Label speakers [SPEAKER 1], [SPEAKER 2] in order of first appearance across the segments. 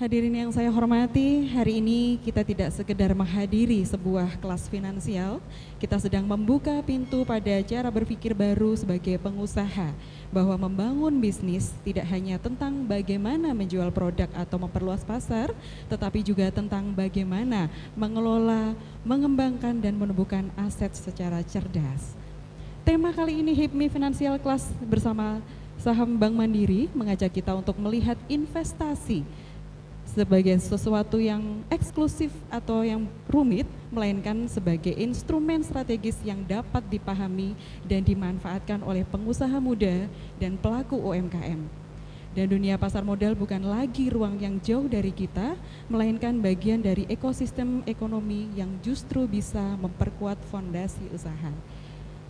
[SPEAKER 1] Hadirin yang saya hormati, hari ini kita tidak sekedar menghadiri sebuah kelas finansial, kita sedang membuka pintu pada cara berpikir baru sebagai pengusaha, bahwa membangun bisnis tidak hanya tentang bagaimana menjual produk atau memperluas pasar, tetapi juga tentang bagaimana mengelola, mengembangkan dan menumbuhkan aset secara cerdas. Tema kali ini HIPMI Financial Class bersama Saham Bank Mandiri mengajak kita untuk melihat investasi sebagai sesuatu yang eksklusif atau yang rumit, melainkan sebagai instrumen strategis yang dapat dipahami dan dimanfaatkan oleh pengusaha muda dan pelaku UMKM. Dan dunia pasar modal bukan lagi ruang yang jauh dari kita, melainkan bagian dari ekosistem ekonomi yang justru bisa memperkuat fondasi usaha.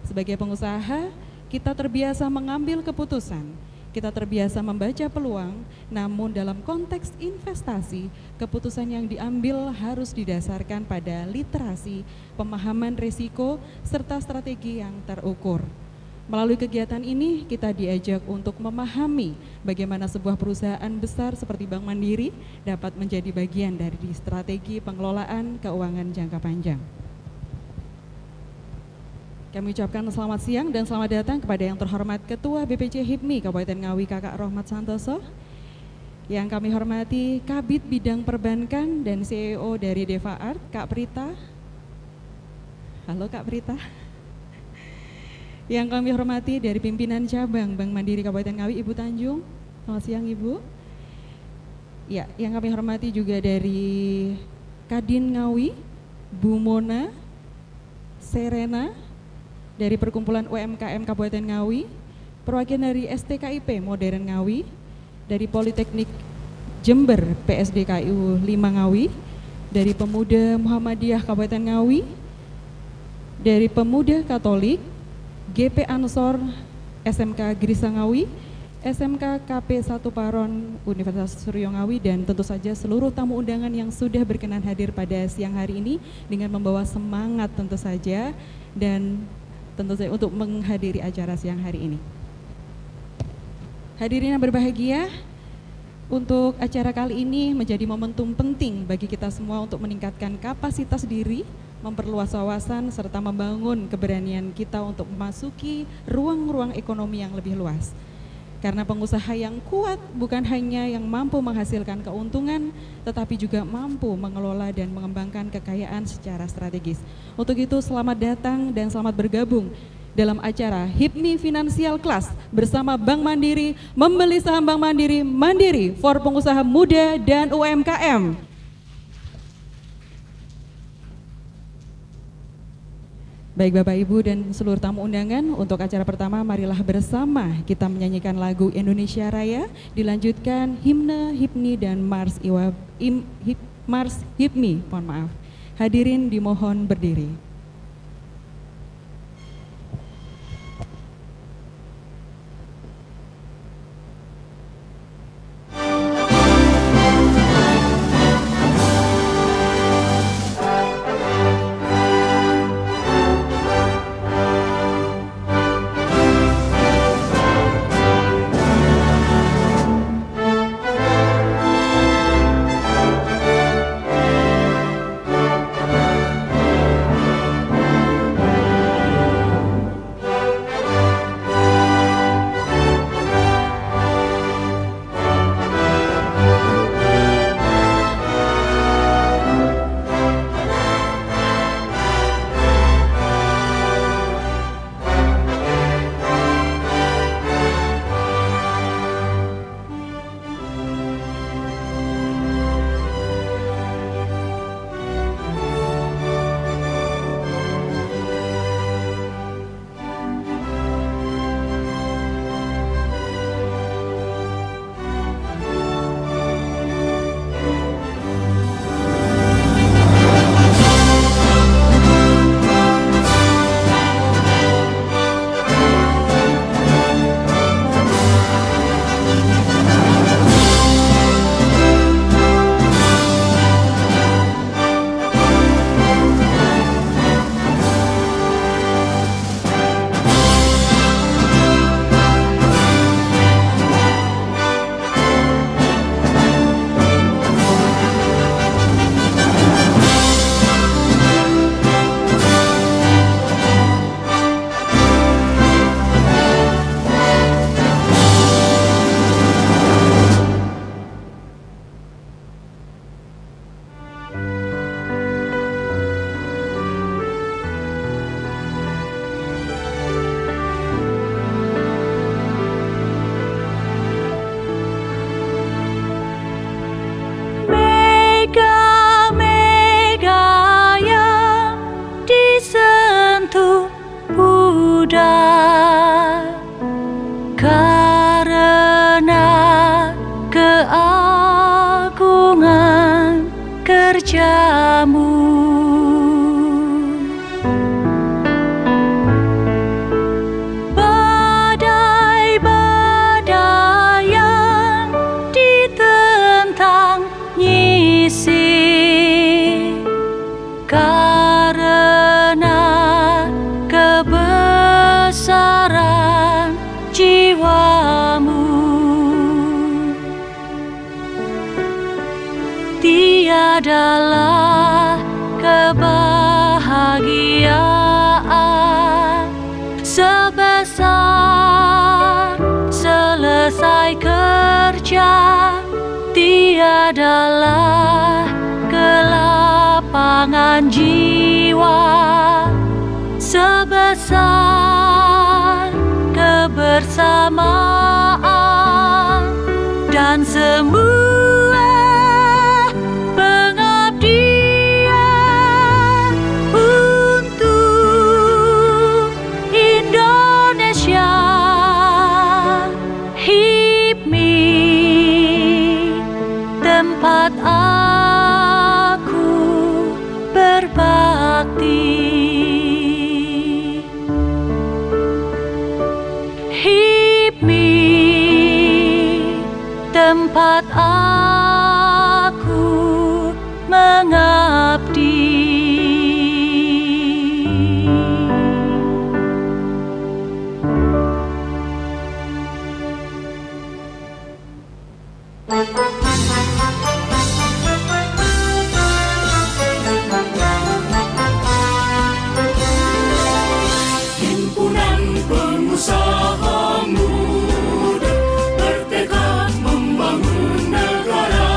[SPEAKER 1] Sebagai pengusaha, kita terbiasa mengambil keputusan, kita terbiasa membaca peluang, namun dalam konteks investasi, keputusan yang diambil harus didasarkan pada literasi, pemahaman risiko, serta strategi yang terukur. Melalui kegiatan ini, kita diajak untuk memahami bagaimana sebuah perusahaan besar seperti Bank Mandiri dapat menjadi bagian dari strategi pengelolaan keuangan jangka panjang. Kami ucapkan selamat siang dan selamat datang kepada yang terhormat Ketua BPC HIPMI Kabupaten Ngawi Kakak Rohmat Santoso, yang kami hormati Kabid Bidang Perbankan dan CEO dari Deva Art, Kak Prita. Halo Kak Prita. Yang kami hormati dari Pimpinan Cabang Bank Mandiri Kabupaten Ngawi, Ibu Tanjung. Selamat siang Ibu. Ya, yang kami hormati juga dari Kadin Ngawi, Bu Mona, Serena, dari Perkumpulan UMKM Kabupaten Ngawi, perwakilan dari STKIP Modern Ngawi, dari Politeknik Jember PSDKU 5 Ngawi, dari Pemuda Muhammadiyah Kabupaten Ngawi, dari Pemuda Katolik, GP Ansor SMK Grisa Ngawi, SMK KP 1 Paron Universitas Suryo Ngawi, dan tentu saja seluruh tamu undangan yang sudah berkenan hadir pada siang hari ini dengan membawa semangat tentu saja dan tentu saja untuk menghadiri acara siang hari ini. Hadirin yang berbahagia, untuk acara kali ini menjadi momentum penting bagi kita semua untuk meningkatkan kapasitas diri, memperluas wawasan, serta membangun keberanian kita untuk memasuki ruang-ruang ekonomi yang lebih luas. Karena pengusaha yang kuat bukan hanya yang mampu menghasilkan keuntungan, tetapi juga mampu mengelola dan mengembangkan kekayaan secara strategis. Untuk itu selamat datang dan selamat bergabung dalam acara HIPMI Financial Class bersama Bank Mandiri, membeli saham Bank Mandiri, Mandiri for pengusaha muda dan UMKM. Baik Bapak Ibu dan seluruh tamu undangan, untuk acara pertama marilah bersama kita menyanyikan lagu Indonesia Raya, dilanjutkan himne HIPMI dan Mars HIPMI, mohon maaf. Hadirin dimohon berdiri.
[SPEAKER 2] kerja-Mu. Badai-badai yang ditentang nyisi karena kebesaran jiwa-Mu. Tiadalah kebahagiaan sebesar selesai kerja, tiadalah kelapangan jiwa sebesar kebersamaan dan semua pengabdian untuk Indonesia. HIPMI, tempat aku berbakti. HIPMI, tempat aku mengabdi.
[SPEAKER 3] Himpunan pengusaha muda bertekad membangun negara.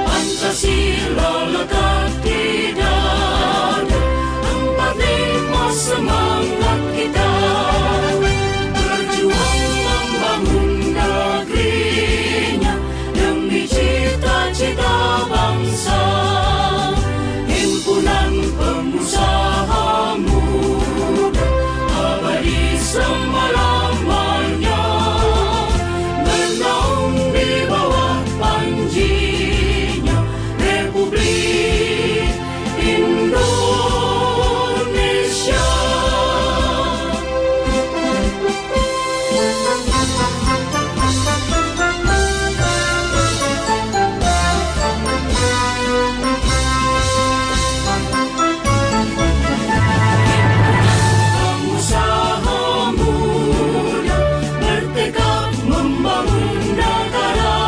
[SPEAKER 3] Pancasila lekat di dada, 45 semangat kita. Berjuang membangun negerinya demi cita-cita bangsa. Himpunan pengusaha muda abadi selama-lamanya, menaung di bawah panjinya Republik Indonesia. Pengusaha muda bertekad membangun negara.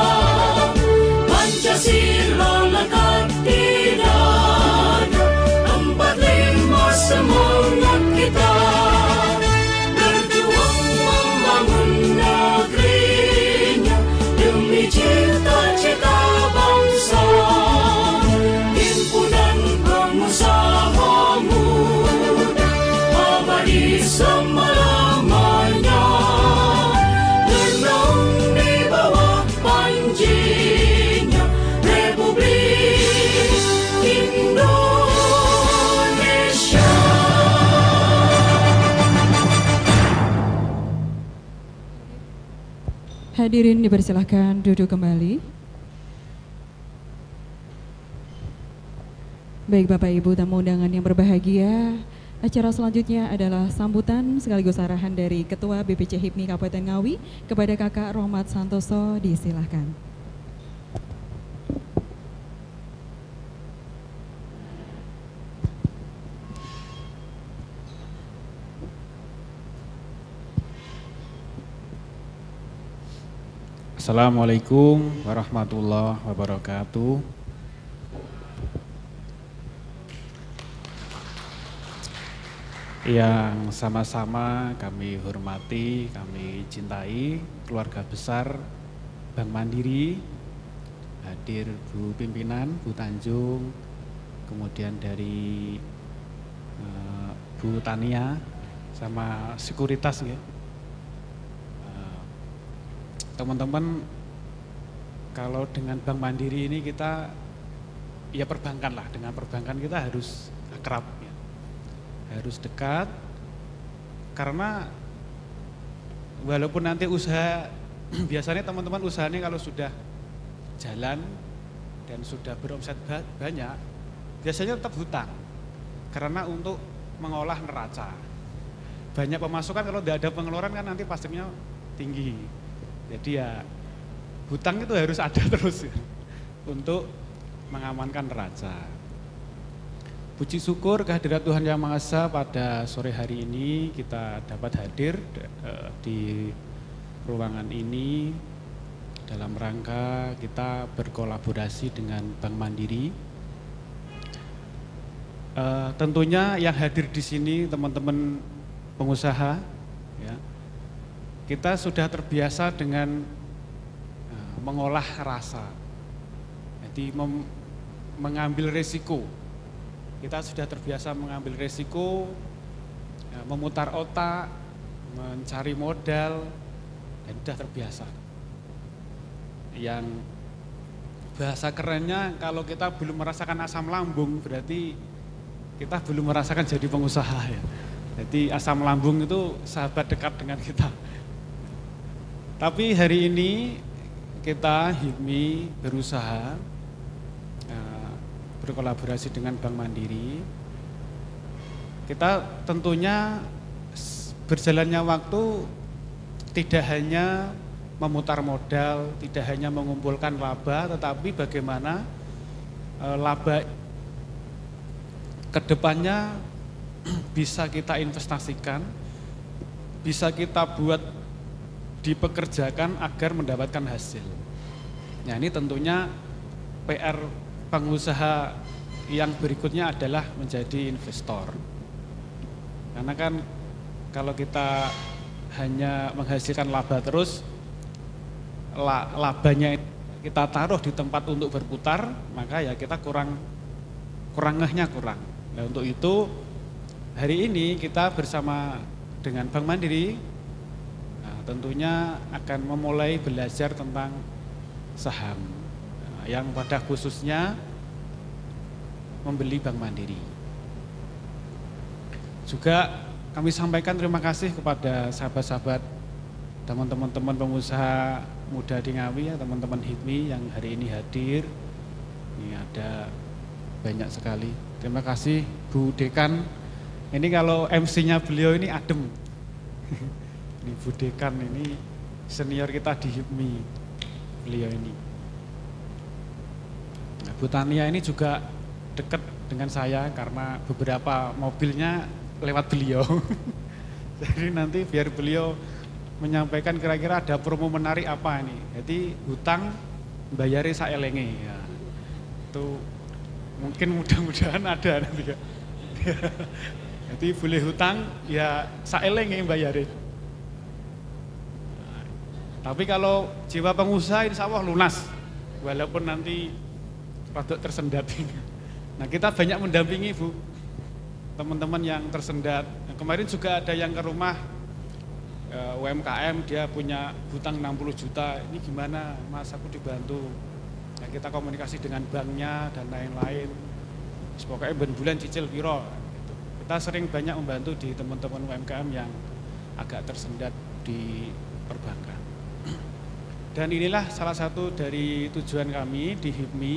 [SPEAKER 3] Pancasila lekat di dada, 45 semangat kita. Berjuang membangun negerinya demi cita-cita bangsa. Himpunan pengusaha muda abadi selama-lamanya, menaung di bawah panjinya Republik Indonesia.
[SPEAKER 1] Hadirin dipersilahkan duduk kembali. Baik Bapak Ibu tamu undangan yang berbahagia, acara selanjutnya adalah sambutan sekaligus arahan dari Ketua BPC HIPMI Kabupaten Ngawi kepada Kakak Rohmat Santoso, disilahkan.
[SPEAKER 4] Assalamualaikum warahmatullahi wabarakatuh. Yang sama-sama kami hormati, kami cintai keluarga besar Bank Mandiri, hadir Bu Pimpinan, Bu Tanjung, kemudian dari Bu Tania, sama sekuritas ya. Teman-teman, kalau dengan Bank Mandiri ini kita ya perbankan lah, dengan perbankan kita harus akrab ya. Harus dekat, karena walaupun nanti usaha biasanya teman-teman usahanya kalau sudah jalan dan sudah beromset banyak, biasanya tetap hutang. Karena untuk mengolah neraca. Banyak pemasukan, kalau tidak ada pengeluaran kan nanti pasifnya tinggi. Jadi ya hutang itu harus ada terus untuk mengamankan neraca. Puji syukur kehadirat Tuhan Yang Maha Esa, pada sore hari ini kita dapat hadir di ruangan ini dalam rangka kita berkolaborasi dengan Bank Mandiri. Tentunya yang hadir di sini teman-teman pengusaha, ya, kita sudah terbiasa dengan mengolah rasa, jadi mengambil resiko. Kita sudah terbiasa mengambil resiko, memutar otak, mencari modal, dan sudah terbiasa. Yang bahasa kerennya, kalau kita belum merasakan asam lambung, berarti kita belum merasakan jadi pengusaha, ya. Jadi asam lambung itu sahabat dekat dengan kita. Tapi hari ini kita HIPMI berusaha berkolaborasi dengan Bank Mandiri. Kita tentunya berjalannya waktu tidak hanya memutar modal, tidak hanya mengumpulkan laba, tetapi bagaimana laba kedepannya bisa kita investasikan, bisa kita buat dipekerjakan agar mendapatkan hasil. Nah, ini tentunya PR pengusaha yang berikutnya adalah menjadi investor. Karena kan kalau kita hanya menghasilkan laba terus, labanya kita taruh di tempat untuk berputar, maka ya kita kurang ngehnya kurang. Nah, untuk itu hari ini kita bersama dengan Bank Mandiri tentunya akan memulai belajar tentang saham, yang pada khususnya membeli Bank Mandiri. Juga kami sampaikan terima kasih kepada sahabat-sahabat, teman-teman pengusaha muda di Ngawi, ya, teman-teman HIPMI yang hari ini hadir. Ini ada banyak sekali. Terima kasih Bu Dekan. Ini kalau MC-nya beliau ini adem. Ini Bu Dekan, ini senior kita di HIPMI, beliau ini. Nah, Bu Tania ini juga dekat dengan saya karena beberapa mobilnya lewat beliau. Jadi nanti biar beliau menyampaikan kira-kira ada promo menarik apa ini. Jadi hutang bayari saelenge, ya. Itu mungkin mudah-mudahan ada nanti, ya. Jadi boleh hutang ya saelenge bayari. Tapi kalau jiwa pengusaha insya Allah lunas, walaupun nanti produk tersendat. Nah, kita banyak mendampingi Bu, teman-teman yang tersendat. Nah, kemarin juga ada yang ke rumah UMKM, dia punya hutang 60 juta, ini gimana Mas, aku dibantu. Nah, kita komunikasi dengan banknya dan lain-lain. Pokoknya bulan cicil piro. Gitu. Kita sering banyak membantu di teman-teman UMKM yang agak tersendat di perbankan. Dan inilah salah satu dari tujuan kami di HIPMI.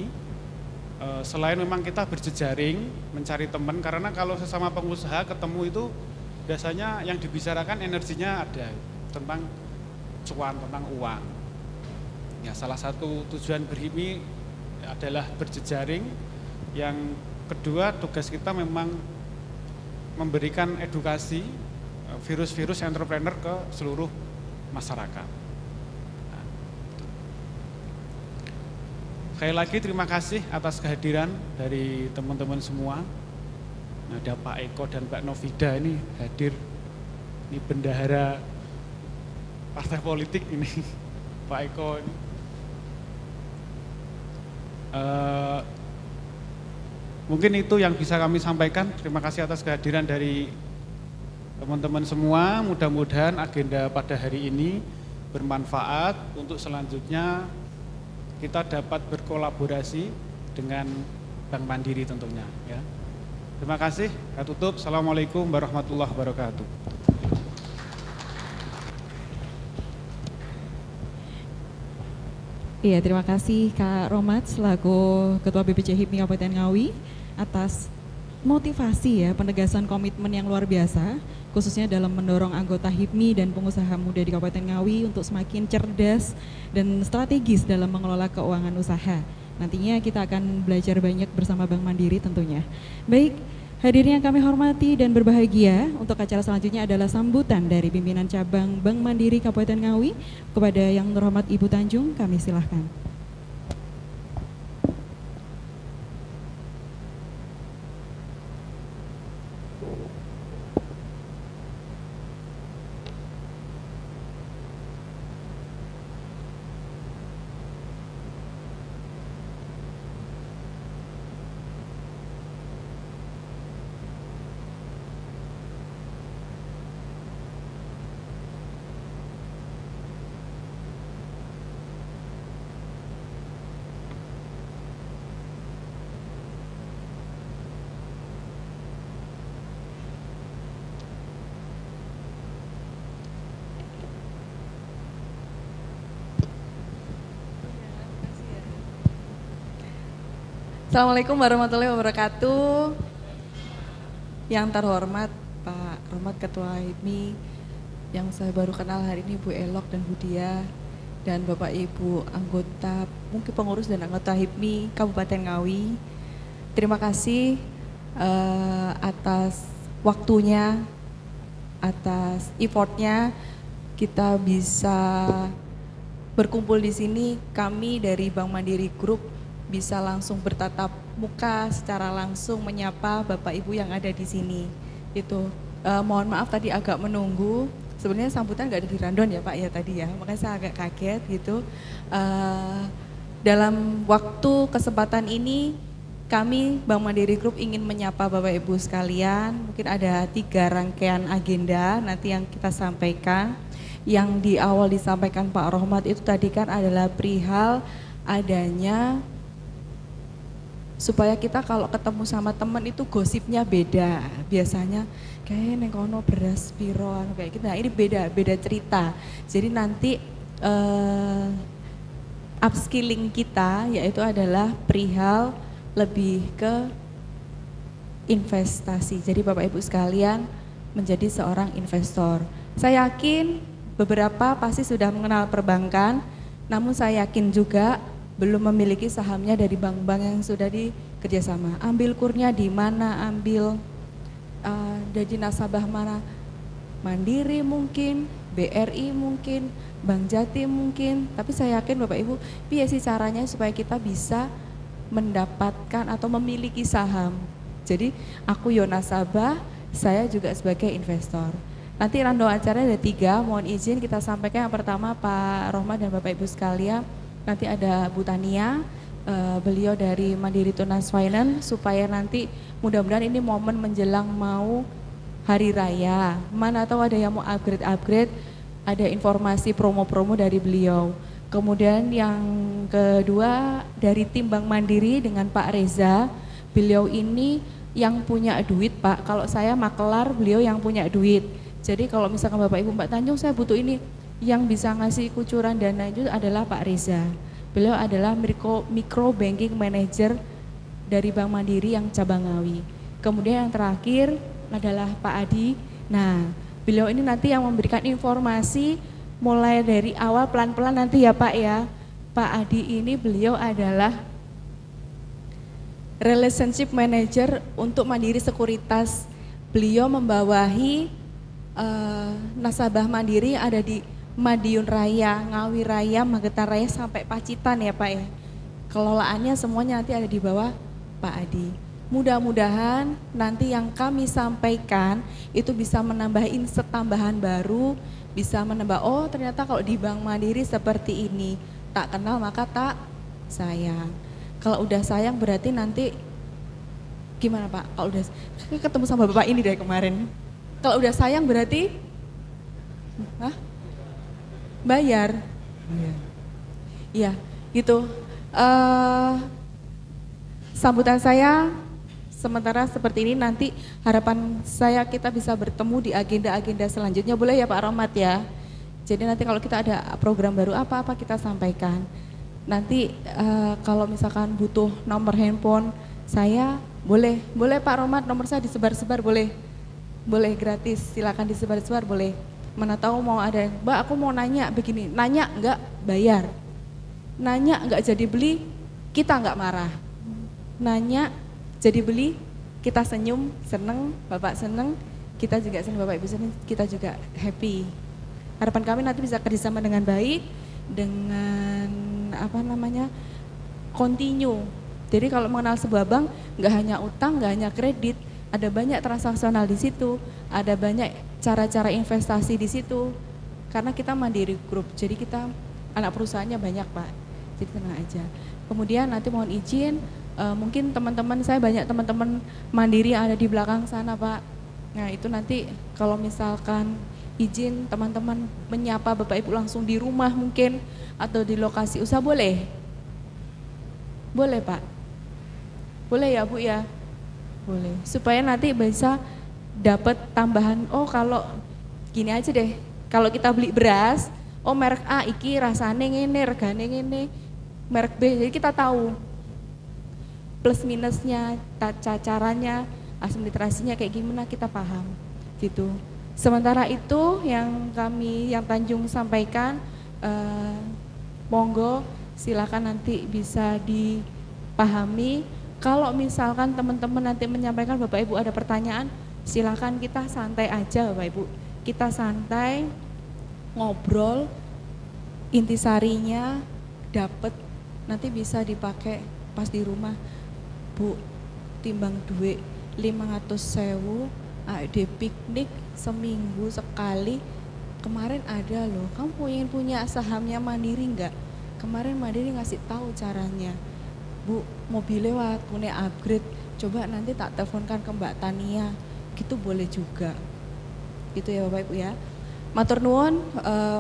[SPEAKER 4] Selain memang kita berjejaring mencari teman, karena kalau sesama pengusaha ketemu itu biasanya yang dibicarakan energinya ada tentang cuan, tentang uang. Ya, salah satu tujuan berHIPMI adalah berjejaring. Yang kedua, tugas kita memang memberikan edukasi virus-virus entrepreneur ke seluruh masyarakat. Sekali lagi terima kasih atas kehadiran dari teman-teman semua. Ada Pak Eko dan Mbak Novida ini hadir. Ini bendahara partai politik ini, Pak Eko ini. Mungkin itu yang bisa kami sampaikan. Terima kasih atas kehadiran dari teman-teman semua. Mudah-mudahan agenda pada hari ini bermanfaat untuk selanjutnya kita dapat berkolaborasi dengan Bank Mandiri tentunya, ya. Terima kasih. Saya tutup. Assalamualaikum warahmatullahi wabarakatuh.
[SPEAKER 1] Iya, terima kasih Kak Romat selaku Ketua BPC HIPMI Kabupaten Ngawi atas motivasi ya, penegasan komitmen yang luar biasa khususnya dalam mendorong anggota HIPMI dan pengusaha muda di Kabupaten Ngawi untuk semakin cerdas dan strategis dalam mengelola keuangan usaha. Nantinya kita akan belajar banyak bersama Bank Mandiri tentunya. Baik, hadirin yang kami hormati dan berbahagia, untuk acara selanjutnya adalah sambutan dari pimpinan cabang Bank Mandiri Kabupaten Ngawi. Kepada yang terhormat Ibu Tanjung, kami silahkan.
[SPEAKER 5] Assalamualaikum warahmatullahi wabarakatuh. Yang terhormat Pak Romat Ketua HIPMI, yang saya baru kenal hari ini Bu Elok dan Bu Dia, dan Bapak Ibu anggota, mungkin pengurus dan anggota HIPMI Kabupaten Ngawi. Terima kasih atas waktunya, atas effortnya kita bisa berkumpul di sini. Kami dari Bank Mandiri Group bisa langsung bertatap muka secara langsung menyapa Bapak Ibu yang ada di sini. Itu mohon maaf tadi agak menunggu. Sebenarnya sambutan nggak ada di rundown ya Pak ya tadi ya, makanya saya agak kaget gitu. Dalam waktu kesempatan ini kami Bank Mandiri Group ingin menyapa Bapak Ibu sekalian. Mungkin ada 3 rangkaian agenda nanti yang kita sampaikan. Yang di awal disampaikan Pak Rohmat itu tadi kan adalah perihal adanya supaya kita kalau ketemu sama teman itu gosipnya beda. Biasanya kayak neng kono beras piro kayak gitu. Nah, ini beda cerita. Jadi nanti upskilling kita yaitu adalah perihal lebih ke investasi. Jadi Bapak Ibu sekalian menjadi seorang investor. Saya yakin beberapa pasti sudah mengenal perbankan, namun saya yakin juga belum memiliki sahamnya dari bank-bank yang sudah dikerjasama. Ambil kurnya di mana, ambil dari nasabah mana, Mandiri mungkin, BRI mungkin, Bank Jatim mungkin. Tapi saya yakin Bapak Ibu, piye sih caranya supaya kita bisa mendapatkan atau memiliki saham. Jadi aku yo nasabah, saya juga sebagai investor. Nanti rundown acaranya ada 3, mohon izin kita sampaikan. Yang pertama Pak Rohmat dan Bapak Ibu sekalian, nanti ada Bu Tania, beliau dari Mandiri Tunas Finance, supaya nanti mudah-mudahan ini momen menjelang mau hari raya, mana tahu ada yang mau upgrade, ada informasi promo-promo dari beliau. Kemudian yang kedua dari tim Bank Mandiri dengan Pak Reza, beliau ini yang punya duit Pak, kalau saya makelar, beliau yang punya duit. Jadi kalau misalkan Bapak Ibu Mbak Tanjung saya butuh ini, yang bisa ngasih kucuran dana itu adalah Pak Reza. Beliau adalah micro banking manager dari Bank Mandiri yang cabang Ngawi. Kemudian yang terakhir adalah Pak Adi. Nah, beliau ini nanti yang memberikan informasi mulai dari awal pelan-pelan nanti ya Pak ya. Pak Adi ini beliau adalah relationship manager untuk Mandiri Sekuritas. Beliau membawahi nasabah Mandiri yang ada di Madiun Raya, Ngawi Raya, Magetan Raya sampai Pacitan ya Pak ya. Kelolaannya semuanya nanti ada di bawah Pak Adi. Mudah-mudahan nanti yang kami sampaikan itu bisa menambah insight tambahan baru, bisa menambah oh ternyata kalau di Bank Mandiri seperti ini. Tak kenal maka tak sayang. Kalau udah sayang berarti nanti gimana Pak? Kalau udah ketemu sama Bapak ini dari kemarin. Kalau udah sayang berarti bayar. Iya, gitu. Sambutan saya sementara seperti ini, nanti harapan saya kita bisa bertemu di agenda-agenda selanjutnya, boleh ya Pak Romat ya. Jadi nanti kalau kita ada program baru apa-apa kita sampaikan. Nanti kalau misalkan butuh nomor handphone saya, boleh Pak Romat, nomor saya disebar-sebar, boleh gratis, silakan disebar-sebar, boleh. Mana tahu mau ada, Mbak aku mau nanya begini, nanya enggak bayar, nanya enggak jadi beli, kita enggak marah, nanya jadi beli, kita senyum, seneng, Bapak seneng, kita juga seneng, Bapak Ibu seneng, kita juga happy. Harapan kami nanti bisa kerjasama dengan baik, dengan continue. Jadi kalau mengenal sebuah bank, nggak hanya utang, nggak hanya kredit, ada banyak transaksional di situ, ada banyak cara-cara investasi di situ. Karena kita Mandiri Group, jadi kita anak perusahaannya banyak Pak, jadi tenang aja. Kemudian nanti mohon izin, mungkin teman-teman saya banyak teman-teman Mandiri yang ada di belakang sana Pak. Nah itu nanti kalau misalkan izin teman-teman menyapa Bapak Ibu langsung di rumah mungkin, atau di lokasi usaha boleh? Boleh Pak? Boleh ya Bu ya? Boleh, supaya nanti bisa dapat tambahan, oh kalau gini aja deh, kalau kita beli beras, oh merek A iki rasane ngene, regane ngene, merek B, jadi kita tahu plus minusnya, caranya, asam literasinya kayak gimana kita paham gitu. Sementara itu yang Tanjung sampaikan, monggo silakan nanti bisa dipahami. Kalau misalkan teman-teman nanti menyampaikan Bapak Ibu ada pertanyaan, silakan kita santai aja Bapak Ibu. Kita santai, ngobrol, intisarinya dapat, nanti bisa dipakai pas di rumah. Bu, timbang duit 500.000, ade piknik seminggu sekali. Kemarin ada loh, kamu pengen punya sahamnya Mandiri enggak? Kemarin Mandiri ngasih tahu caranya. Bu, mobil lewat, punya upgrade, coba nanti tak teleponkan ke Mbak Tania, gitu boleh juga. Gitu ya Bapak Ibu ya. Matur nuwun,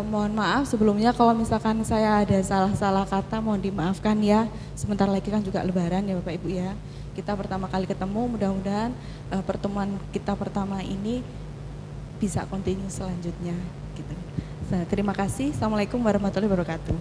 [SPEAKER 5] mohon maaf sebelumnya kalau misalkan saya ada salah-salah kata, mohon dimaafkan ya. Sebentar lagi kan juga lebaran ya Bapak Ibu ya. Kita pertama kali ketemu, mudah-mudahan pertemuan kita pertama ini bisa continue selanjutnya gitu. Nah, terima kasih. Assalamualaikum warahmatullahi wabarakatuh.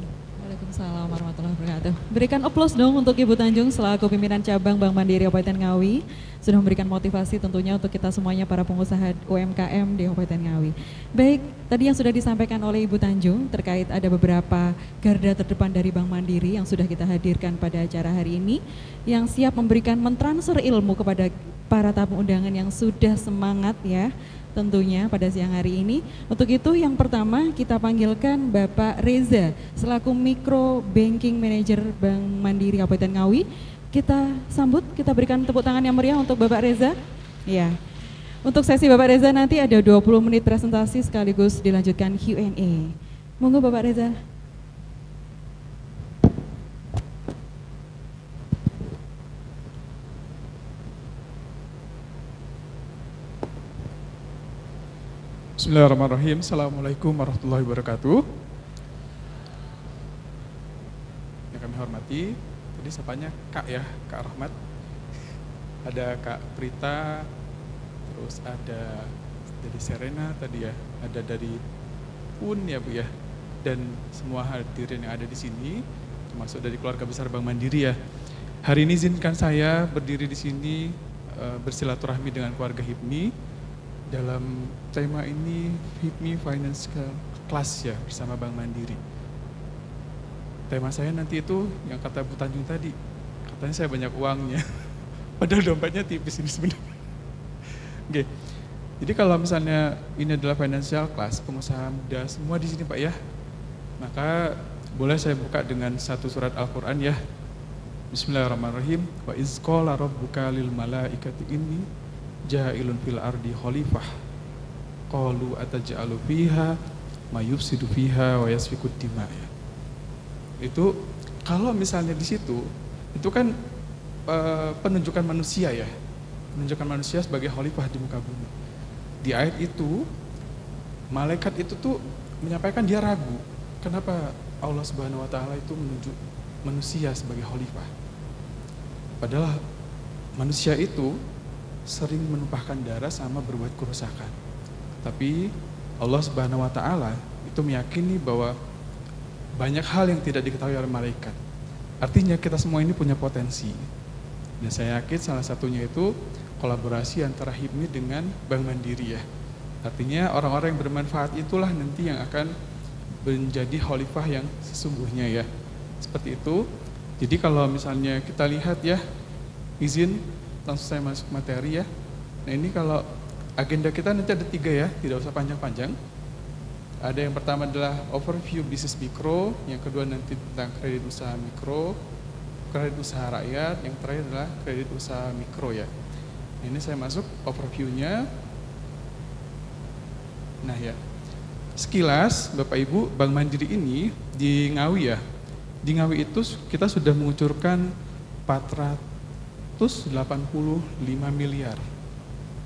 [SPEAKER 1] Waalaikumsalam warahmatullahi wabarakatuh. Berikan aplaus dong untuk Ibu Tanjung selaku pimpinan cabang Bank Mandiri Kabupaten Ngawi, sudah memberikan motivasi tentunya untuk kita semuanya para pengusaha UMKM di Kabupaten Ngawi. Baik, tadi yang sudah disampaikan oleh Ibu Tanjung terkait ada beberapa garda terdepan dari Bank Mandiri yang sudah kita hadirkan pada acara hari ini, yang siap memberikan mentransfer ilmu kepada para tamu undangan yang sudah semangat ya tentunya pada siang hari ini. Untuk itu yang pertama kita panggilkan Bapak Reza selaku Micro Banking Manager Bank Mandiri Kabupaten Ngawi. Kita sambut, kita berikan tepuk tangan yang meriah untuk Bapak Reza. Ya. Untuk sesi Bapak Reza nanti ada 20 menit presentasi sekaligus dilanjutkan Q&A. Monggo Bapak Reza.
[SPEAKER 6] Bismillahirrahmanirrahim. Assalamualaikum warahmatullahi wabarakatuh. Yang kami hormati, tadi sapanya Kak ya, Kak Rahmat. Ada Kak Prita, terus ada dari Serena tadi ya, ada dari UN ya Bu ya, dan semua hadirin yang ada di sini, termasuk dari keluarga besar Bank Mandiri ya. Hari ini izinkan saya berdiri di sini bersilaturahmi dengan keluarga HIPMI. Dalam tema ini HIPMI Financial Class ya bersama Bank Mandiri. Tema saya nanti itu yang kata Bu Tanjung tadi, katanya saya banyak uangnya, padahal dompetnya tipis ini sebenarnya. Oke, jadi kalau misalnya ini adalah financial class, pengusaha muda semua di sini Pak ya, maka boleh saya buka dengan satu surat Al-Quran ya. Bismillahirrahmanirrahim. Wa iz qala rabbuka lil malaikati inni ja'ilun fil ardi khalifah qalu ataj'alu fiha may yufsidu fiha wa yasfikud dima'. Itu kalau misalnya di situ itu kan penunjukan manusia ya, penunjukan manusia sebagai khalifah di muka bumi. Di ayat itu malaikat itu tuh menyampaikan dia ragu kenapa Allah Subhanahu wa taala itu menunjuk manusia sebagai khalifah, padahal manusia itu sering menumpahkan darah sama berbuat kerusakan. Tapi Allah Subhanahu wa taala itu meyakini bahwa banyak hal yang tidak diketahui oleh malaikat. Artinya kita semua ini punya potensi. Dan saya yakin salah satunya itu kolaborasi antara HIPMI dengan Bank Mandiri ya. Artinya orang-orang yang bermanfaat itulah nanti yang akan menjadi khalifah yang sesungguhnya ya. Seperti itu. Jadi kalau misalnya kita lihat ya, izin langsung saya masuk materi ya. Nah ini kalau agenda kita nanti ada 3 ya, tidak usah panjang-panjang. Ada yang pertama adalah overview bisnis mikro, yang kedua nanti tentang kredit usaha mikro, kredit usaha rakyat, yang terakhir adalah kredit usaha mikro ya. Nah, ini saya masuk overview-nya. Nah ya, sekilas Bapak Ibu, Bank Mandiri ini di Ngawi ya, di Ngawi itu kita sudah mengucurkan 485 miliar.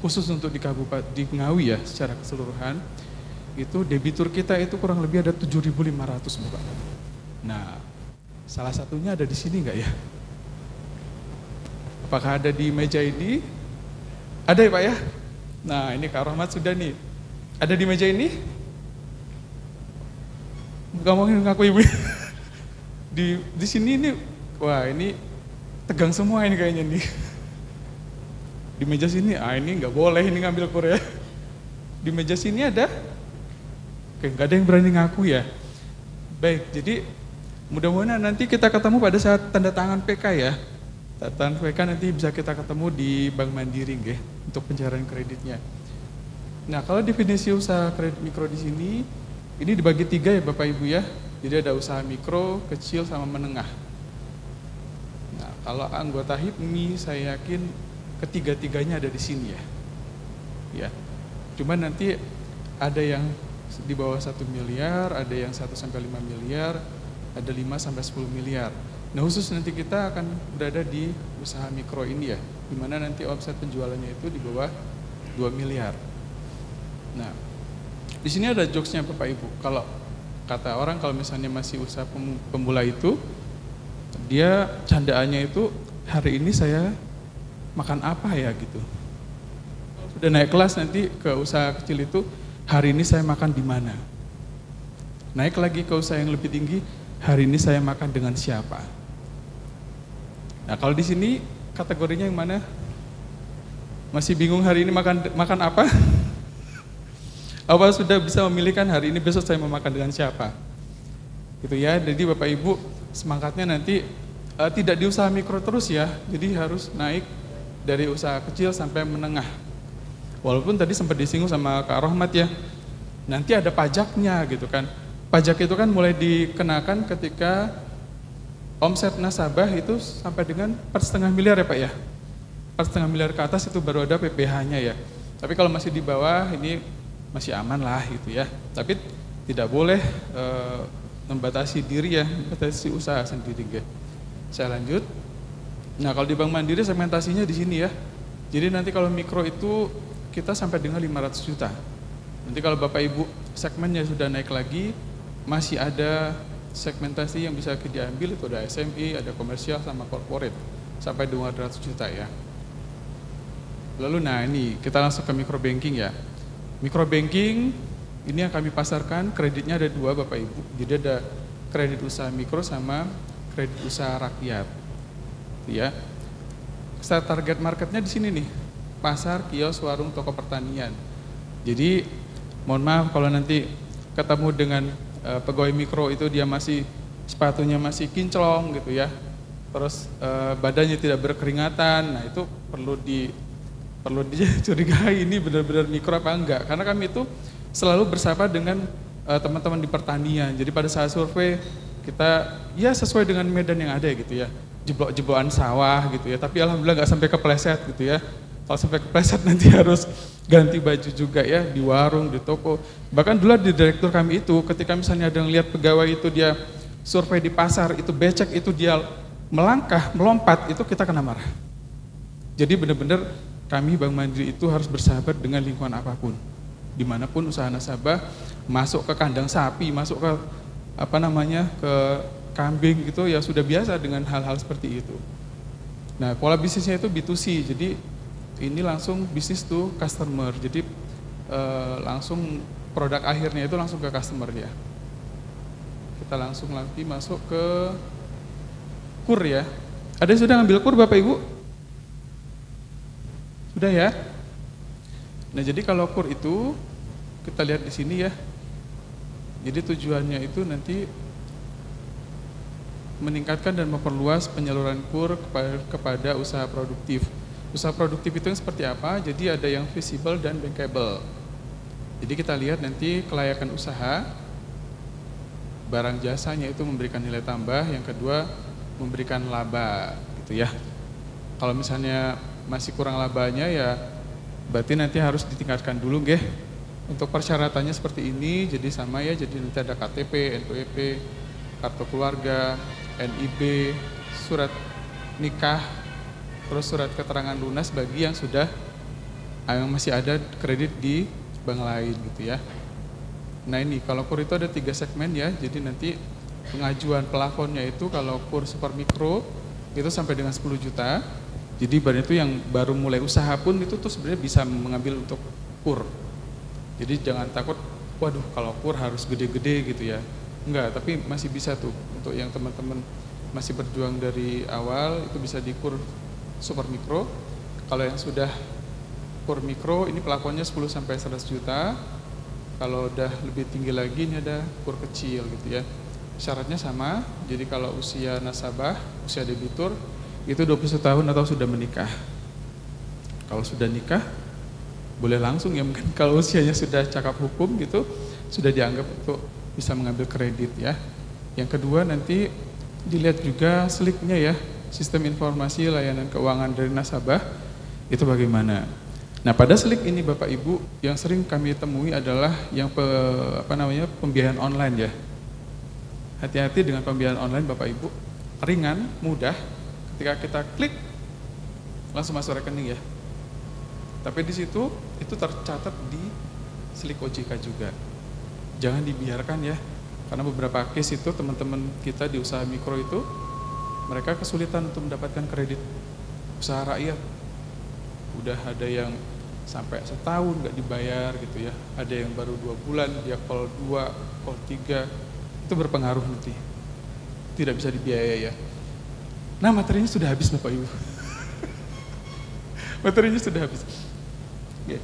[SPEAKER 6] Khusus untuk di Kabupaten di Ngawi ya, secara keseluruhan, itu debitur kita itu kurang lebih ada 7.500 Bapak. Nah, salah satunya ada di sini enggak ya? Apakah ada di meja ini? Ada ya Pak ya? Nah ini Kak Rahmat sudah nih. Ada di meja ini? Gak mau ngaku ibu. Di sini ini, wah ini tegang semua ini kayaknya nih. Di meja sini, ini nggak boleh ini ngambil Korea. Di meja sini ada? Oke, nggak ada yang berani ngaku ya. Baik, jadi mudah-mudahan nanti kita ketemu pada saat tanda tangan PK ya. Tanda tangan PK nanti bisa kita ketemu di Bank Mandiri nggih, untuk pencairan kreditnya. Nah, kalau definisi usaha kredit mikro di sini, ini dibagi 3 ya Bapak Ibu ya. Jadi ada usaha mikro, kecil, sama menengah. Nah, kalau anggota HIPMI saya yakin ketiga-tiganya ada di sini ya. Ya. Cuman nanti ada yang di bawah 1 miliar, ada yang 1 sampai 5 miliar, ada 5 sampai 10 miliar. Nah, khusus nanti kita akan berada di usaha mikro ini ya, di mana nanti omset penjualannya itu di bawah 2 miliar. Nah, di sini ada jokesnya Bapak Ibu. Kalau kata orang kalau misalnya masih usaha pemula itu, dia candaannya itu hari ini saya makan apa ya gitu. Sudah naik kelas nanti ke usaha kecil itu, hari ini saya makan di mana. Naik lagi ke usaha yang lebih tinggi, hari ini saya makan dengan siapa. Nah, kalau di sini kategorinya yang mana? Masih bingung hari ini makan apa? Apa sudah bisa memilihkan hari ini besok saya mau makan dengan siapa? Gitu ya. Jadi Bapak Ibu semangatnya nanti tidak di usaha mikro terus ya. Jadi harus naik dari usaha kecil sampai menengah. Walaupun tadi sempat disinggung sama Kak Rahmat ya. Nanti ada pajaknya gitu kan. Pajak itu kan mulai dikenakan ketika omset nasabah itu sampai dengan 4,5 miliar ya Pak ya. 4,5 miliar ke atas itu baru ada PPh-nya ya. Tapi kalau masih di bawah ini masih aman lah gitu ya. Tapi tidak boleh membatasi diri ya, membatasi usaha sendiri ya. Saya lanjut. Nah, kalau di Bank Mandiri segmentasinya di sini ya. Jadi nanti kalau mikro itu kita sampai dengan 500 juta. Nanti kalau Bapak Ibu segmennya sudah naik lagi, masih ada segmentasi yang bisa diambil, itu ada SME, ada komersial sama corporate sampai 200 juta ya. Lalu nah ini kita langsung ke micro banking ya. Micro banking ini yang kami pasarkan, kreditnya ada 2 Bapak Ibu. Jadi ada kredit usaha mikro sama kredit usaha rakyat. Ya. Kita target marketnya di sini nih. Pasar, kios, warung, toko pertanian. Jadi mohon maaf kalau nanti ketemu dengan pegawai mikro itu dia masih sepatunya masih kinclong gitu ya. Terus badannya tidak berkeringatan. Nah, itu perlu dicurigai ini benar-benar mikro apa enggak, karena kami itu selalu bersama dengan teman-teman di pertanian. Jadi pada saat survei kita ya sesuai dengan medan yang ada gitu ya, jeblok-jeblokan sawah gitu ya, tapi alhamdulillah nggak sampai kepleset gitu ya. Kalau sampai kepleset nanti harus ganti baju juga ya, di warung, di toko. Bahkan dulu di direktur kami itu ketika misalnya ada yang lihat pegawai itu dia survei di pasar itu becek, itu dia melangkah, melompat, itu kita kena marah. Jadi benar-benar kami Bank Mandiri itu harus bersahabat dengan lingkungan apapun. Dimanapun usaha nasabah, masuk ke kandang sapi, masuk ke ke kambing gitu ya sudah biasa dengan hal-hal seperti itu. Nah, pola bisnisnya itu B2C, jadi ini langsung bisnis to customer, jadi langsung produk akhirnya itu langsung ke customer ya. Kita langsung lagi masuk ke KUR ya. Ada yang sudah ngambil KUR Bapak Ibu? Sudah ya? Nah, jadi kalau KUR itu kita lihat di sini ya. Jadi tujuannya itu nanti meningkatkan dan memperluas penyaluran KUR kepada usaha produktif. Usaha produktif itu yang seperti apa? Jadi ada yang visible dan bankable. Jadi kita lihat nanti kelayakan usaha, barang jasanya itu memberikan nilai tambah, yang kedua memberikan laba gitu ya. Kalau misalnya masih kurang labanya ya berarti nanti harus ditingkatkan dulu nggih. Untuk persyaratannya seperti ini, jadi sama ya, jadi nanti ada KTP, NPWP, kartu keluarga, NIB, surat nikah, terus surat keterangan lunas bagi yang yang masih ada kredit di bank lain gitu ya. Nah ini kalau KUR itu ada 3 segmen ya, jadi nanti pengajuan plafonnya itu kalau KUR super mikro itu sampai dengan 10 juta. Jadi badan itu yang baru mulai usaha pun itu tuh sebenarnya bisa mengambil untuk KUR. Jadi jangan takut, waduh kalau KUR harus gede-gede gitu ya. Enggak, tapi masih bisa tuh untuk yang teman-teman masih berjuang dari awal itu bisa di KUR super mikro. Kalau yang sudah KUR mikro ini plafonnya 10 sampai 100 juta. Kalau udah lebih tinggi lagi ini ada KUR kecil gitu ya. Syaratnya sama, jadi kalau usia nasabah, usia debitur itu 21 tahun atau sudah menikah. Kalau sudah nikah boleh langsung ya, mungkin kalau usianya sudah cakap hukum gitu sudah dianggap untuk bisa mengambil kredit ya. Yang kedua nanti dilihat juga SLIK-nya ya, sistem informasi layanan keuangan dari nasabah itu bagaimana. Nah pada SLIK ini Bapak Ibu yang sering kami temui adalah yang pembiayaan online ya. Hati-hati dengan pembiayaan online Bapak Ibu, ringan, mudah, ketika kita klik langsung masuk rekening ya. Tapi di situ itu tercatat di SLIK OJK juga. Jangan dibiarkan ya, karena beberapa case itu teman-teman kita di usaha mikro itu mereka kesulitan untuk mendapatkan kredit usaha rakyat. Udah ada yang sampai setahun nggak dibayar gitu ya, ada yang baru 2 bulan dia call 2, call 3, itu berpengaruh nanti, tidak bisa dibiayai ya. Nah materinya sudah habis Bapak Ibu. Materinya sudah habis. Oke.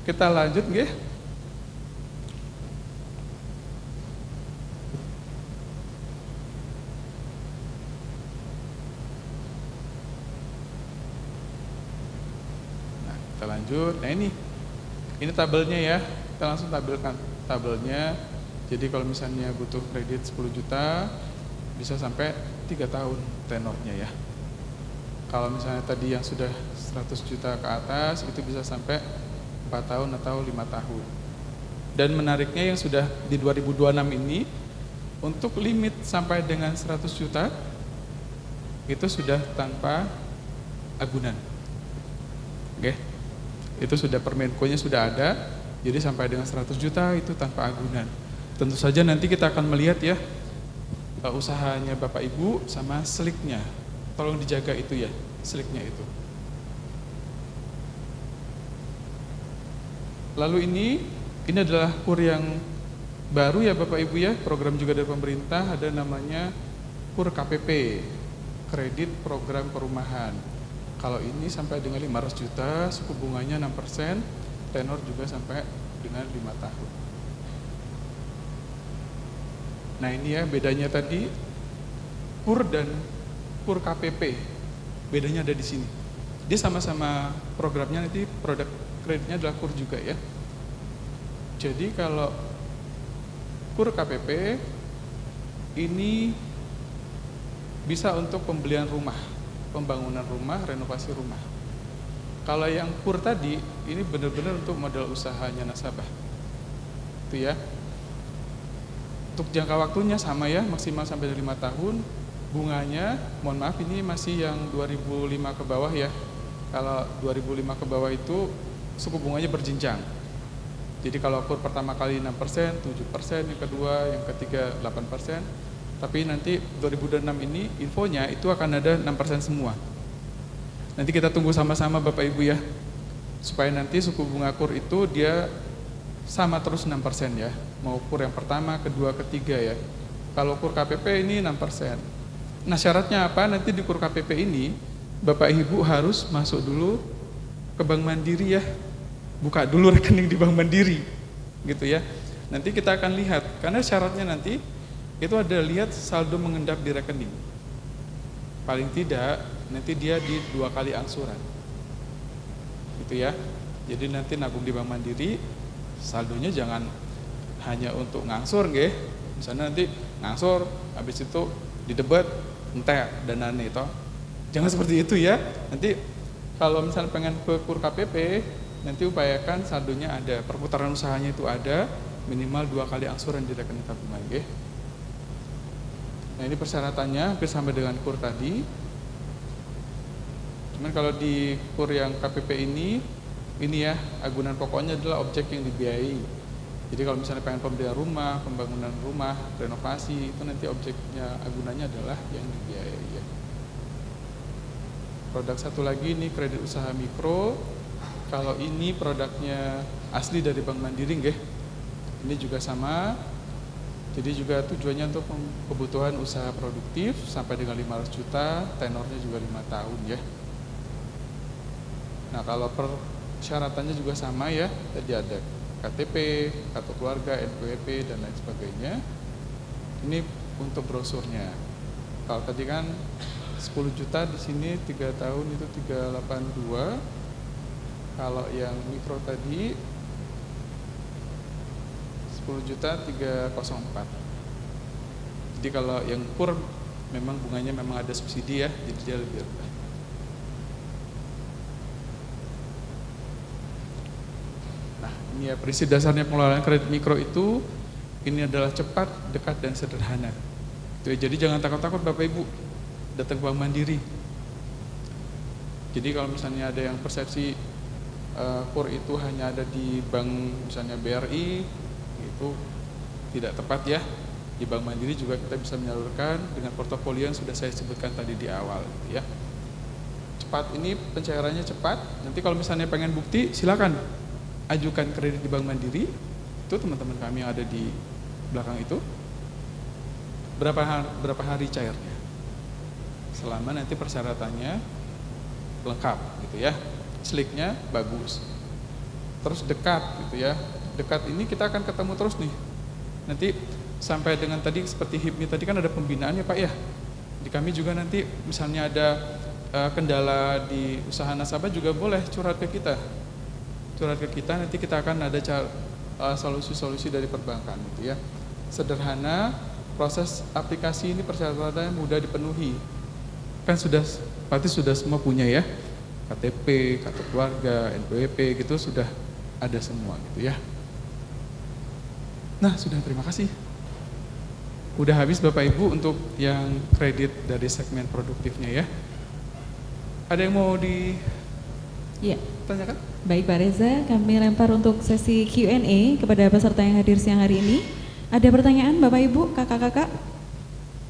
[SPEAKER 6] Kita lanjut nggih. Nah, kita lanjut. Nah ini tabelnya ya. Kita langsung tampilkan tabelnya. Jadi kalau misalnya butuh kredit 10 juta bisa sampai 3 tahun tenornya ya. Kalau misalnya tadi yang sudah 100 juta ke atas itu bisa sampai 4 tahun atau 5 tahun. Dan menariknya yang sudah di 2026 ini untuk limit sampai dengan 100 juta itu sudah tanpa agunan. Oke. Itu sudah Permenko-nya sudah ada. Jadi sampai dengan 100 juta itu tanpa agunan. Tentu saja nanti kita akan melihat ya usahanya Bapak Ibu sama SLIK-nya. Tolong dijaga itu ya, SLIK-nya itu. Lalu ini adalah KUR yang baru ya Bapak Ibu ya, program juga dari pemerintah, ada namanya KUR KPP, Kredit Program Perumahan. Kalau ini sampai dengan 500 juta, suku bunganya 6%, tenor juga sampai dengan 5 tahun. Nah ini ya bedanya tadi KUR dan KUR KPP, bedanya ada di sini. Dia sama-sama programnya nanti produk kreditnya adalah KUR juga ya. Jadi kalau KUR KPP ini bisa untuk pembelian rumah, pembangunan rumah, renovasi rumah. Kalau yang KUR tadi ini benar-benar untuk modal usahanya nasabah. Itu ya. Untuk jangka waktunya sama ya, maksimal sampai 5 tahun. Bunganya, mohon maaf ini masih yang 2005 ke bawah ya. Kalau 2005 ke bawah itu suku bunganya berjenjang. Jadi kalau KUR pertama kali 6%, 7%, yang kedua, yang ketiga 8%. Tapi nanti 2026 ini infonya itu akan ada 6% semua. Nanti kita tunggu sama-sama Bapak Ibu ya. Supaya nanti suku bunga KUR itu dia sama terus 6% ya. Mau KUR yang pertama, kedua, ketiga ya. Kalau KUR KPP ini 6%. Nah syaratnya apa? Nanti di KUR KPP ini Bapak Ibu harus masuk dulu ke Bank Mandiri ya, buka dulu rekening di Bank Mandiri gitu ya. Nanti kita akan lihat, karena syaratnya nanti itu ada lihat saldo mengendap di rekening. Paling tidak nanti dia di 2 kali angsuran gitu ya. Jadi nanti nabung di Bank Mandiri, saldonya jangan hanya untuk ngangsur nggih. Misalnya nanti ngangsur, habis itu didebet entek danane itu. Jangan seperti itu ya. Nanti kalau misalnya pengen ke KUR KPP, nanti upayakan saldonya ada, perputaran usahanya itu ada, minimal 2 kali angsuran di rekening tabungan nggih. Nah, ini persyaratannya hampir sama dengan KUR tadi. Cuman kalau di KUR yang KPP ini ya, agunan pokoknya adalah objek yang dibiayai. Jadi kalau misalnya pengen pembelian rumah, pembangunan rumah, renovasi, itu nanti objeknya, agunannya adalah yang dibiayai ya. Produk satu lagi ini kredit usaha mikro. Kalau ini produknya asli dari Bank Mandiri nggih. Ini juga sama. Jadi juga tujuannya untuk kebutuhan usaha produktif sampai dengan 500 juta, tenornya juga 5 tahun ya. Nah, kalau persyaratannya juga sama ya. Tadi ada KTP, kartu keluarga, NPWP dan lain sebagainya. Ini untuk brosurnya. Kalau tadi kan 10 juta di sini 3 tahun itu 382. Kalau yang mikro tadi 10 juta 304. Jadi kalau yang KUR memang bunganya memang ada subsidi ya, jadi dia lebih rendah. Nah, ini ya prinsip dasarnya pengelolaan kredit mikro itu ini adalah cepat, dekat dan sederhana. Itu ya, jadi jangan takut-takut Bapak Ibu datang ke Bank Mandiri. Jadi kalau misalnya ada yang persepsi KUR itu hanya ada di bank misalnya BRI, itu tidak tepat ya. Di Bank Mandiri juga kita bisa menyalurkan dengan portofolio yang sudah saya sebutkan tadi di awal gitu ya. Cepat, ini pencairannya cepat. Nanti kalau misalnya pengen bukti silakan ajukan kredit di Bank Mandiri. Itu teman-teman kami yang ada di belakang itu. Berapa hari cairnya? Selama nanti persyaratannya lengkap gitu ya. Sliknya bagus. Terus dekat gitu ya. Dekat ini kita akan ketemu terus nih. Nanti sampai dengan tadi seperti HIPMI tadi kan ada pembinaan ya Pak ya. Di kami juga nanti misalnya ada kendala di usaha nasabah juga boleh curhat ke kita. Curhat ke kita, nanti kita akan ada solusi-solusi dari perbankan gitu ya. Sederhana, proses aplikasi ini persyaratannya mudah dipenuhi. Kan berarti sudah semua punya ya. KTP, kartu keluarga, NPWP gitu sudah ada semua gitu ya. Nah, sudah, terima kasih. Udah habis Bapak Ibu untuk yang kredit dari segmen produktifnya ya. Ada yang mau ditanyakan?
[SPEAKER 1] Baik Pak Reza, kami lempar untuk sesi Q&A kepada peserta yang hadir siang hari ini. Ada pertanyaan Bapak Ibu, kakak-kakak?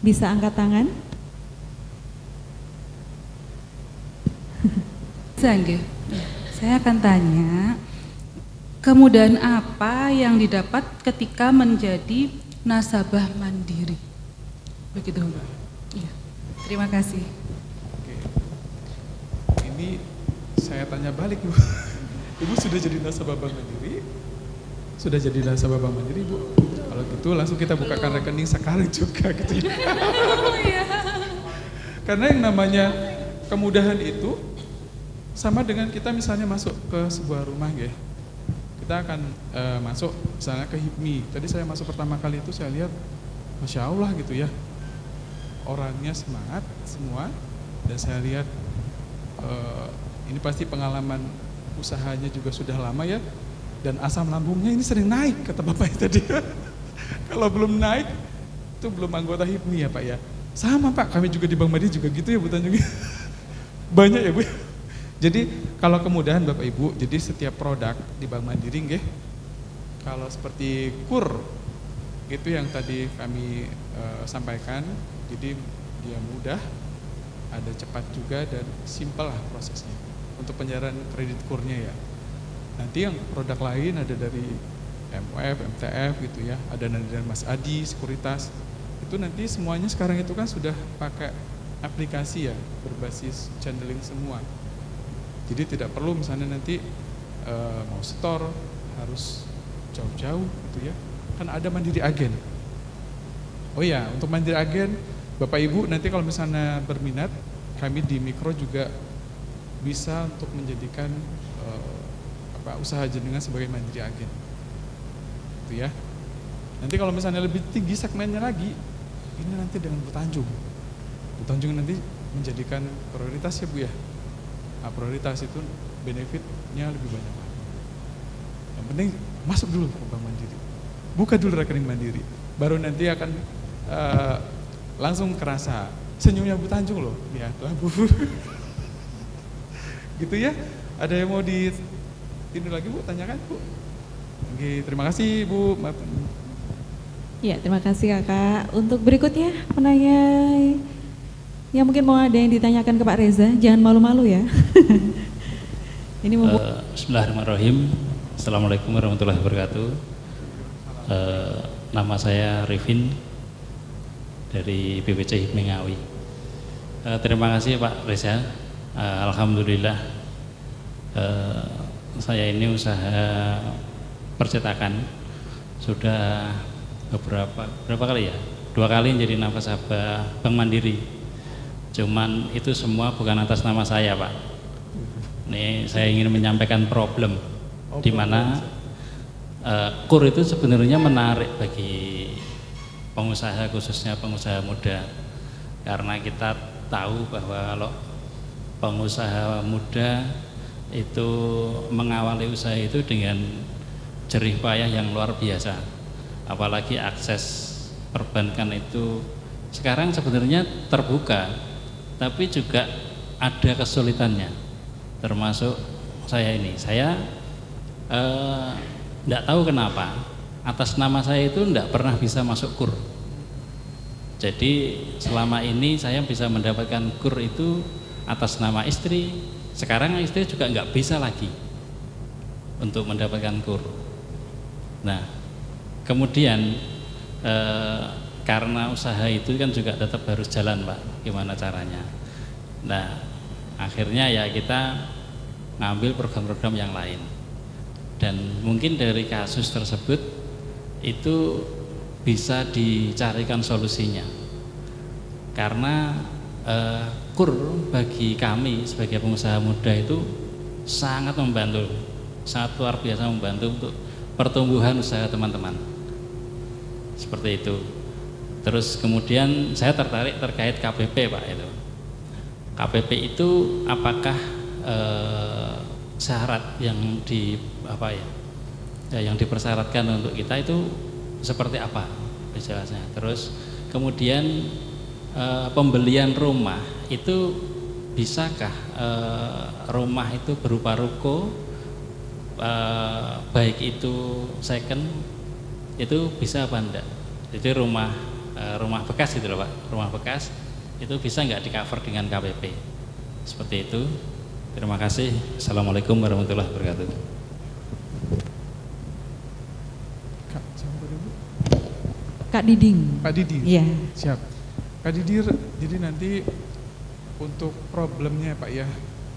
[SPEAKER 1] Bisa angkat tangan?
[SPEAKER 7] Saya akan tanya, kemudahan apa yang didapat ketika menjadi nasabah mandiri? Begitu, Mbak. Ya, terima kasih.
[SPEAKER 6] Oke. Ini saya tanya balik, Bu. Ibu sudah jadi nasabah Bank Mandiri? Sudah jadi nasabah Bank Mandiri, Bu? Kalau gitu langsung kita bukakan rekening sekarang juga gitu ya. Karena yang namanya kemudahan itu sama dengan kita misalnya masuk ke sebuah rumah ya. Kita akan masuk misalnya ke HIPMI. Tadi saya masuk pertama kali itu saya lihat Masya Allah gitu ya. Orangnya semangat semua. Dan saya lihat ini pasti pengalaman usahanya juga sudah lama ya. Dan asam lambungnya ini sering naik kata Bapak tadi. Kalau belum naik itu belum anggota HIPMI ya Pak ya. Sama Pak, kami juga di Bank Mandiri juga gitu ya Bu Tanjung. Banyak ya Bu. Jadi kalau kemudahan Bapak Ibu, jadi setiap produk di Bank Mandiri nggih, kalau seperti KUR itu yang tadi kami sampaikan, jadi dia mudah, ada cepat juga dan simpel lah prosesnya untuk penyerahan kredit KUR-nya ya. Nanti yang produk lain ada dari MUF, MTF gitu ya, ada dari Mas Adi, Sekuritas, itu nanti semuanya sekarang itu kan sudah pakai aplikasi ya, berbasis channeling semua. Jadi tidak perlu misalnya nanti mau setor harus jauh-jauh gitu ya. Kan ada Mandiri Agen. Oh ya, untuk Mandiri Agen, Bapak Ibu nanti kalau misalnya berminat, kami di Mikro juga bisa untuk menjadikan usaha jenengan sebagai Mandiri Agen. Gitu ya. Nanti kalau misalnya lebih tinggi segmennya lagi, ini nanti dengan Bu Tanjung. Bu Tanjung nanti menjadikan prioritas ya Bu ya. Nah, prioritas itu benefitnya lebih banyak lagi. Yang penting masuk dulu ke Bank Mandiri, buka dulu rekening Mandiri, baru nanti akan langsung kerasa senyumnya Bu Tanjung loh, ya lah Bu. Gitu ya. Ada yang mau di ini lagi Bu, tanyakan Bu. Oke, terima kasih Bu.
[SPEAKER 1] Ya, terima kasih Kakak. Untuk berikutnya penanya yang mungkin mau ada yang ditanyakan ke Pak Reza, jangan malu-malu ya. Ini
[SPEAKER 8] Bismillahirrahmanirrahim. Assalamualaikum warahmatullahi wabarakatuh. Nama saya Rifin dari BPC HIPMI Ngawi. Terima kasih Pak Reza. Alhamdulillah saya ini usaha percetakan sudah berapa kali ya? 2 kali jadi nasabah Bank Mandiri. Cuman itu semua bukan atas nama saya Pak. Ini saya ingin menyampaikan problem di mana KUR itu sebenarnya menarik bagi pengusaha, khususnya pengusaha muda, karena kita tahu bahwa kalau pengusaha muda itu mengawali usaha itu dengan jerih payah yang luar biasa, apalagi akses perbankan itu sekarang sebenarnya terbuka, tapi juga ada kesulitannya, termasuk saya ini. Saya tidak tahu kenapa atas nama saya itu tidak pernah bisa masuk KUR. Jadi selama ini saya bisa mendapatkan KUR itu atas nama istri. Sekarang istri juga nggak bisa lagi untuk mendapatkan KUR. Nah, kemudian karena usaha itu kan juga tetap harus jalan Pak, gimana caranya. Nah, akhirnya ya kita ngambil program-program yang lain. Dan mungkin dari kasus tersebut itu bisa dicarikan solusinya. Karena KUR bagi kami sebagai pengusaha muda itu sangat membantu, sangat luar biasa membantu untuk pertumbuhan usaha teman-teman. Seperti itu. Terus kemudian saya tertarik terkait KPP Pak itu. KPP itu apakah syarat yang yang dipersyaratkan untuk kita itu seperti apa jelasnya. Terus kemudian pembelian rumah itu bisakah rumah itu berupa ruko, baik itu second itu bisa apa enggak? Jadi rumah bekas gitu loh Pak, rumah bekas itu bisa nggak di cover dengan KPP seperti itu. Terima kasih. Assalamualaikum warahmatullahi wabarakatuh.
[SPEAKER 1] Kak Diding.
[SPEAKER 6] Pak Didi.
[SPEAKER 1] Iya.
[SPEAKER 6] Siap. Kak Didi, jadi nanti untuk problemnya Pak ya,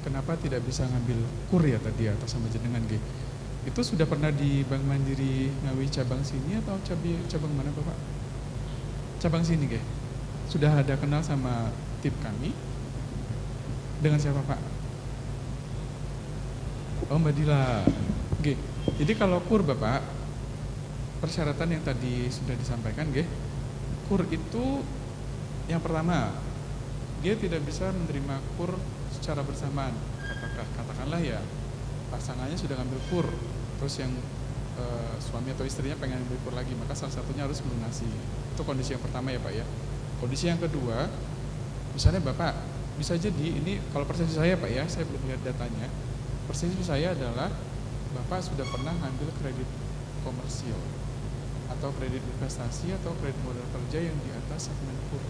[SPEAKER 6] kenapa tidak bisa ngambil KUR ya tadi atas sama jenengan G? Itu sudah pernah di Bank Mandiri Ngawi cabang sini atau cabang mana Bapak? Cabang sini G. Sudah ada kenal sama tim kami? Dengan siapa Pak? Oh Mbak Dila. Oke. Jadi kalau KUR Bapak, persyaratan yang tadi sudah disampaikan G, KUR itu yang pertama, dia tidak bisa menerima KUR secara bersamaan. Katakanlah ya pasangannya sudah ngambil KUR, terus yang suami atau istrinya pengen ambil KUR lagi, maka salah satunya harus melunasi. Itu kondisi yang pertama ya Pak ya. Kondisi yang kedua, misalnya Bapak bisa jadi ini kalau persepsi saya Pak ya, saya belum lihat datanya. Persepsi saya adalah Bapak sudah pernah ngambil kredit komersil atau kredit investasi atau kredit modal kerja yang di atas segmen KUR.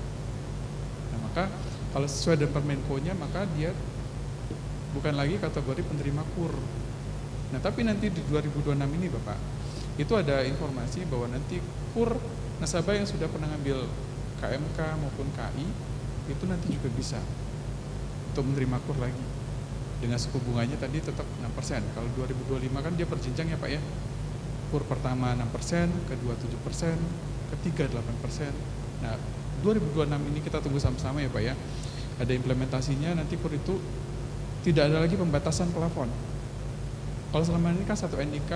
[SPEAKER 6] Nah maka kalau sesuai dengan Permenko-nya maka dia bukan lagi kategori penerima KUR. Nah tapi nanti di 2026 ini Bapak, itu ada informasi bahwa nanti KUR nasabah yang sudah pernah ngambil KMK maupun KI itu nanti juga bisa untuk menerima KUR lagi. Dengan suku bunganya tadi tetap 6%. Kalau 2025 kan dia berjenjang ya Pak ya. KUR pertama 6%, kedua 7%, ketiga 8%. Nah, 2026 ini kita tunggu sama-sama ya Pak ya. Ada implementasinya, nanti KUR itu tidak ada lagi pembatasan plafon. Kalau selama ini kan satu NIK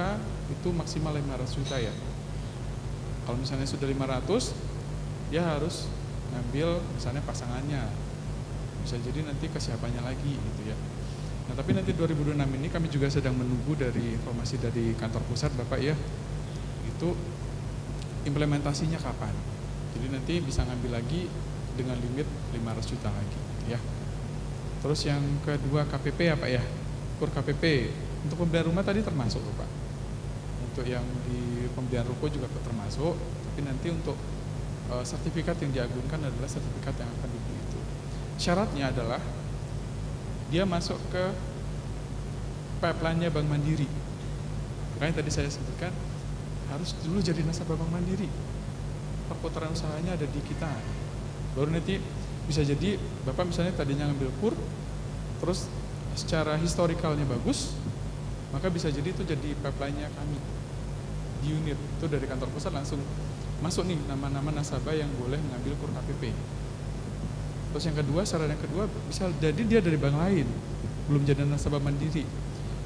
[SPEAKER 6] itu maksimal 500 juta ya. Kalau misalnya sudah 500, dia harus ngambil misalnya pasangannya. Bisa jadi nanti kesiapannya lagi gitu ya. Nah tapi nanti 2026 ini kami juga sedang menunggu dari informasi dari kantor pusat Bapak ya. Itu implementasinya kapan. Jadi nanti bisa ngambil lagi dengan limit 500 juta lagi ya. Terus yang kedua KPP ya Pak ya. KUR KPP untuk pembelian rumah tadi termasuk Pak. Untuk yang di pembelian ruko juga termasuk. Tapi nanti untuk sertifikat yang diagunkan adalah sertifikat yang akan dibeli itu. Syaratnya adalah dia masuk ke pipeline-nya Bank Mandiri. Makanya tadi saya sebutkan harus dulu jadi nasabah Bank Mandiri. Perputaran usahanya ada di kita. Baru nanti bisa jadi Bapak misalnya tadinya ngambil KUR, terus secara historikalnya bagus, maka bisa jadi itu jadi pipeline-nya kami di unit. Itu dari kantor pusat langsung masuk nih nama-nama nasabah yang boleh mengambil KUR KPP. Terus yang kedua, syarat yang kedua bisa jadi dia dari bank lain, belum jadi nasabah Mandiri.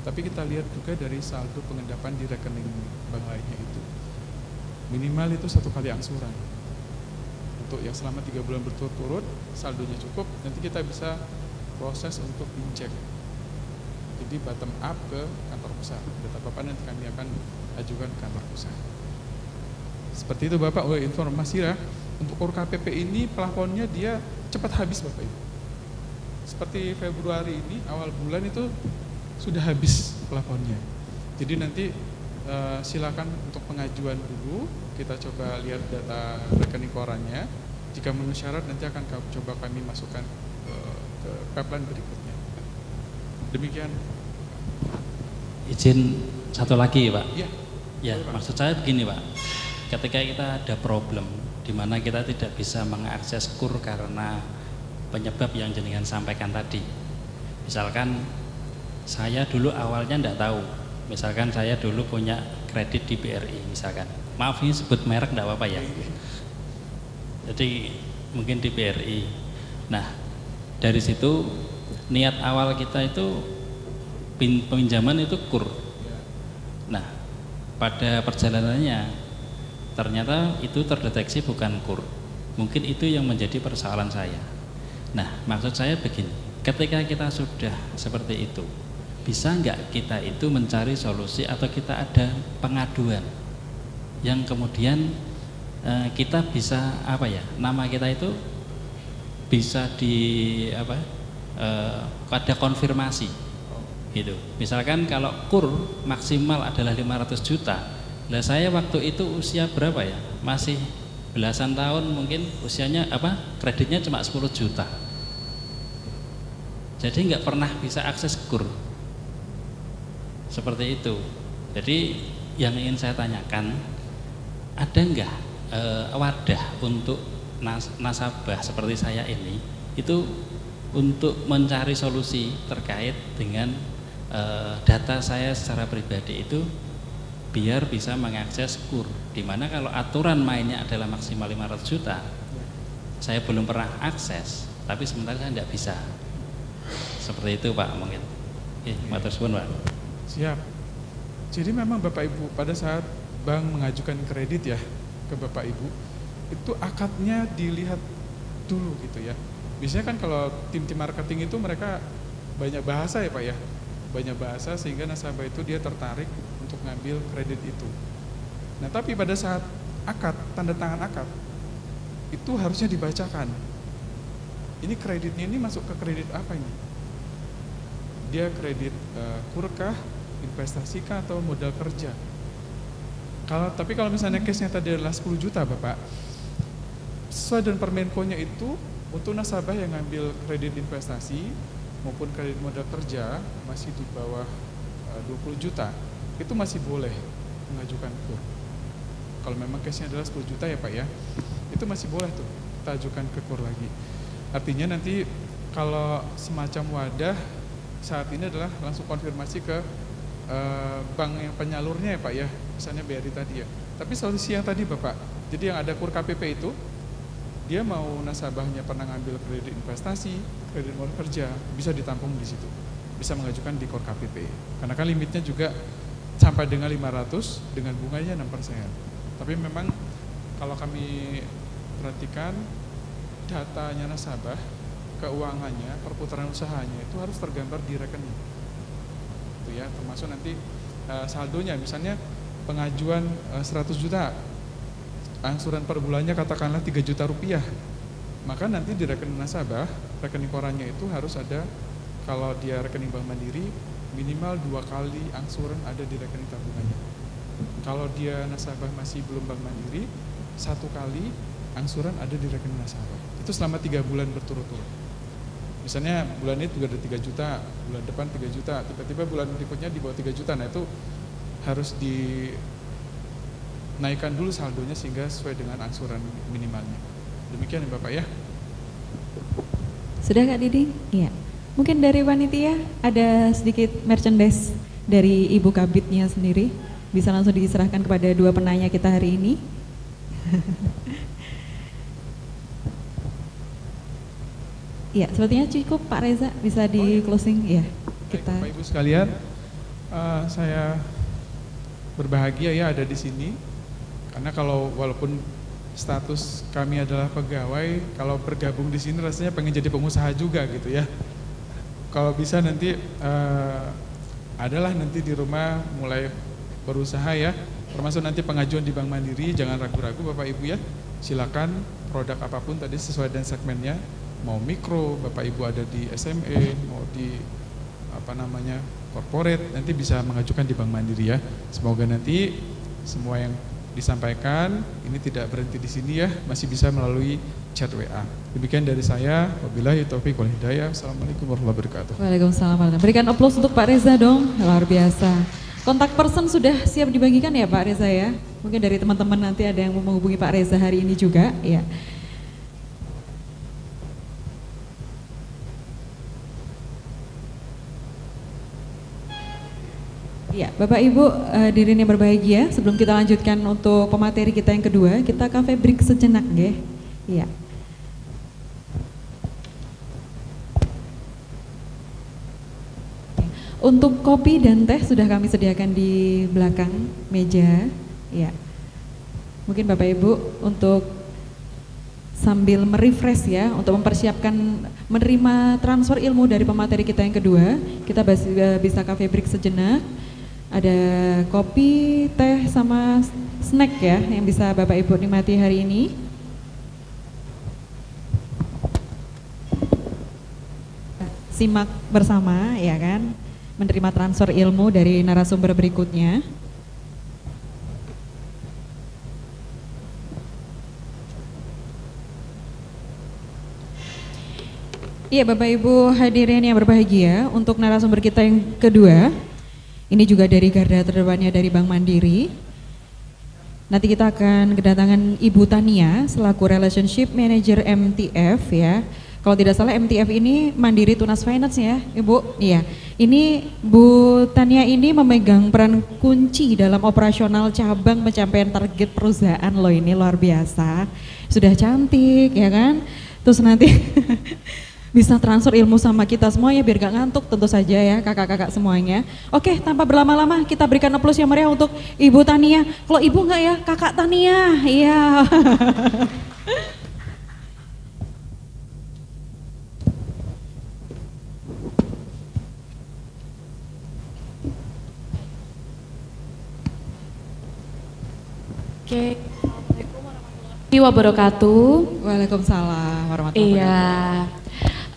[SPEAKER 6] Tapi kita lihat juga dari saldo pengendapan di rekening bank lainnya itu. Minimal itu 1 kali angsuran. Untuk yang selama 3 bulan berturut-turut, saldonya cukup, nanti kita bisa proses untuk injek. Jadi bottom up ke kantor pusat. Data Bapak nanti kami akan ajukan ke kantor pusat. Seperti itu Bapak, informasi ya. Untuk KUR KPP ini plafonnya dia cepat habis Bapak Ibu. Seperti Februari ini awal bulan itu sudah habis plafonnya. Jadi nanti silakan untuk pengajuan dulu, kita coba lihat data rekening korannya. Jika memenuhi syarat nanti akan coba kami masukkan ke pipeline berikutnya. Demikian.
[SPEAKER 8] Izin satu lagi Pak.
[SPEAKER 6] Iya.
[SPEAKER 8] Ya, maksud saya begini Pak. Ketika kita ada problem di mana kita tidak bisa mengakses KUR karena penyebab yang jenengan sampaikan tadi. Misalkan saya dulu awalnya tidak tahu. Misalkan saya dulu punya kredit di BRI misalkan. Maaf ini sebut merek tidak apa-apa ya. Jadi mungkin di BRI. Nah, dari situ niat awal kita itu peminjaman itu KUR. Nah, pada perjalanannya ternyata itu terdeteksi bukan KUR. Mungkin itu yang menjadi persoalan saya. Nah, maksud saya begini, ketika kita sudah seperti itu, bisa nggak kita itu mencari solusi atau kita ada pengaduan yang kemudian kita bisa apa ya, nama kita itu bisa di apa, ada konfirmasi gitu. Misalkan kalau KUR maksimal adalah 500 juta, lah saya waktu itu usia berapa ya? Masih belasan tahun mungkin usianya apa? Kreditnya cuma 10 juta. Jadi nggak pernah bisa akses KUR. Seperti itu. Jadi yang ingin saya tanyakan, ada nggak wadah untuk nasabah seperti saya ini itu untuk mencari solusi terkait dengan data saya secara pribadi itu biar bisa mengakses KUR, dimana kalau aturan mainnya adalah maksimal 500 juta saya belum pernah akses, tapi sementara saya tidak bisa. Seperti itu Pak mungkin. Matur suwun Pak.
[SPEAKER 6] Siap. Jadi memang Bapak Ibu pada saat bank mengajukan kredit ya ke Bapak Ibu, itu akadnya dilihat dulu gitu ya. Biasanya kan kalau tim-tim marketing itu mereka banyak bahasa ya Pak ya, banyak bahasa sehingga nasabah itu dia tertarik untuk ngambil kredit itu. Nah tapi pada saat akad, tanda tangan akad, itu harusnya dibacakan. Ini kreditnya ini masuk ke kredit apa ini? Dia kredit KUR kah, investasi kah, atau modal kerja? Tapi kalau misalnya case-nya tadi adalah 10 juta Bapak, sesuai dengan Permenko-nya itu untuk nasabah yang ngambil kredit investasi maupun kredit modal kerja masih di bawah 20 juta, itu masih boleh mengajukan KUR. Kalau memang case-nya adalah 10 juta ya Pak ya, itu masih boleh tuh. kita ajukan ke KUR lagi. Artinya nanti kalau semacam wadah saat ini adalah langsung konfirmasi ke bank yang penyalurnya ya Pak ya, misalnya BRI tadi ya. Tapi solusi yang tadi Bapak, jadi yang ada KUR KPP itu, dia mau nasabahnya pernah ngambil kredit investasi, kredit modal kerja, bisa ditampung di situ, bisa mengajukan di KUR KPP. Karena kan limitnya juga sampai dengan 500 dengan bunganya 6%. Tapi memang kalau kami perhatikan datanya nasabah, keuangannya, perputaran usahanya itu harus tergambar di rekening. Itu ya, termasuk nanti saldonya, misalnya pengajuan 100 juta, angsuran per bulannya katakanlah 3 juta rupiah. Maka nanti di rekening nasabah, rekening korannya itu harus ada, kalau dia rekening Bank Mandiri, minimal 2 kali angsuran ada di rekening tabungannya. Kalau dia nasabah masih belum Bank Mandiri, 1 kali angsuran ada di rekening nasabah. Itu selama 3 bulan berturut-turut. Misalnya bulan ini juga ada 3 juta, bulan depan 3 juta, tiba-tiba bulan berikutnya di bawah 3 juta. Nah itu harus dinaikkan dulu saldonya sehingga sesuai dengan angsuran minimalnya. Demikian ya Bapak ya.
[SPEAKER 1] Sudah Kak Didi? Iya. Mungkin dari panitia ada sedikit merchandise dari Ibu Kabitnya sendiri. Bisa langsung diserahkan kepada 2 penanya kita hari ini. Ya, sepertinya cukup Pak Reza, bisa di closing ya.
[SPEAKER 6] Kita. Baik, Bapak Ibu sekalian, saya berbahagia ya ada di sini. Karena kalau walaupun status kami adalah pegawai, kalau bergabung di sini rasanya pengen jadi pengusaha juga gitu ya. Kalau bisa nanti adalah nanti di rumah mulai berusaha ya, termasuk nanti pengajuan di Bank Mandiri, jangan ragu-ragu Bapak Ibu ya. Silakan produk apapun tadi sesuai dengan segmennya. Mau mikro, Bapak Ibu ada di SME, mau di corporate, nanti bisa mengajukan di Bank Mandiri ya. Semoga nanti semua yang disampaikan ini tidak berhenti di sini ya, masih bisa melalui chat WA. Demikian dari saya, wabillahi taufiq wal hidayah. Assalamualaikum warahmatullahi wabarakatuh.
[SPEAKER 1] Waalaikumsalam. Berikan aplaus untuk Pak Reza dong, luar biasa. Kontak person sudah siap dibagikan ya Pak Reza ya. Mungkin dari teman-teman nanti ada yang mau menghubungi Pak Reza hari ini juga ya. Ya, Bapak Ibu hadirin yang berbahagia, sebelum kita lanjutkan untuk pemateri kita yang kedua, kita cafe break sejenak nggih. Iya. Untuk kopi dan teh sudah kami sediakan di belakang meja. Ya. Mungkin Bapak Ibu untuk sambil merefresh ya, untuk mempersiapkan menerima transfer ilmu dari pemateri kita yang kedua, kita bisa cafe break sejenak. Ada kopi, teh, sama snack ya yang bisa Bapak Ibu nikmati hari ini. Simak bersama ya kan, menerima transfer ilmu dari narasumber berikutnya. Iya Bapak Ibu hadirin yang berbahagia, untuk narasumber kita yang kedua, ini juga dari garda terdepannya dari Bank Mandiri. Nanti kita akan kedatangan Ibu Tania selaku Relationship Manager MTF ya. Kalau tidak salah MTF ini Mandiri Tunas Finance ya Ibu. Iya. Ini Bu Tania ini memegang peran kunci dalam operasional cabang pencapaian target perusahaan loh, ini luar biasa. Sudah cantik ya kan. Terus nanti bisa transfer ilmu sama kita semuanya biar gak ngantuk tentu saja ya kakak-kakak semuanya. Oke, tanpa berlama-lama kita berikan aplaus yang meriah untuk Ibu Tania. Kalau Ibu enggak ya, Kakak Tania. Iya.
[SPEAKER 9] Oke. Assalamualaikum warahmatullahi wabarakatuh.
[SPEAKER 1] Waalaikumsalam warahmatullahi wabarakatuh.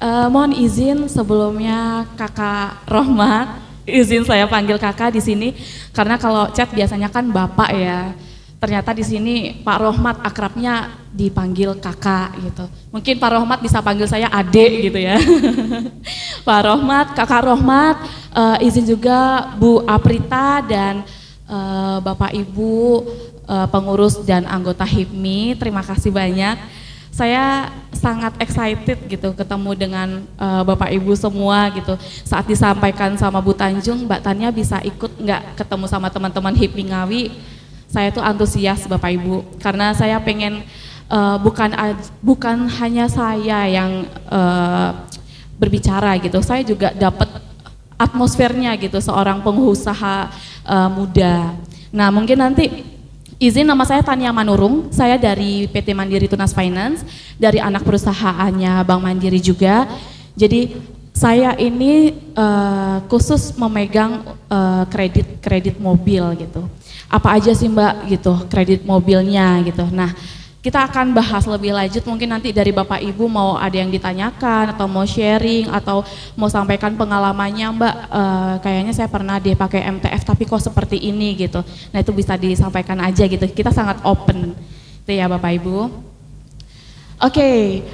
[SPEAKER 9] Mohon izin sebelumnya Kakak Rohmat, izin saya panggil Kakak di sini karena kalau chat biasanya kan Bapak ya. Ternyata di sini Pak Rohmat akrabnya dipanggil Kakak gitu. Mungkin Pak Rohmat bisa panggil saya Adek gitu ya. Pak Rohmat, Kakak Rohmat, izin juga Bu Aprita dan Bapak Ibu pengurus dan anggota HIPMI, terima kasih banyak. saya sangat excited gitu ketemu dengan Bapak Ibu semua gitu. Saat disampaikan sama Bu Tanjung, Mbak Tania bisa ikut nggak ketemu sama teman-teman HIPMI Ngawi? Saya tuh antusias Bapak Ibu, karena saya pengen bukan hanya saya yang berbicara gitu, saya juga dapat atmosfernya gitu, seorang pengusaha muda. Nah mungkin nanti izin, nama saya Tania Manurung, saya dari PT Mandiri Tunas Finance, dari anak perusahaannya Bank Mandiri juga. Jadi saya ini khusus memegang kredit mobil gitu. Apa aja sih Mbak gitu kredit mobilnya gitu. Nah kita akan bahas lebih lanjut, mungkin nanti dari Bapak Ibu mau ada yang ditanyakan atau mau sharing atau mau sampaikan pengalamannya Mbak, kayaknya saya pernah deh pakai MTF tapi kok seperti ini gitu. Nah itu bisa disampaikan aja gitu, kita sangat open itu ya Bapak Ibu. Oke.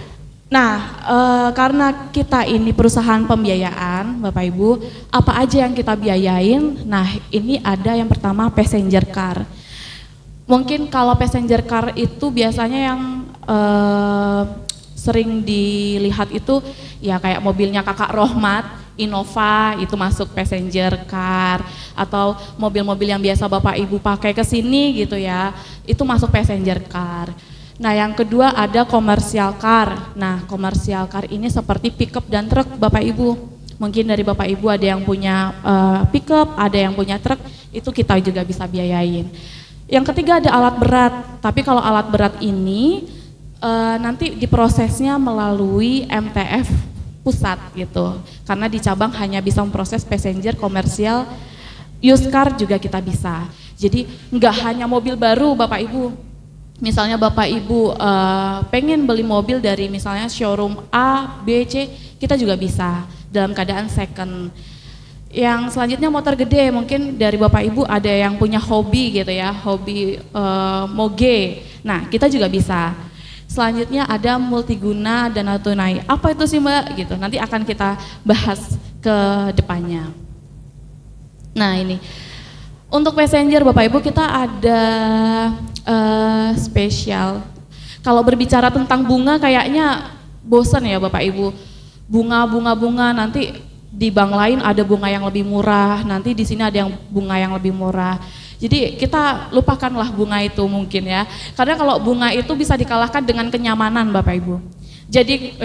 [SPEAKER 9] Nah karena kita ini perusahaan pembiayaan Bapak Ibu, apa aja yang kita biayain? Nah ini ada yang pertama passenger car. Mungkin kalau passenger car itu biasanya yang sering dilihat itu ya kayak mobilnya Kakak Rohmat, Innova itu masuk passenger car, atau mobil-mobil yang biasa Bapak Ibu pakai ke sini gitu ya, itu masuk passenger car. Nah yang kedua ada commercial car. Nah commercial car ini seperti pickup dan truk Bapak Ibu. Mungkin dari Bapak Ibu ada yang punya pickup, ada yang punya truk, itu kita juga bisa biayain. Yang ketiga ada alat berat, tapi kalau alat berat ini nanti diprosesnya melalui MTF pusat gitu, karena di cabang hanya bisa memproses passenger, komersial, used car juga kita bisa. Jadi nggak hanya mobil baru Bapak Ibu, misalnya Bapak Ibu pengen beli mobil dari misalnya showroom A, B, C, kita juga bisa dalam keadaan second. Yang selanjutnya motor gede, mungkin dari Bapak Ibu ada yang punya hobi gitu ya, hobi moge. Nah kita juga bisa. Selanjutnya ada multiguna dana tunai. Apa itu sih Mbak? Gitu. Nanti akan kita bahas ke depannya. Nah ini untuk passenger Bapak Ibu kita ada spesial. Kalau berbicara tentang bunga kayaknya bosan ya Bapak Ibu. Bunga nanti di bank lain ada bunga yang lebih murah, nanti di sini ada yang bunga yang lebih murah. Jadi kita lupakanlah bunga itu mungkin ya. Karena kalau bunga itu bisa dikalahkan dengan kenyamanan Bapak Ibu. Jadi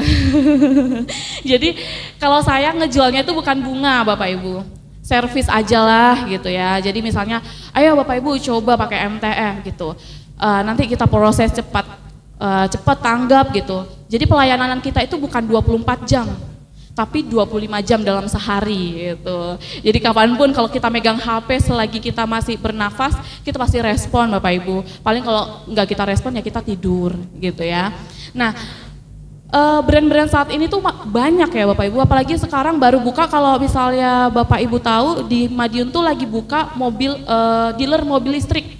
[SPEAKER 9] jadi kalau saya ngejualnya itu bukan bunga Bapak Ibu. Servis aja lah gitu ya. Jadi misalnya, ayo Bapak Ibu coba pakai MTF gitu. Nanti kita proses cepat tanggap gitu. Jadi pelayanan kita itu bukan 24 jam. Tapi 25 jam dalam sehari gitu. Jadi kapanpun kalau kita megang HP selagi kita masih bernafas, kita pasti respon Bapak Ibu. Paling kalau nggak kita respon ya kita tidur gitu ya. Nah brand-brand saat ini tuh banyak ya Bapak Ibu, apalagi sekarang baru buka, kalau misalnya Bapak Ibu tahu di Madiun tuh lagi buka dealer mobil listrik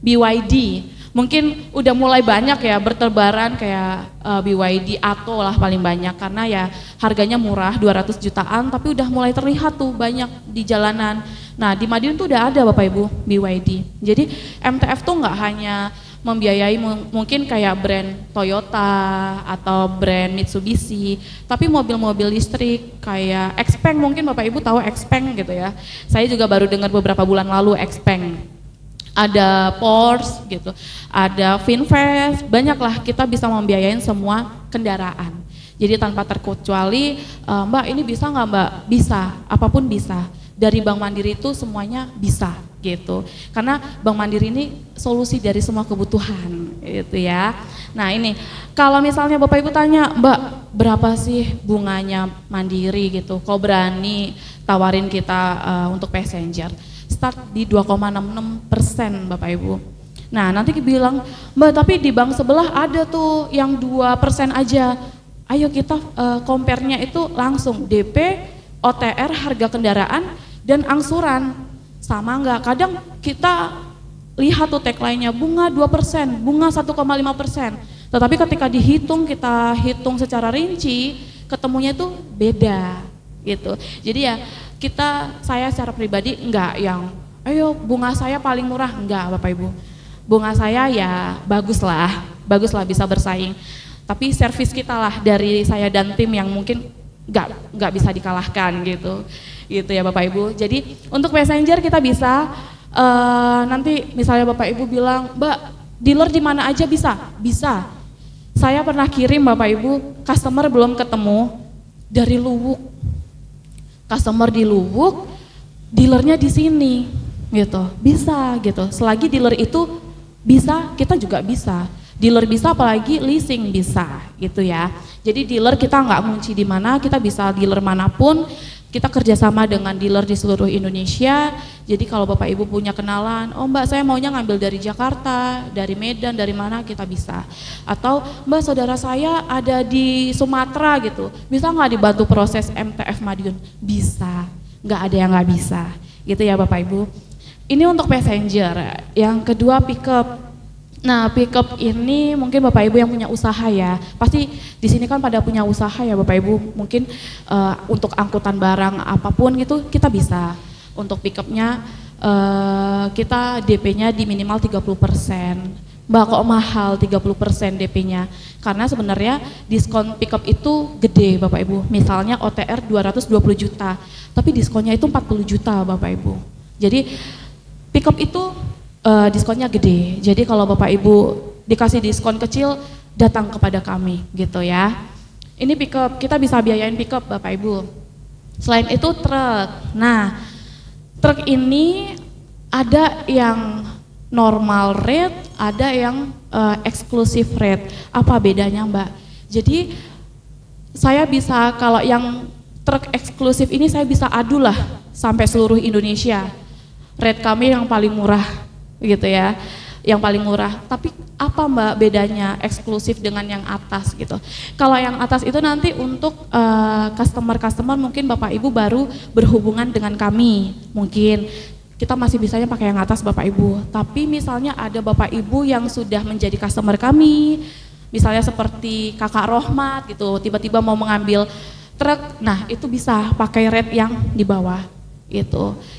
[SPEAKER 9] BYD. Mungkin udah mulai banyak ya berterbaran kayak BYD Atto lah paling banyak, karena ya harganya murah 200 jutaan tapi udah mulai terlihat tuh banyak di jalanan. Nah di Madiun tuh udah ada Bapak Ibu BYD. Jadi MTF tuh nggak hanya membiayai mungkin kayak brand Toyota atau brand Mitsubishi, tapi mobil-mobil listrik kayak Xpeng, mungkin Bapak Ibu tahu Xpeng gitu ya. Saya juga baru dengar beberapa bulan lalu Xpeng. Ada Porsche gitu, ada Finvest, banyaklah kita bisa membiayain semua kendaraan. Jadi tanpa terkecuali, Mbak ini bisa nggak Mbak? Bisa, apapun bisa. Dari Bank Mandiri itu semuanya bisa gitu. Karena Bank Mandiri ini solusi dari semua kebutuhan gitu ya. Nah ini, kalau misalnya Bapak Ibu tanya, Mbak berapa sih bunganya Mandiri gitu? Kok berani tawarin kita untuk passenger? Start di 2,66% Bapak Ibu. Nah nanti bilang, Mbak tapi di bank sebelah ada tuh yang 2% aja. Ayo kita compare-nya itu langsung DP, OTR, harga kendaraan, dan angsuran. Sama enggak? Kadang kita lihat tuh tagline-nya bunga 2%, bunga 1,5%. Tetapi ketika kita hitung secara rinci, ketemunya itu beda gitu. Jadi ya saya secara pribadi enggak yang ayo bunga saya paling murah, enggak Bapak Ibu. Bunga saya ya bagus lah bisa bersaing. Tapi servis kita lah dari saya dan tim yang mungkin nggak bisa dikalahkan gitu ya Bapak Ibu. Jadi untuk messenger kita bisa nanti misalnya Bapak Ibu bilang, Mbak dealer di mana aja bisa. Saya pernah kirim Bapak Ibu, customer belum ketemu dari Luwuk, customer di Luwuk, dealernya di sini gitu, bisa gitu. Selagi dealer itu bisa, kita juga bisa. Dealer bisa, apalagi leasing bisa gitu ya. Jadi dealer kita nggak ngunci di mana, kita bisa dealer manapun. Kita kerjasama dengan dealer di seluruh Indonesia. Jadi kalau Bapak Ibu punya kenalan, oh Mbak saya maunya ngambil dari Jakarta, dari Medan, dari mana, kita bisa. Atau Mbak saudara saya ada di Sumatera gitu, bisa nggak dibantu proses MTF Madiun? Bisa, nggak ada yang nggak bisa. Gitu ya Bapak Ibu. Ini untuk passenger. Yang kedua pickup. Nah, pickup ini mungkin Bapak Ibu yang punya usaha ya. Pasti di sini kan pada punya usaha ya Bapak Ibu. Mungkin untuk angkutan barang apapun gitu kita bisa. Untuk pickupnya kita DP-nya di minimal 30%. Mbak kok mahal 30% DP-nya? Karena sebenarnya diskon pickup itu gede Bapak Ibu. Misalnya OTR 220 juta, tapi diskonnya itu 40 juta Bapak Ibu. Jadi pickup itu diskonnya gede. Jadi kalau Bapak Ibu dikasih diskon kecil, datang kepada kami gitu ya. Ini pickup, kita bisa biayain pickup Bapak Ibu. Selain itu truk. Nah, truk ini ada yang normal rate, ada yang eksklusif rate. Apa bedanya Mbak? Jadi saya bisa, kalau yang truk eksklusif ini saya bisa adu lah sampai seluruh Indonesia. Rate kami yang paling murah gitu ya, yang paling murah. Tapi apa Mbak bedanya eksklusif dengan yang atas gitu? Kalau yang atas itu nanti untuk customer mungkin Bapak Ibu baru berhubungan dengan kami, mungkin kita masih bisanya pakai yang atas Bapak Ibu. Tapi misalnya ada Bapak Ibu yang sudah menjadi customer kami, misalnya seperti Kakak Rohmat gitu, tiba-tiba mau mengambil truk, nah itu bisa pakai rate yang di bawah.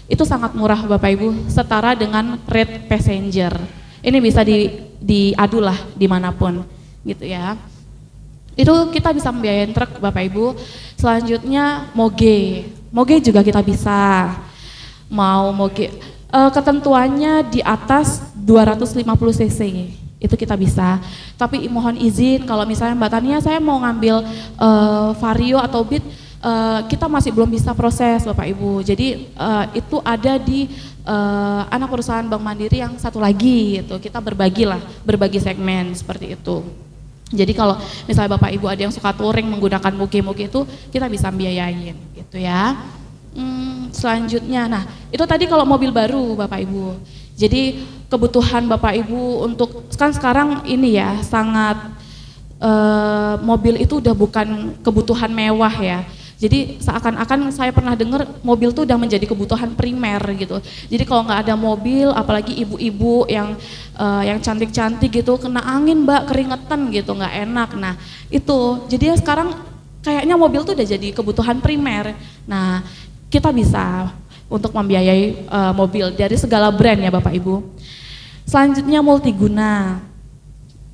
[SPEAKER 9] Itu sangat murah Bapak Ibu, setara dengan rate passenger. Ini bisa diadu lah dimanapun gitu ya. Itu kita bisa membiayain truk Bapak Ibu. Selanjutnya moge juga kita bisa. Mau moge, ketentuannya di atas 250 cc, itu kita bisa. Tapi mohon izin kalau misalnya Mbak Tania saya mau ngambil Vario atau Beat, kita masih belum bisa proses Bapak Ibu. Jadi itu ada di anak perusahaan Bank Mandiri yang satu lagi gitu. Kita berbagi segmen seperti itu. Jadi kalau misalnya Bapak Ibu ada yang suka touring menggunakan moge-moge itu, kita bisa biayain gitu ya. Selanjutnya, nah itu tadi kalau mobil baru Bapak Ibu. Jadi kebutuhan Bapak Ibu untuk kan sekarang ini ya sangat mobil itu udah bukan kebutuhan mewah ya. Jadi seakan-akan saya pernah dengar mobil tuh udah menjadi kebutuhan primer gitu. Jadi kalau nggak ada mobil, apalagi ibu-ibu yang cantik-cantik gitu, kena angin Mbak, keringetan gitu, nggak enak. Nah itu, jadi sekarang kayaknya mobil tuh udah jadi kebutuhan primer. Nah kita bisa untuk membiayai mobil dari segala brand ya Bapak Ibu. Selanjutnya multiguna.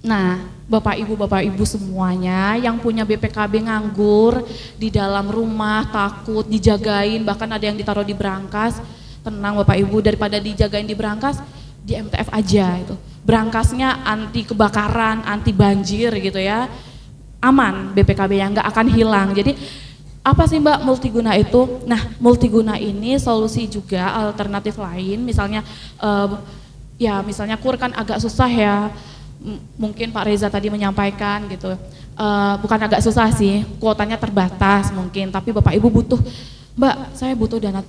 [SPEAKER 9] Nah Bapak Ibu semuanya yang punya BPKB nganggur di dalam rumah, takut dijagain, bahkan ada yang ditaruh di brankas, tenang Bapak Ibu, daripada dijagain di brankas, di MTF aja itu. Brankasnya anti kebakaran, anti banjir gitu ya, aman BPKB yang nggak akan hilang. Jadi apa sih Mbak multiguna itu? Nah multiguna ini solusi juga alternatif lain, misalnya ya misalnya kur kan agak susah ya. Mungkin Pak Reza tadi menyampaikan gitu, bukan agak susah sih, kuotanya terbatas mungkin, tapi Bapak Ibu butuh, Mbak saya butuh dana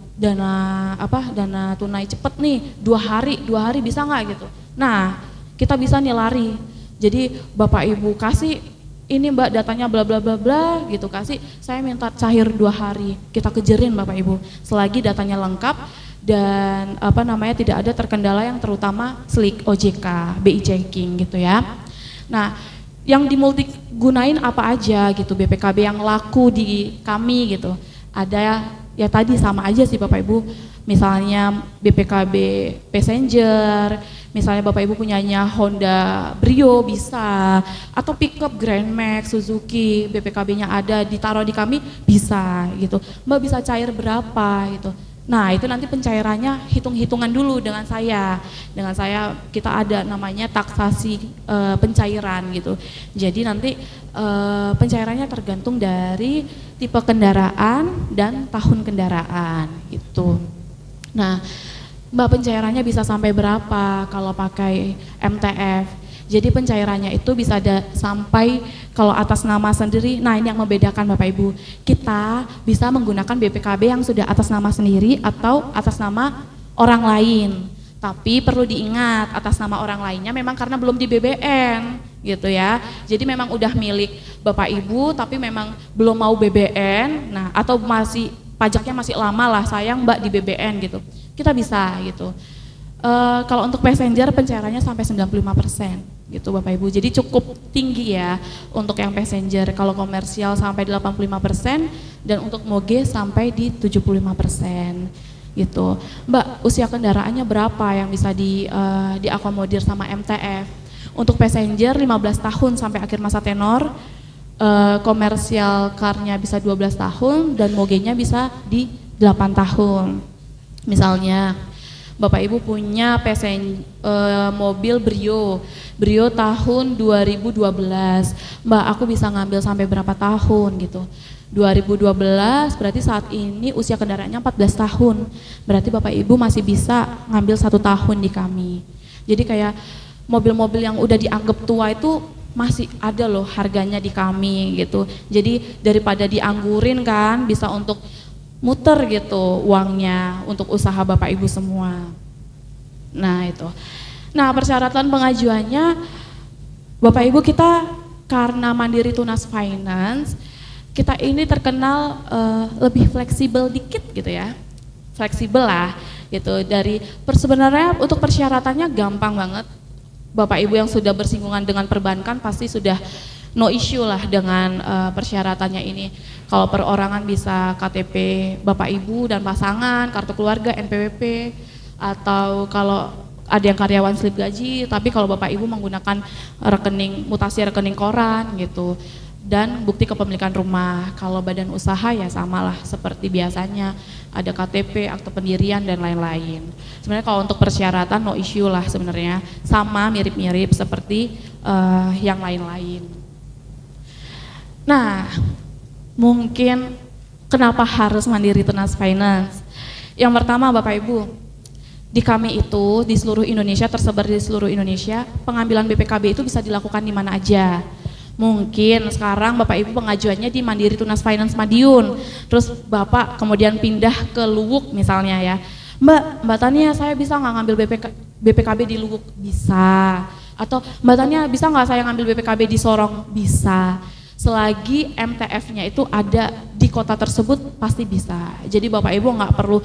[SPEAKER 9] tunai cepet nih, 2 hari bisa nggak gitu. Nah kita bisa nih lari, jadi Bapak Ibu kasih ini Mbak datanya bla bla bla bla gitu, kasih saya minta cair 2 hari, kita kejerin Bapak Ibu selagi datanya lengkap dan tidak ada terkendala yang terutama SLIK, OJK, BI checking gitu ya. Nah yang dimultigunain apa aja gitu BPKB yang laku di kami gitu, ada ya tadi sama aja sih Bapak Ibu. Misalnya BPKB Passenger, misalnya Bapak Ibu punyanya Honda Brio bisa, atau pickup Grand Max, Suzuki, BPKB-nya ada ditaruh di kami bisa gitu. Mbak bisa cair berapa gitu. Nah itu nanti pencairannya hitung-hitungan dulu dengan saya. Dengan saya kita ada namanya taksasi pencairan gitu. Jadi nanti pencairannya tergantung dari tipe kendaraan dan tahun kendaraan gitu. Nah, Mbak pencairannya bisa sampai berapa kalau pakai MTF? Jadi pencairannya itu bisa ada sampai kalau atas nama sendiri. Nah, ini yang membedakan Bapak Ibu. Kita bisa menggunakan BPKB yang sudah atas nama sendiri atau atas nama orang lain. Tapi perlu diingat atas nama orang lainnya memang karena belum di BBN gitu ya. Jadi memang udah milik Bapak Ibu tapi memang belum mau BBN. Nah, atau masih pajaknya masih lama lah, sayang Mbak di BBN gitu. Kita bisa gitu. Kalau untuk passenger pencairannya sampai 95% gitu Bapak Ibu. Jadi cukup tinggi ya untuk yang passenger. Kalau komersial sampai 85% dan untuk moge sampai di 75% gitu. Mbak, usia kendaraannya berapa yang bisa diakomodir sama MTF? Untuk passenger 15 tahun sampai akhir masa tenor. Komersial car-nya bisa 12 tahun dan moge-nya bisa di 8 tahun. Misalnya Bapak Ibu punya mobil Brio tahun 2012. Mbak, aku bisa ngambil sampai berapa tahun gitu. 2012 berarti saat ini usia kendaraannya 14 tahun. Berarti Bapak Ibu masih bisa ngambil 1 tahun di kami. Jadi kayak mobil-mobil yang udah dianggap tua itu masih ada loh harganya di kami gitu. Jadi daripada dianggurin kan bisa untuk muter gitu uangnya untuk usaha Bapak Ibu semua. Nah itu. Nah persyaratan pengajuannya Bapak Ibu kita karena Mandiri Tunas Finance kita ini terkenal lebih fleksibel dikit gitu ya. Fleksibel lah gitu. Sebenarnya untuk persyaratannya gampang banget. Bapak Ibu yang sudah bersinggungan dengan perbankan pasti sudah no issue lah dengan persyaratannya ini. Kalau perorangan bisa KTP Bapak Ibu dan pasangan, kartu keluarga, NPWP, atau kalau ada yang karyawan slip gaji, tapi kalau Bapak Ibu menggunakan mutasi rekening koran gitu. Dan bukti kepemilikan rumah. Kalau badan usaha ya samalah seperti biasanya, ada KTP, akte pendirian dan lain-lain. Sebenarnya kalau untuk persyaratan no issue lah sebenarnya, sama mirip-mirip seperti yang lain-lain. Nah, mungkin kenapa harus Mandiri Tunas Finance? Yang pertama Bapak Ibu, di kami itu di seluruh Indonesia, tersebar di seluruh Indonesia, pengambilan BPKB itu bisa dilakukan di mana aja. Mungkin sekarang Bapak Ibu pengajuannya di Mandiri Tunas Finance Madiun, terus Bapak kemudian pindah ke Luwuk misalnya ya. Mbak Tania saya bisa nggak ngambil BPKB di Luwuk? Bisa. Atau Mbak Tania bisa nggak saya ngambil BPKB di Sorong? Bisa. Selagi MTF-nya itu ada di kota tersebut pasti bisa. Jadi Bapak Ibu nggak perlu,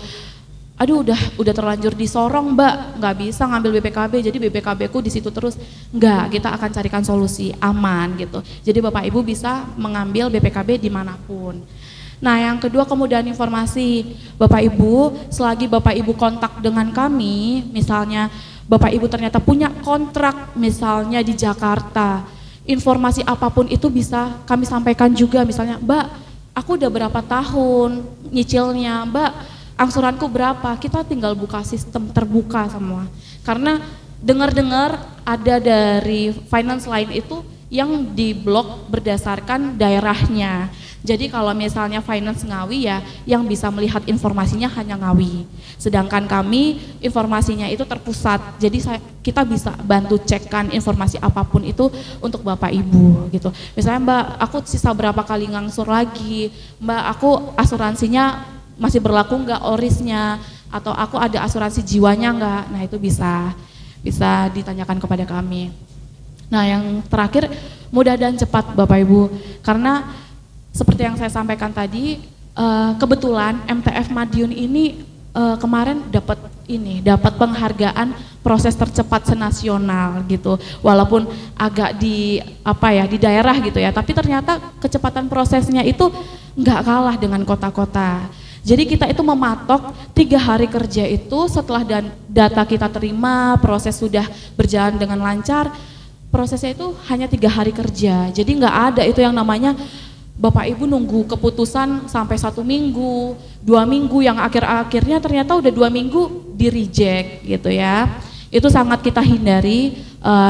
[SPEAKER 9] aduh udah terlanjur di Sorong Mbak, nggak bisa ngambil BPKB, jadi BPKB ku di situ terus. Nggak, kita akan carikan solusi aman gitu. Jadi Bapak Ibu bisa mengambil BPKB dimanapun. Nah yang kedua kemudahan informasi. Bapak Ibu, selagi Bapak Ibu kontak dengan kami, misalnya Bapak Ibu ternyata punya kontrak misalnya di Jakarta, informasi apapun itu bisa kami sampaikan juga. Misalnya Mbak, aku udah berapa tahun nyicilnya, Mbak angsuranku berapa, kita tinggal buka sistem terbuka semua. Karena dengar-dengar ada dari finance lain itu yang diblok berdasarkan daerahnya. Jadi kalau misalnya finance Ngawi ya yang bisa melihat informasinya hanya Ngawi. Sedangkan kami informasinya itu terpusat. Jadi kita bisa bantu cekkan informasi apapun itu untuk Bapak Ibu gitu. Misalnya Mbak, aku sisa berapa kali ngangsur lagi, Mbak aku asuransinya masih berlaku enggak orisnya, atau aku ada asuransi jiwanya enggak. Nah itu bisa ditanyakan kepada kami. Nah yang terakhir mudah dan cepat Bapak Ibu, karena seperti yang saya sampaikan tadi, kebetulan MTF Madiun ini kemarin dapat penghargaan proses tercepat senasional gitu. Walaupun agak di daerah gitu ya, tapi ternyata kecepatan prosesnya itu nggak kalah dengan kota-kota. Jadi kita itu mematok 3 hari kerja itu setelah data kita terima, proses sudah berjalan dengan lancar, prosesnya itu hanya 3 hari kerja. Jadi nggak ada itu yang namanya Bapak Ibu nunggu keputusan sampai 1 minggu, 2 minggu, yang akhir-akhirnya ternyata udah 2 minggu di reject gitu ya. Itu sangat kita hindari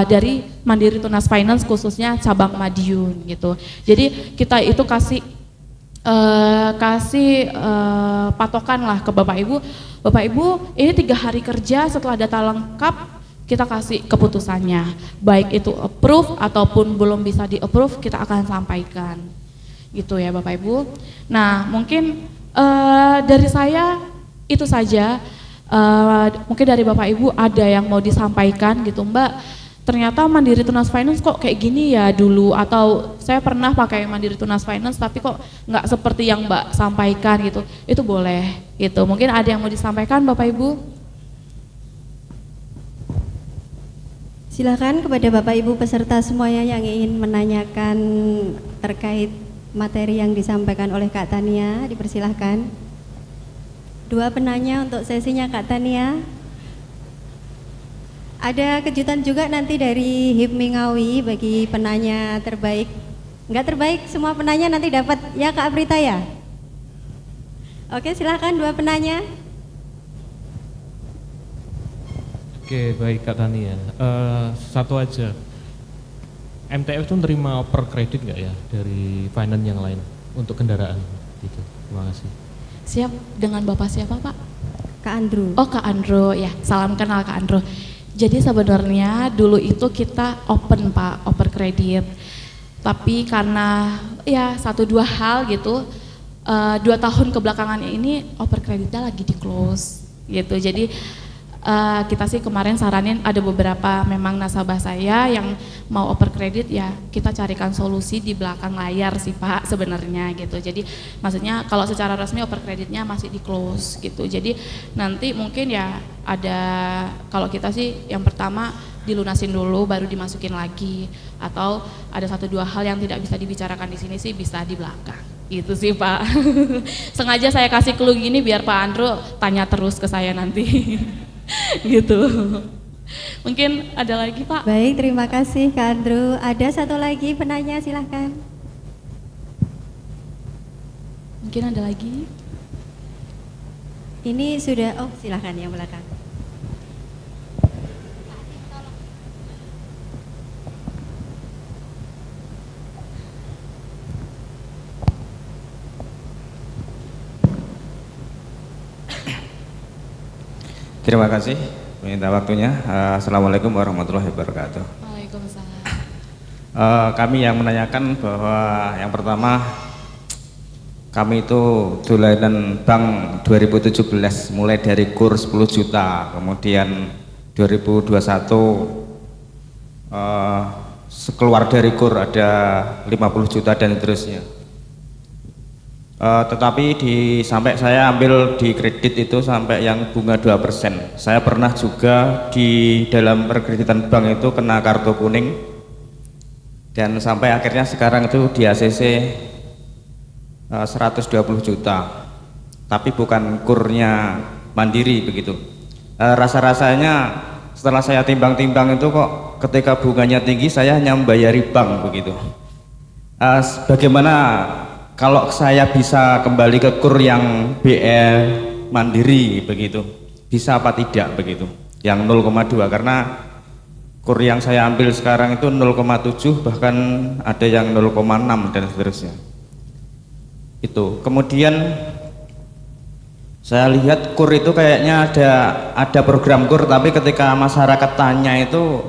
[SPEAKER 9] dari Mandiri Tunas Finance khususnya cabang Madiun gitu. Jadi kita itu kasih patokan lah ke Bapak Ibu ini 3 hari kerja setelah data lengkap kita kasih keputusannya, baik itu approve ataupun belum bisa di approve kita akan sampaikan gitu ya Bapak Ibu. Nah mungkin dari saya itu saja. Mungkin dari Bapak Ibu ada yang mau disampaikan gitu Mbak, ternyata Mandiri Tunas Finance kok kayak gini ya dulu, atau saya pernah pakai Mandiri Tunas Finance tapi kok nggak seperti yang Mbak sampaikan gitu, itu boleh gitu. Mungkin ada yang mau disampaikan Bapak Ibu?
[SPEAKER 10] Silakan kepada Bapak Ibu peserta semuanya yang ingin menanyakan terkait materi yang disampaikan oleh Kak Tania, dipersilahkan. 2 penanya untuk sesinya Kak Tania. Ada kejutan juga nanti dari HIPMI Ngawi bagi penanya terbaik. Enggak terbaik, semua penanya nanti dapat ya Kak Aprita ya? Oke, silakan 2 penanya.
[SPEAKER 11] Oke, baik Kak Tania. Satu aja. MTF itu nerima per kredit nggak ya dari finance yang lain untuk kendaraan gitu? Terima kasih.
[SPEAKER 9] Siap, dengan Bapak siapa Pak?
[SPEAKER 10] Kak Andrew.
[SPEAKER 9] Oh Kak Andrew, ya salam kenal Kak Andrew. Jadi sebenarnya dulu itu kita open Pak, oper kredit. Tapi karena ya 1-2 hal gitu, 2 tahun kebelakangan ini oper kreditnya lagi di close gitu. Jadi kita sih kemarin saranin ada beberapa memang nasabah saya yang mau oper kredit, ya kita carikan solusi di belakang layar sih Pak sebenarnya gitu. Jadi maksudnya kalau secara resmi oper kreditnya masih di close gitu. Jadi nanti mungkin ya ada, kalau kita sih yang pertama dilunasin dulu baru dimasukin lagi, atau ada 1-2 hal yang tidak bisa dibicarakan di sini sih bisa di belakang. Gitu sih Pak. Sengaja saya kasih clue gini biar Pak Andrew tanya terus ke saya nanti. Gitu. Mungkin ada lagi Pak?
[SPEAKER 10] Baik, terima kasih Kak Andrew. Ada 1 lagi penanya, silahkan.
[SPEAKER 9] Mungkin ada lagi?
[SPEAKER 10] Ini sudah, oh silahkan yang belakang.
[SPEAKER 12] Terima kasih minta waktunya. Assalamualaikum warahmatullahi wabarakatuh.
[SPEAKER 9] Waalaikumsalam.
[SPEAKER 12] Kami yang menanyakan bahwa yang pertama kami itu dolanan bank 2017 mulai dari kur 10 juta, kemudian 2021 keluar dari kur ada 50 juta dan seterusnya. Tetapi sampai saya ambil di kredit itu sampai yang bunga 2%. Saya pernah juga di dalam perkreditan bank itu kena kartu kuning, dan sampai akhirnya sekarang itu di ACC 120 juta, tapi bukan kurnya Mandiri begitu. Rasa-rasanya setelah saya timbang-timbang itu kok ketika bunganya tinggi saya hanya membayari bank begitu. Bagaimana kalau saya bisa kembali ke kur yang BL Mandiri begitu, bisa apa tidak begitu, yang 0,2, karena kur yang saya ambil sekarang itu 0,7, bahkan ada yang 0,6 dan seterusnya. Itu kemudian saya lihat kur itu kayaknya ada program kur, tapi ketika masyarakat tanya itu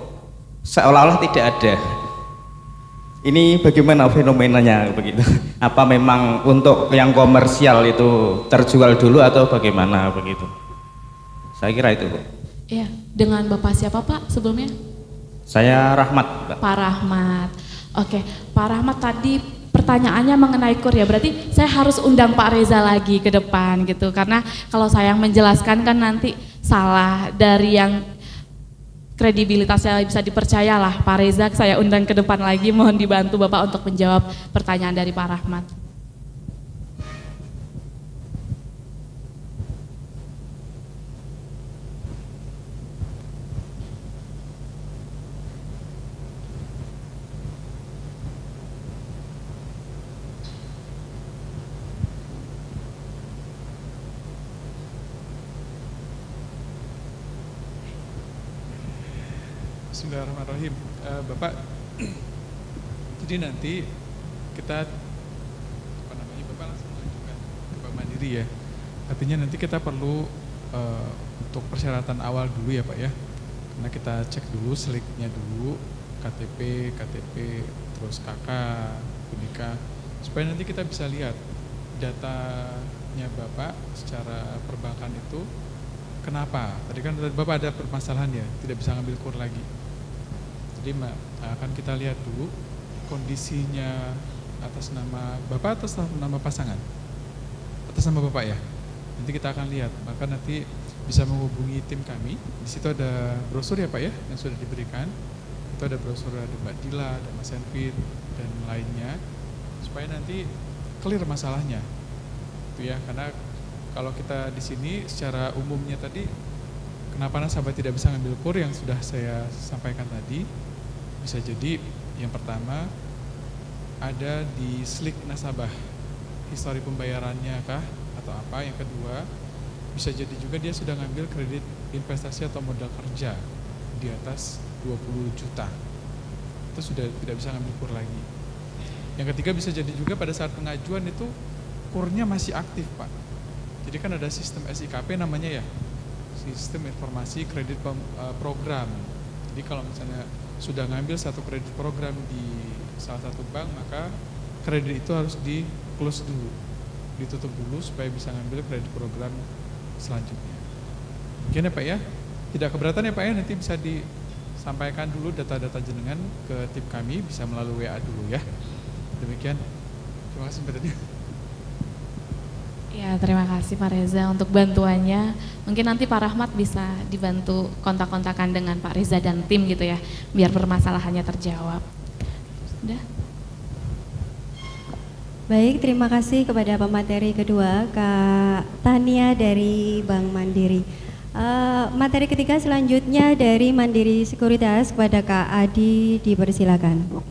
[SPEAKER 12] seolah-olah tidak ada. Ini bagaimana fenomenanya begitu? Apa memang untuk yang komersial itu terjual dulu atau bagaimana begitu? Saya kira itu, Bu.
[SPEAKER 9] Iya, dengan Bapak siapa Pak sebelumnya?
[SPEAKER 12] Saya Rahmat, Pak.
[SPEAKER 9] Pak Rahmat. Oke, Pak Rahmat tadi pertanyaannya mengenai kur ya, berarti saya harus undang Pak Reza lagi ke depan gitu, karena kalau saya yang menjelaskan kan nanti salah, dari yang kredibilitasnya bisa dipercaya lah. Pak Reza saya undang ke depan lagi, mohon dibantu Bapak untuk menjawab pertanyaan dari Pak Rahmat.
[SPEAKER 6] Bismillahirrahmanirrahim. Bapak, jadi nanti kita Bapak langsung mengajukan ke Bank Mandiri ya. Artinya nanti kita perlu untuk persyaratan awal dulu ya Pak ya. Karena kita cek dulu seliknya dulu, KTP, terus KK, BNK, supaya nanti kita bisa lihat datanya Bapak secara perbankan itu kenapa. Tadi kan Bapak ada permasalahan ya, tidak bisa ngambil kur lagi. Jadi akan kita lihat dulu kondisinya atas nama Bapak, atas nama pasangan, atas nama Bapak ya. Nanti kita akan lihat, maka nanti bisa menghubungi tim kami. Di situ ada brosur ya Pak ya, yang sudah diberikan. Itu ada brosur, ada Mbak Dila, ada Mas Envit, dan lainnya, supaya nanti clear masalahnya. Itu ya, karena kalau kita di sini secara umumnya tadi, kenapa nasabah tidak bisa ngambil kur yang sudah saya sampaikan tadi, bisa jadi yang pertama ada di slik nasabah, histori pembayarannya kah atau apa. Yang kedua, bisa jadi juga dia sudah ngambil kredit investasi atau modal kerja di atas 20 juta. Itu sudah tidak bisa ngambil kur lagi. Yang ketiga, bisa jadi juga pada saat pengajuan itu kurnya masih aktif Pak. Jadi kan ada sistem SIKP namanya ya, Sistem Informasi Kredit Program. Jadi kalau misalnya sudah ngambil satu kredit program di salah satu bank, maka kredit itu harus di close dulu, ditutup dulu supaya bisa ngambil kredit program selanjutnya. Mungkin ya Pak ya, tidak keberatan ya Pak ya, nanti bisa disampaikan dulu data-data jenengan ke tim kami, bisa melalui WA dulu ya. Demikian, terima kasih Mbak Tania.
[SPEAKER 9] Ya, terima kasih Pak Reza untuk bantuannya. Mungkin nanti Pak Rahmat bisa dibantu kontak-kontakan dengan Pak Reza dan tim gitu ya, biar permasalahannya terjawab. Sudah?
[SPEAKER 10] Baik, terima kasih kepada pemateri kedua, Kak Tania dari Bank Mandiri. Materi ketiga selanjutnya dari Mandiri Sekuritas, kepada Kak Adi, dipersilakan.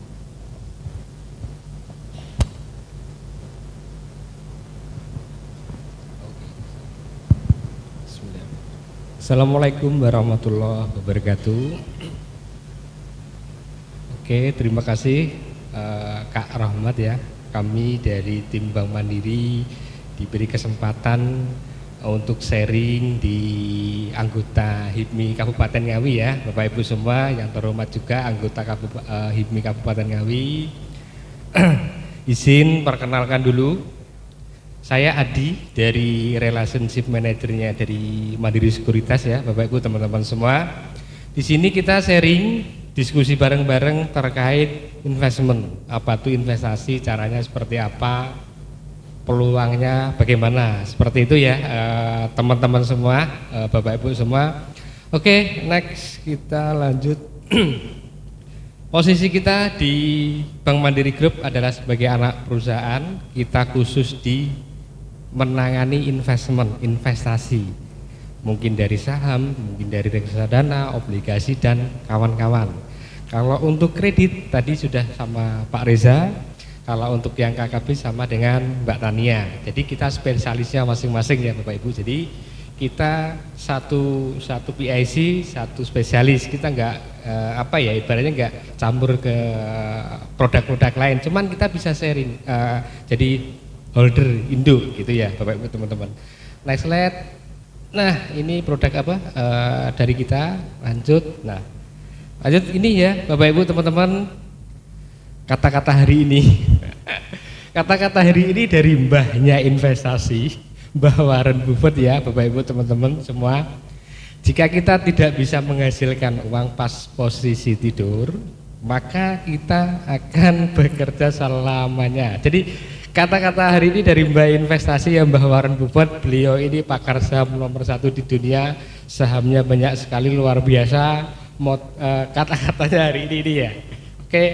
[SPEAKER 13] Assalamualaikum warahmatullahi wabarakatuh. Oke, terima kasih Kak Rahmat ya. Kami dari tim Bank Mandiri diberi kesempatan untuk sharing di anggota HIPMI Kabupaten Ngawi ya, Bapak Ibu semua yang terhormat juga anggota HIPMI Kabupaten Ngawi. Izin perkenalkan dulu. Saya Adi dari Relationship Managernya dari Mandiri Sekuritas ya, Bapak Ibu teman-teman semua. Di sini kita sharing, diskusi bareng-bareng terkait investment. Apa itu investasi, caranya seperti apa, peluangnya bagaimana. Seperti itu ya teman-teman semua, Bapak Ibu semua. Oke, next kita lanjut. Posisi kita di Bank Mandiri Group adalah sebagai anak perusahaan. Kita khusus di menangani investasi, mungkin dari saham, mungkin dari reksadana, obligasi dan kawan-kawan. Kalau untuk kredit tadi sudah sama Pak Reza, kalau untuk yang KKB sama dengan Mbak Tania. Jadi kita spesialisnya masing-masing ya Bapak Ibu. Jadi kita satu PIC, satu spesialis. Kita enggak ibaratnya enggak campur ke produk-produk lain. Cuman kita bisa sharing. Jadi holder Indo gitu ya Bapak Ibu teman-teman. Next slide. Nah ini produk apa dari kita, lanjut. Nah lanjut ini ya Bapak Ibu teman-teman, kata-kata hari ini. Kata-kata hari ini dari mbahnya investasi, Mbah Warren Buffett ya Bapak Ibu teman-teman semua. Jika kita tidak bisa menghasilkan uang pas posisi tidur, maka kita akan bekerja selamanya. Jadi kata-kata hari ini dari Mbak Investasi ya Mbah Warren Buffett. Beliau ini pakar saham nomor 1 di dunia, sahamnya banyak sekali, luar biasa. Kata-katanya hari ini ya. Oke,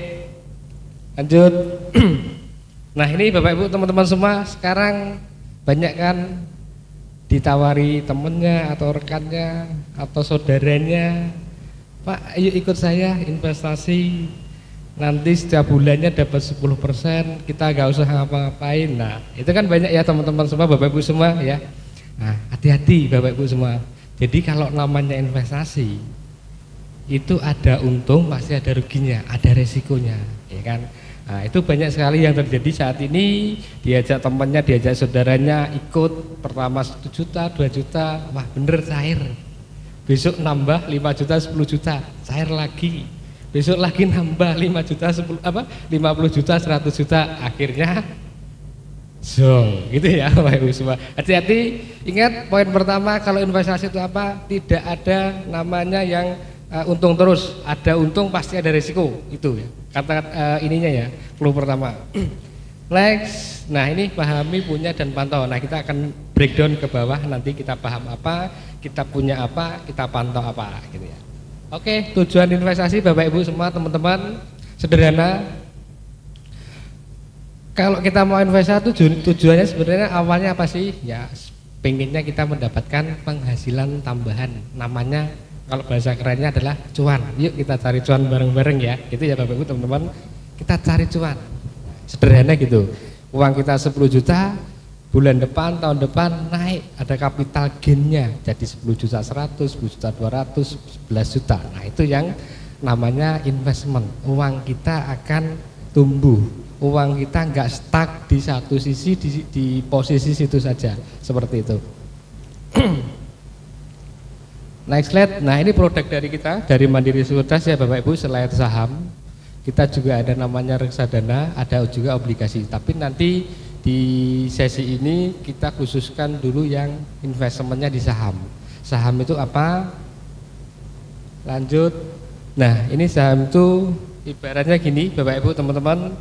[SPEAKER 13] lanjut. Nah ini Bapak Ibu teman-teman semua, sekarang banyak kan ditawari temennya atau rekannya atau saudaranya, Pak ayo ikut saya investasi, nanti setiap bulannya dapat 10%, kita gak usah ngapa-ngapain. Nah itu kan banyak ya teman-teman semua, Bapak Ibu semua ya. Nah hati-hati Bapak Ibu semua. Jadi kalau namanya investasi itu ada untung, pasti ada ruginya, ada resikonya, ya kan? Nah, itu banyak sekali yang terjadi saat ini. Diajak temannya, diajak saudaranya ikut, pertama 1 juta, 2 juta, wah bener cair. Besok nambah 5 juta, 10 juta, cair lagi. Besok lagi nambah 5 juta, 50 juta, 100 juta, akhirnya zong, gitu ya Bapak Ibu semua. Hati-hati, ingat poin pertama, kalau investasi itu apa? Tidak ada namanya yang untung terus, ada untung pasti ada risiko, itu ya kata ininya ya, clue pertama. Next, nah ini pahami, punya dan pantau. Nah kita akan breakdown ke bawah, nanti kita paham apa, kita punya apa, kita pantau apa, gitu ya. Oke, tujuan investasi Bapak Ibu semua, teman-teman, sederhana. Kalau kita mau investasi, tujuannya sebenarnya awalnya apa sih? Ya pengennya kita mendapatkan penghasilan tambahan, namanya kalau bahasa kerennya adalah cuan. Yuk kita cari cuan bareng-bareng ya. Gitu ya Bapak Ibu teman-teman. Kita cari cuan. Sederhana gitu. Uang kita 10 juta, bulan depan, tahun depan naik, ada capital gain-nya. Jadi 10 juta 100, 10 juta 200, 11 juta. Nah, itu yang namanya investment. Uang kita akan tumbuh. Uang kita nggak stuck di satu sisi, di posisi situ saja. Seperti itu. Next slide. Nah ini produk dari kita, dari Mandiri Sekuritas ya Bapak Ibu. Selain saham, kita juga ada namanya reksadana, ada juga obligasi. Tapi nanti di sesi ini kita khususkan dulu yang investmentnya di saham. Saham itu apa? Lanjut. Nah ini saham itu ibaratnya gini Bapak Ibu teman-teman.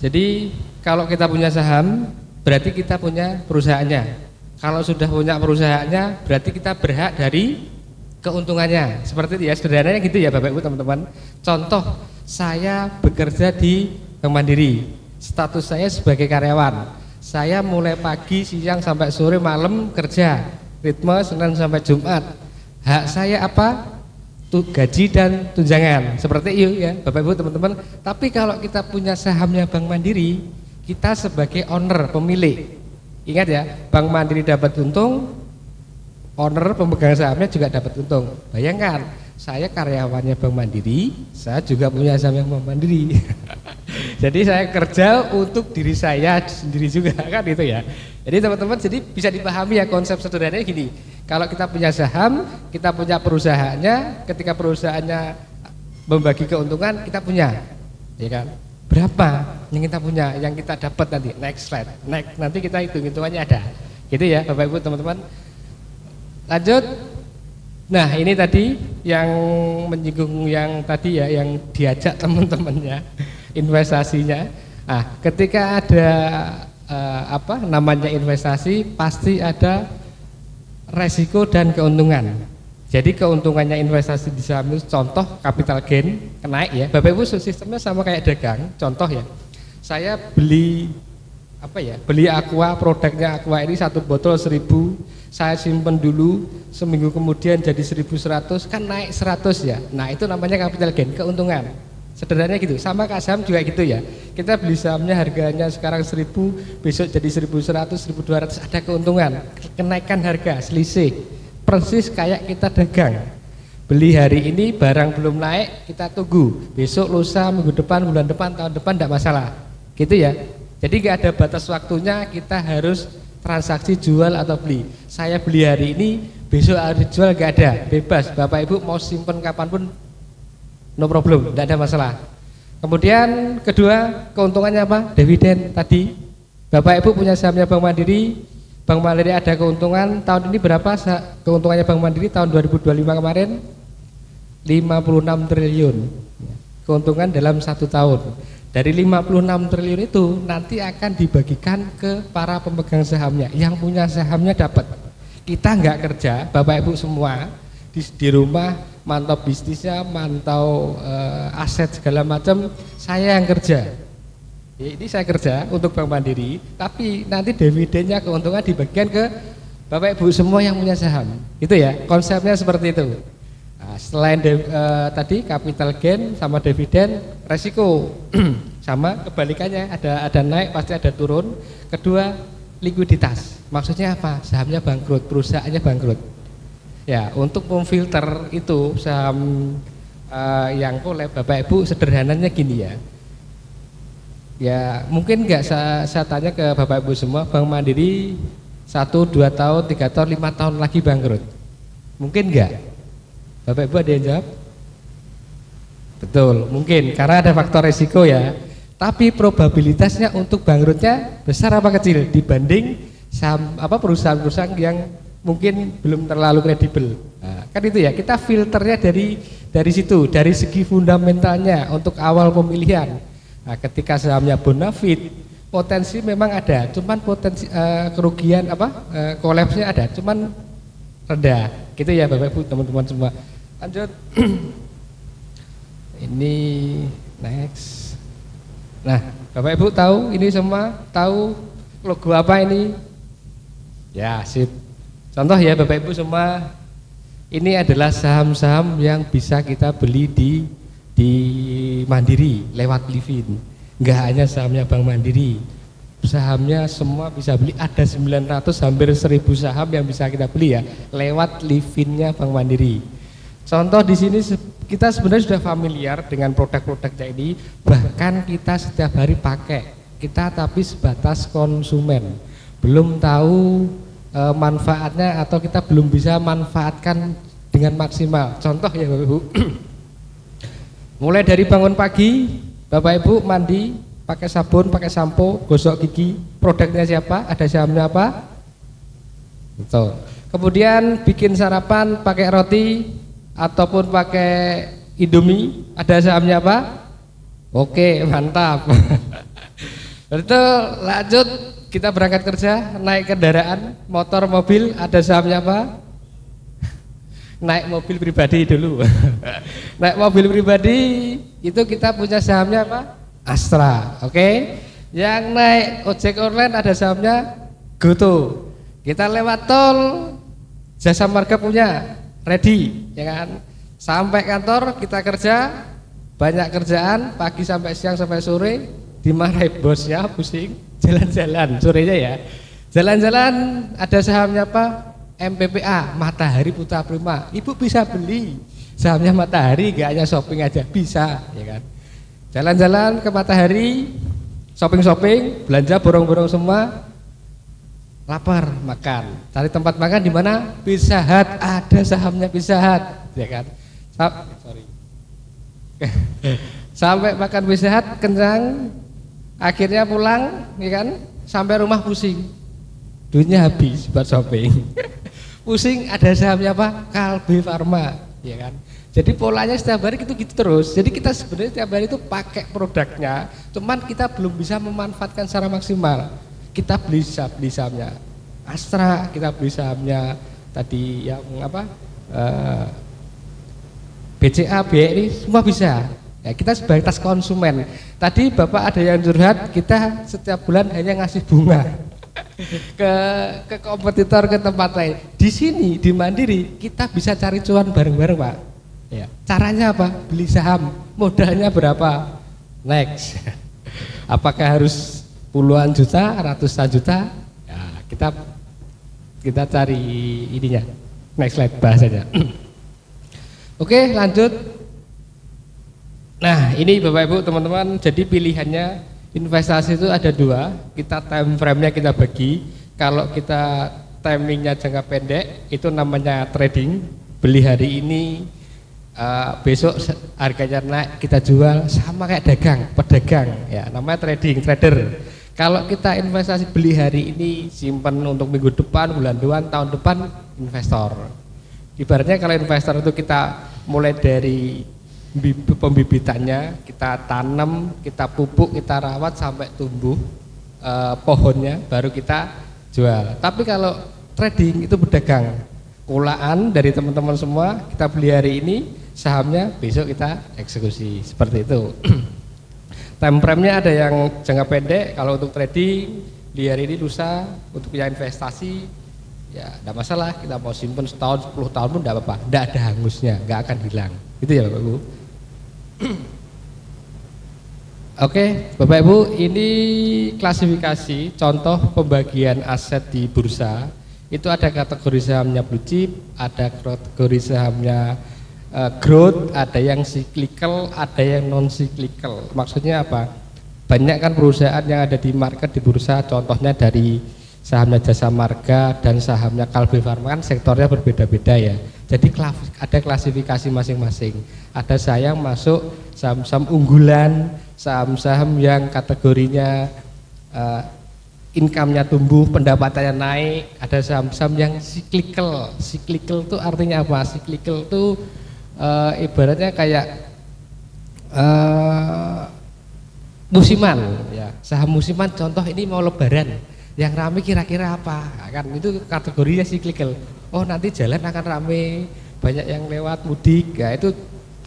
[SPEAKER 13] Jadi kalau kita punya saham, berarti kita punya perusahaannya. Kalau sudah punya perusahaannya, berarti kita berhak dari keuntungannya. Seperti itu ya, sederhananya gitu ya Bapak Ibu teman-teman. Contoh, saya bekerja di Bank Mandiri, status saya sebagai karyawan. Saya mulai pagi, siang sampai sore, malam kerja, ritme Senin sampai Jumat. Hak saya apa? Gaji dan tunjangan. Seperti itu ya Bapak Ibu teman-teman. Tapi kalau kita punya sahamnya Bank Mandiri, kita sebagai owner, pemilik. Ingat ya, Bank Mandiri dapat untung, owner pemegang sahamnya juga dapat untung. Bayangkan, saya karyawannya Bank Mandiri, saya juga punya saham yang Bank Mandiri. Jadi saya kerja untuk diri saya sendiri juga kan itu ya. Jadi teman-teman, jadi bisa dipahami ya konsep sederhananya gini. Kalau kita punya saham, kita punya perusahaannya, ketika perusahaannya membagi keuntungan, kita punya, ya kan? Berapa yang kita punya, yang kita dapat nanti. Next slide. Next, nanti kita hitung-hitungannya ada. Gitu ya Bapak Ibu teman-teman. Lanjut. Nah ini tadi yang menyinggung yang tadi ya, yang diajak teman-temannya investasinya. Nah ketika ada apa namanya investasi, pasti ada resiko dan keuntungan. Jadi keuntungannya investasi di saham itu contoh capital gain naik ya. Bapak Ibu sistemnya sama kayak dagang. Contoh ya. Saya beli apa ya? Beli Aqua, produknya Aqua ini 1 botol 1000. Saya simpen dulu, seminggu kemudian jadi 1100, kan naik 100 ya. Nah, itu namanya capital gain, keuntungan. Sederhananya gitu. Sama kayak saham juga gitu ya. Kita beli sahamnya harganya sekarang 1000, besok jadi 1100, 1200, ada keuntungan. Kenaikan harga, selisih. Persis kayak kita dagang. Beli hari ini barang belum naik, kita tunggu besok, lusa, minggu depan, bulan depan, tahun depan, tidak masalah gitu ya. Jadi nggak ada batas waktunya, kita harus transaksi jual atau beli. Saya beli hari ini, besok harus dijual, nggak ada, bebas. Bapak Ibu mau simpen kapanpun no problem, tidak ada masalah. Kemudian kedua, keuntungannya apa? Dividen tadi. Bapak Ibu punya sahamnya Bank Mandiri, Bank Mandiri ada keuntungan, tahun ini berapa keuntungannya Bank Mandiri tahun 2025 kemarin? 56 triliun keuntungan dalam 1 tahun. Dari 56 triliun itu nanti akan dibagikan ke para pemegang sahamnya. Yang punya sahamnya dapat. Kita nggak kerja, Bapak Ibu semua di rumah mantau bisnisnya, mantau aset segala macam, saya yang kerja. Ya, ini saya kerja untuk Bank Mandiri, tapi nanti dividennya, keuntungan dibagikan ke Bapak Ibu semua yang punya saham. Itu ya, konsepnya seperti itu. Nah, selain tadi capital gain sama dividen, resiko sama kebalikannya, ada naik pasti ada turun. Kedua, likuiditas. Maksudnya apa? Sahamnya bangkrut, perusahaannya bangkrut. Ya, untuk memfilter itu saham yang oleh Bapak Ibu sederhananya gini ya. Ya, mungkin nggak saya tanya ke Bapak Ibu semua, Bank Mandiri 1, 2 tahun, 3 tahun, 5 tahun lagi bangkrut. Mungkin nggak? Bapak Ibu ada yang jawab? Betul, mungkin karena ada faktor resiko ya. Tapi probabilitasnya untuk bangkrutnya besar apa kecil dibanding saham perusahaan-perusahaan yang mungkin belum terlalu kredibel. Nah, kan itu ya, kita filternya dari situ, dari segi fundamentalnya untuk awal pemilihan. Nah, ketika sahamnya bonafit, potensi memang ada, cuman potensi kerugian kolapsnya ada, cuman rendah. Gitu ya Bapak Ibu, teman-teman semua. Lanjut. Ini next. Nah, Bapak Ibu tahu ini semua, tahu logo apa ini? Ya, sip. Contoh ya Bapak Ibu semua, ini adalah saham-saham yang bisa kita beli di Mandiri lewat Livin. Enggak hanya sahamnya Bank Mandiri, sahamnya semua bisa beli, ada 900 hampir 1000 saham yang bisa kita beli ya lewat Livinnya Bank Mandiri. Contoh di sini kita sebenarnya sudah familiar dengan produk-produknya ini, bahkan kita setiap hari pakai. Kita tapi sebatas konsumen, belum tahu manfaatnya atau kita belum bisa manfaatkan dengan maksimal. Contoh ya Bapak Ibu, mulai dari bangun pagi Bapak Ibu mandi pakai sabun, pakai sampo, gosok gigi, produknya siapa? Ada sahamnya apa? Betul. Kemudian bikin sarapan pakai roti ataupun pakai Indomie, ada sahamnya apa? Oke, mantap. Betul. Lanjut, kita berangkat kerja, naik kendaraan, motor, mobil, ada sahamnya apa? Naik mobil pribadi dulu. Naik mobil pribadi itu kita punya sahamnya apa? Astra. Oke. Yang naik ojek online ada sahamnya Goto. Kita lewat tol, Jasa Marga punya Ready, ya kan? Sampai kantor kita kerja, banyak kerjaan, pagi sampai siang sampai sore, dimarahi bosnya, pusing, jalan-jalan sorenya ya. Jalan-jalan ada sahamnya apa? MPPA, Matahari Putra Prima. Ibu bisa beli sahamnya Matahari, gak hanya shopping aja, bisa, ya kan? Jalan-jalan ke Matahari, shopping-shopping, belanja borong-borong semua, lapar makan, cari tempat makan di mana? Pizza Hut, ada sahamnya Pizza Hut, ya kan? Sampai makan Pizza Hut kenyang, akhirnya pulang, ya kan? Sampai rumah pusing, duitnya habis buat shopping. Pusing, ada sahamnya apa? Kalbe Farma, ya kan? Jadi polanya setiap hari gitu terus. Jadi kita sebenarnya setiap hari itu pakai produknya, cuman kita belum bisa memanfaatkan secara maksimal. Kita beli sahamnya Astra, kita beli sahamnya tadi yang apa? BCA, BRI, semua bisa. Ya, kita sebatas konsumen. Tadi Bapak ada yang curhat, kita setiap bulan hanya ngasih bunga ke kompetitor, ke tempat lain. Di sini di Mandiri kita bisa cari cuan bareng-bareng Pak. Ya. Caranya apa? Beli saham. Modalnya berapa? Next. Apakah harus puluhan juta, ratusan juta? Ya, kita cari ininya. Next slide bahasanya. Oke, lanjut. Nah, ini Bapak Ibu teman-teman, jadi pilihannya investasi itu ada dua, kita time frame-nya kita bagi. Kalau kita timingnya jangka pendek, itu namanya trading, beli hari ini, besok harganya naik, kita jual, sama kayak dagang, pedagang, ya namanya trading, trader. Kalau kita investasi beli hari ini, simpan untuk minggu depan, bulan depan, tahun depan, investor. Ibaratnya kalau investor itu kita mulai dari pembibitannya, kita tanam, kita pupuk, kita rawat sampai tumbuh pohonnya, baru kita jual. Tapi kalau trading itu berdagang, kulaan dari teman-teman semua, kita beli hari ini, sahamnya besok kita eksekusi, seperti itu. Time frame-nya ada yang jangka pendek, kalau untuk trading beli hari ini, lusa, untuk punya investasi, ya tidak masalah, kita mau simpen setahun, 10 tahun pun tidak apa-apa, tidak ada hangusnya, nggak akan hilang. Itu ya Bapak Ibu. Oke, Bapak Ibu, ini klasifikasi contoh pembagian aset di bursa. Itu ada kategori sahamnya blue chip, ada kategori sahamnya growth, ada yang cyclical, ada yang non cyclical. Maksudnya apa? Banyak kan perusahaan yang ada di market di bursa, contohnya dari sahamnya Jasa Marga dan sahamnya Kalbe Farma kan sektornya berbeda-beda ya. Jadi ada klasifikasi masing-masing. Ada saya masuk saham-saham unggulan, saham-saham yang kategorinya income-nya tumbuh, pendapatannya naik. Ada saham-saham yang cyclical. Cyclical itu artinya apa? Cyclical itu ibaratnya kayak musiman ya. Saham musiman contoh ini mau lebaran. Yang rame kira-kira apa? Kan itu kategorinya cyclical. Oh, nanti jalan akan rame, banyak yang lewat mudik. Ya itu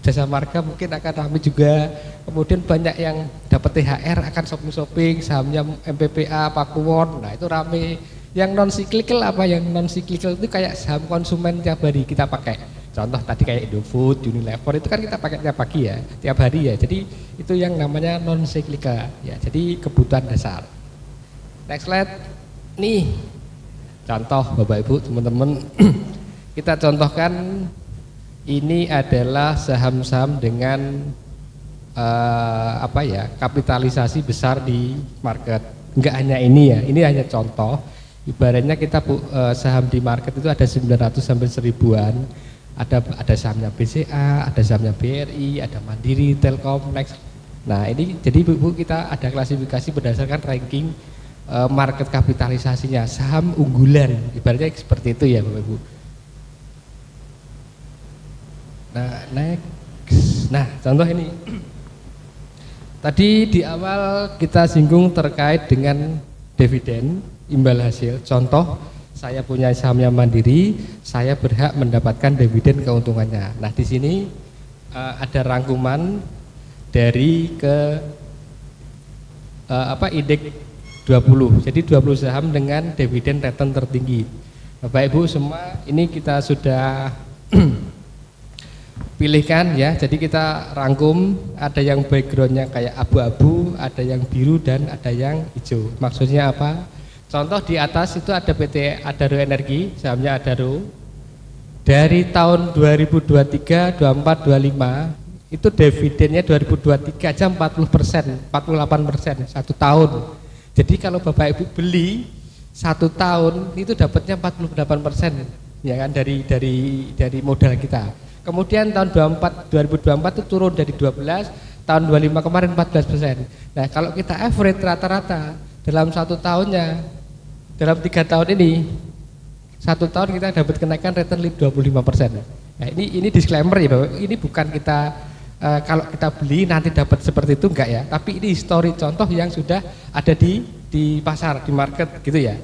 [SPEAKER 13] Jasa Marga mungkin akan rame juga. Kemudian banyak yang dapat THR akan shopping-shopping, sahamnya MPPA, Pakuwon. Nah, itu rame. Yang non cyclical apa? Yang non cyclical itu kayak saham konsumen tiap hari kita pakai. Contoh tadi kayak Indofood, Unilever itu kan kita pakai tiap pagi ya, tiap hari ya. Jadi itu yang namanya non cyclical ya. Jadi kebutuhan dasar. Next slide. Nih contoh Bapak Ibu teman-teman. Kita contohkan ini adalah saham-saham dengan kapitalisasi besar di market. Enggak hanya ini ya, ini hanya contoh. Ibaratnya kita saham di market itu ada 900 sampai 1000-an. Ada sahamnya BCA, ada sahamnya BRI, ada Mandiri, Telkom, Next. Nah, ini jadi Bu kita ada klasifikasi berdasarkan ranking market kapitalisasinya, saham unggulan, ibaratnya seperti itu ya Bapak Ibu. Nah, next. Nah, contoh ini. Tadi di awal kita singgung terkait dengan dividen, imbal hasil. Contoh, saya punya sahamnya Mandiri, saya berhak mendapatkan dividen keuntungannya. Nah, di sini ada rangkuman dari indeks 20. Jadi 20 saham dengan dividen return tertinggi. Bapak Ibu semua ini kita sudah pilihkan ya. Jadi kita rangkum, ada yang backgroundnya kayak abu-abu, ada yang biru dan ada yang hijau. Maksudnya apa? Contoh di atas itu ada PT Adaro Energi, sahamnya Adaro. Dari tahun 2023, 24, 25 itu dividennya 2023 aja 40%, 48%, 1 tahun. Jadi kalau Bapak Ibu beli 1 tahun itu dapatnya 48% ya kan dari modal kita. Kemudian tahun 2024 itu turun dari 12, tahun 25 kemarin 14%. Nah, kalau kita average rata-rata dalam 1 tahunnya, dalam 3 tahun ini 1 tahun kita dapat kenaikan return 25%. Nah, ini disclaimer ya Bapak, ini bukan kita kalau kita beli nanti dapat seperti itu enggak ya, tapi ini histori contoh yang sudah ada di pasar, di market gitu ya.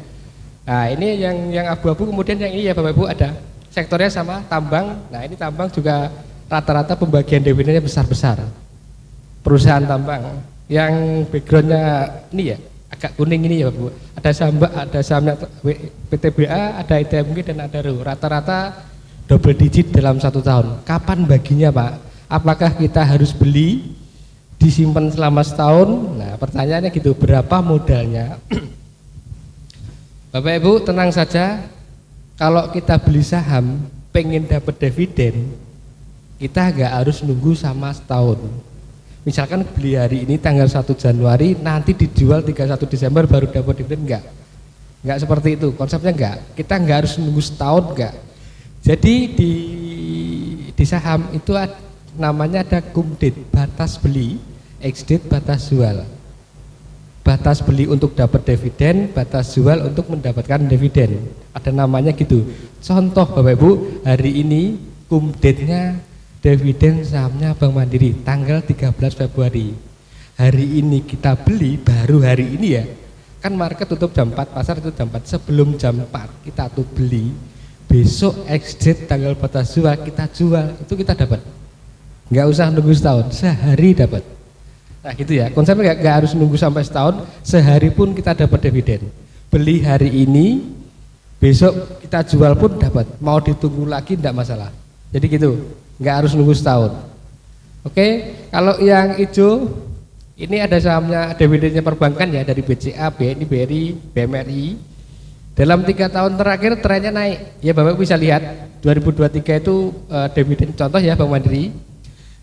[SPEAKER 13] Nah, ini yang abu-abu, kemudian yang ini ya Bapak Ibu ada sektornya sama tambang. Nah, ini tambang juga rata-rata pembagian dividennya besar-besar. Perusahaan tambang yang backgroundnya ini ya agak kuning ini ya Bapak Ibu. Ada sahamnya PTBA, ada ITMG dan ada RU. Rata-rata double digit dalam 1 tahun. Kapan baginya Pak? Apakah kita harus beli, disimpan selama setahun? Nah, pertanyaannya gitu, berapa modalnya? Bapak Ibu tenang saja, kalau kita beli saham, pengen dapat dividen, kita nggak harus nunggu sama setahun. Misalkan beli hari ini tanggal 1 Januari, nanti dijual 31 Desember baru dapat dividen, enggak seperti itu, konsepnya enggak. Kita nggak harus nunggu setahun, enggak. Jadi di saham itu namanya ada cum date, batas beli, ex date, batas jual. Batas beli untuk dapat dividen, batas jual untuk mendapatkan dividen. Ada namanya gitu. Contoh Bapak Ibu, hari ini cum date-nya dividen sahamnya Bank Mandiri tanggal 13 Februari. Hari ini kita beli, baru hari ini ya. Kan market tutup jam 4, pasar itu jam 4. Sebelum jam 4 kita tuh beli, besok ex date tanggal batas jual kita jual, itu kita dapat. Nggak usah nunggu setahun, sehari dapat. Nah gitu ya, konsepnya nggak harus nunggu sampai setahun, sehari pun kita dapat dividen. Beli hari ini, besok kita jual pun dapat. Mau ditunggu lagi enggak masalah. Jadi gitu, nggak harus nunggu setahun. Oke, kalau yang hijau ini ada sahamnya dividennya perbankan ya, dari BCA, BNI, BRI, BMRI. Dalam 3 tahun terakhir trennya naik. Ya Bapak bisa lihat 2023 itu dividen contoh ya Bank Mandiri.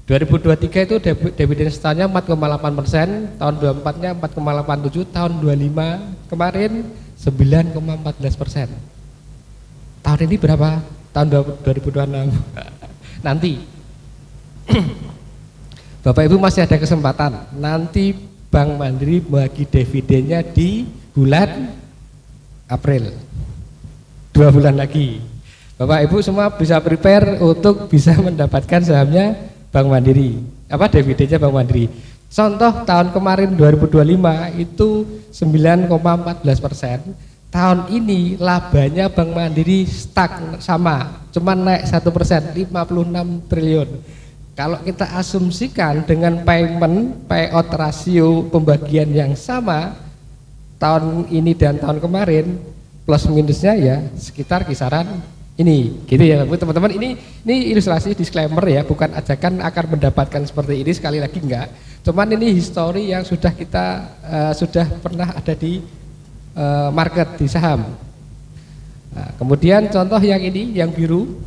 [SPEAKER 13] 2023 itu dividen setahunnya 4,8%, tahun 24-nya 4,87, tahun 25 kemarin 9,14%. Tahun ini berapa? Tahun 2026. Nanti Bapak Ibu masih ada kesempatan. Nanti Bank Mandiri bagi dividennya di bulan April, 2 bulan lagi. Bapak Ibu semua bisa prepare untuk bisa mendapatkan sahamnya Bank Mandiri, dividennya Bank Mandiri. Contoh tahun kemarin 2025 itu 9,14%. Tahun ini labanya Bank Mandiri stuck sama, cuman naik 1%, 56 triliun. Kalau kita asumsikan dengan payout rasio pembagian yang sama tahun ini dan tahun kemarin, plus minusnya ya sekitar kisaran ini, gitu ya teman-teman. Ini ilustrasi disclaimer ya, bukan ajakan akan mendapatkan seperti ini, sekali lagi enggak. Cuman ini histori yang sudah kita sudah pernah ada di market, di saham. Nah, kemudian contoh yang ini, yang biru.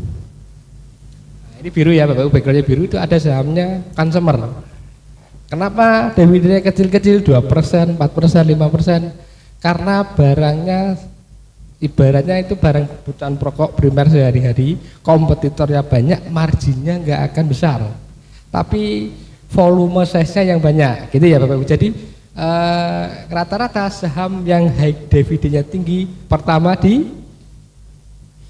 [SPEAKER 13] Nah, ini biru ya Bapak Ibu, backgroundnya biru, itu ada sahamnya consumer. Kenapa dividennya kecil-kecil 2%, 4%, 5%? Karena barangnya ibaratnya itu barang kebutuhan pokok primer sehari-hari, kompetitornya banyak, marginnya nggak akan besar, tapi volume size-nya yang banyak, gitu ya Bapak Ibu. Jadi rata-rata saham yang high dividennya tinggi pertama di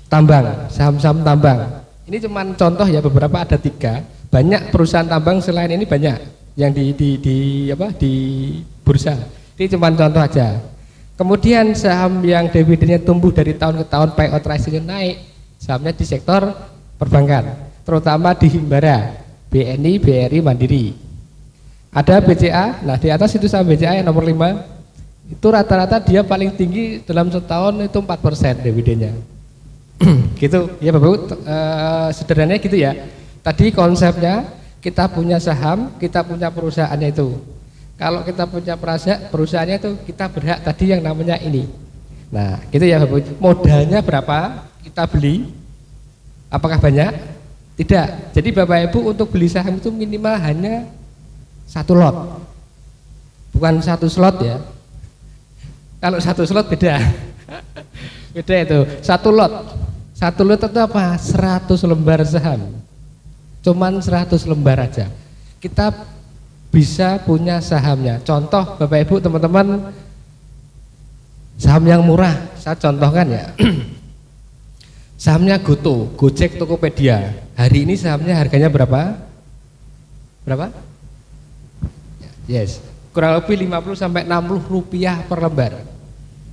[SPEAKER 13] tambang, saham-saham tambang. Ini cuma contoh ya, beberapa ada 3. Banyak perusahaan tambang selain ini banyak yang di bursa. Ini cuma contoh aja. Kemudian saham yang dividennya tumbuh dari tahun ke tahun, payout ratio naik, sahamnya di sektor perbankan, terutama di Himbara, BNI, BRI, Mandiri. Ada BCA, nah di atas itu saham BCA yang nomor 5, itu rata-rata dia paling tinggi dalam setahun itu 4% dividennya. Gitu ya Bapak Ibu, sederhananya gitu ya. Tadi konsepnya kita punya saham, kita punya perusahaannya itu. Kalau kita punya perusahaannya itu kita berhak tadi yang namanya ini. Nah, gitu ya Bapak Ibu. Modalnya berapa? Kita beli. Apakah banyak? Tidak. Jadi Bapak Ibu untuk beli saham itu minimal hanya 1 lot. Bukan 1 slot ya. Kalau 1 slot beda. Beda itu. 1 lot. 1 lot itu apa? 100 lembar saham. Cuman 100 lembar aja. Kita bisa punya sahamnya. Contoh Bapak Ibu teman-teman, saham yang murah saya contohkan ya. Sahamnya Goto, Gojek, Tokopedia. Hari ini sahamnya harganya berapa? Berapa? Yes, kurang lebih 50 sampai 60 rupiah per lembar.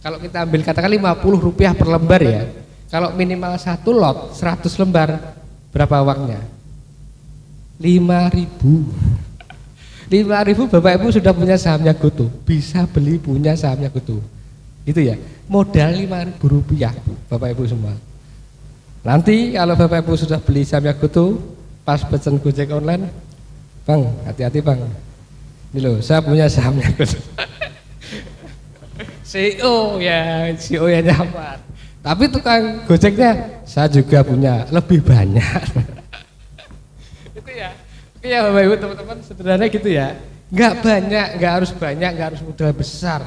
[SPEAKER 13] Kalau kita ambil katakan 50 rupiah per lembar ya. Kalau minimal 1 lot 100 lembar, berapa uangnya? 5.000. 5.000 Bapak Ibu sudah punya sahamnya Goto, bisa beli punya sahamnya Goto, gitu ya. Modal 5.000 rupiah Bapak Ibu semua. Nanti kalau Bapak Ibu sudah beli sahamnya Goto, pas pesan Gojek online, Bang hati-hati Bang, ini loh saya punya sahamnya Goto. CEO ya nyamar, tapi tukang Gojeknya saya juga punya, lebih banyak. Itu ya. Iya Bapak Ibu teman-teman, sederhana gitu ya. Nggak banyak, nggak harus banyak, nggak harus modal besar.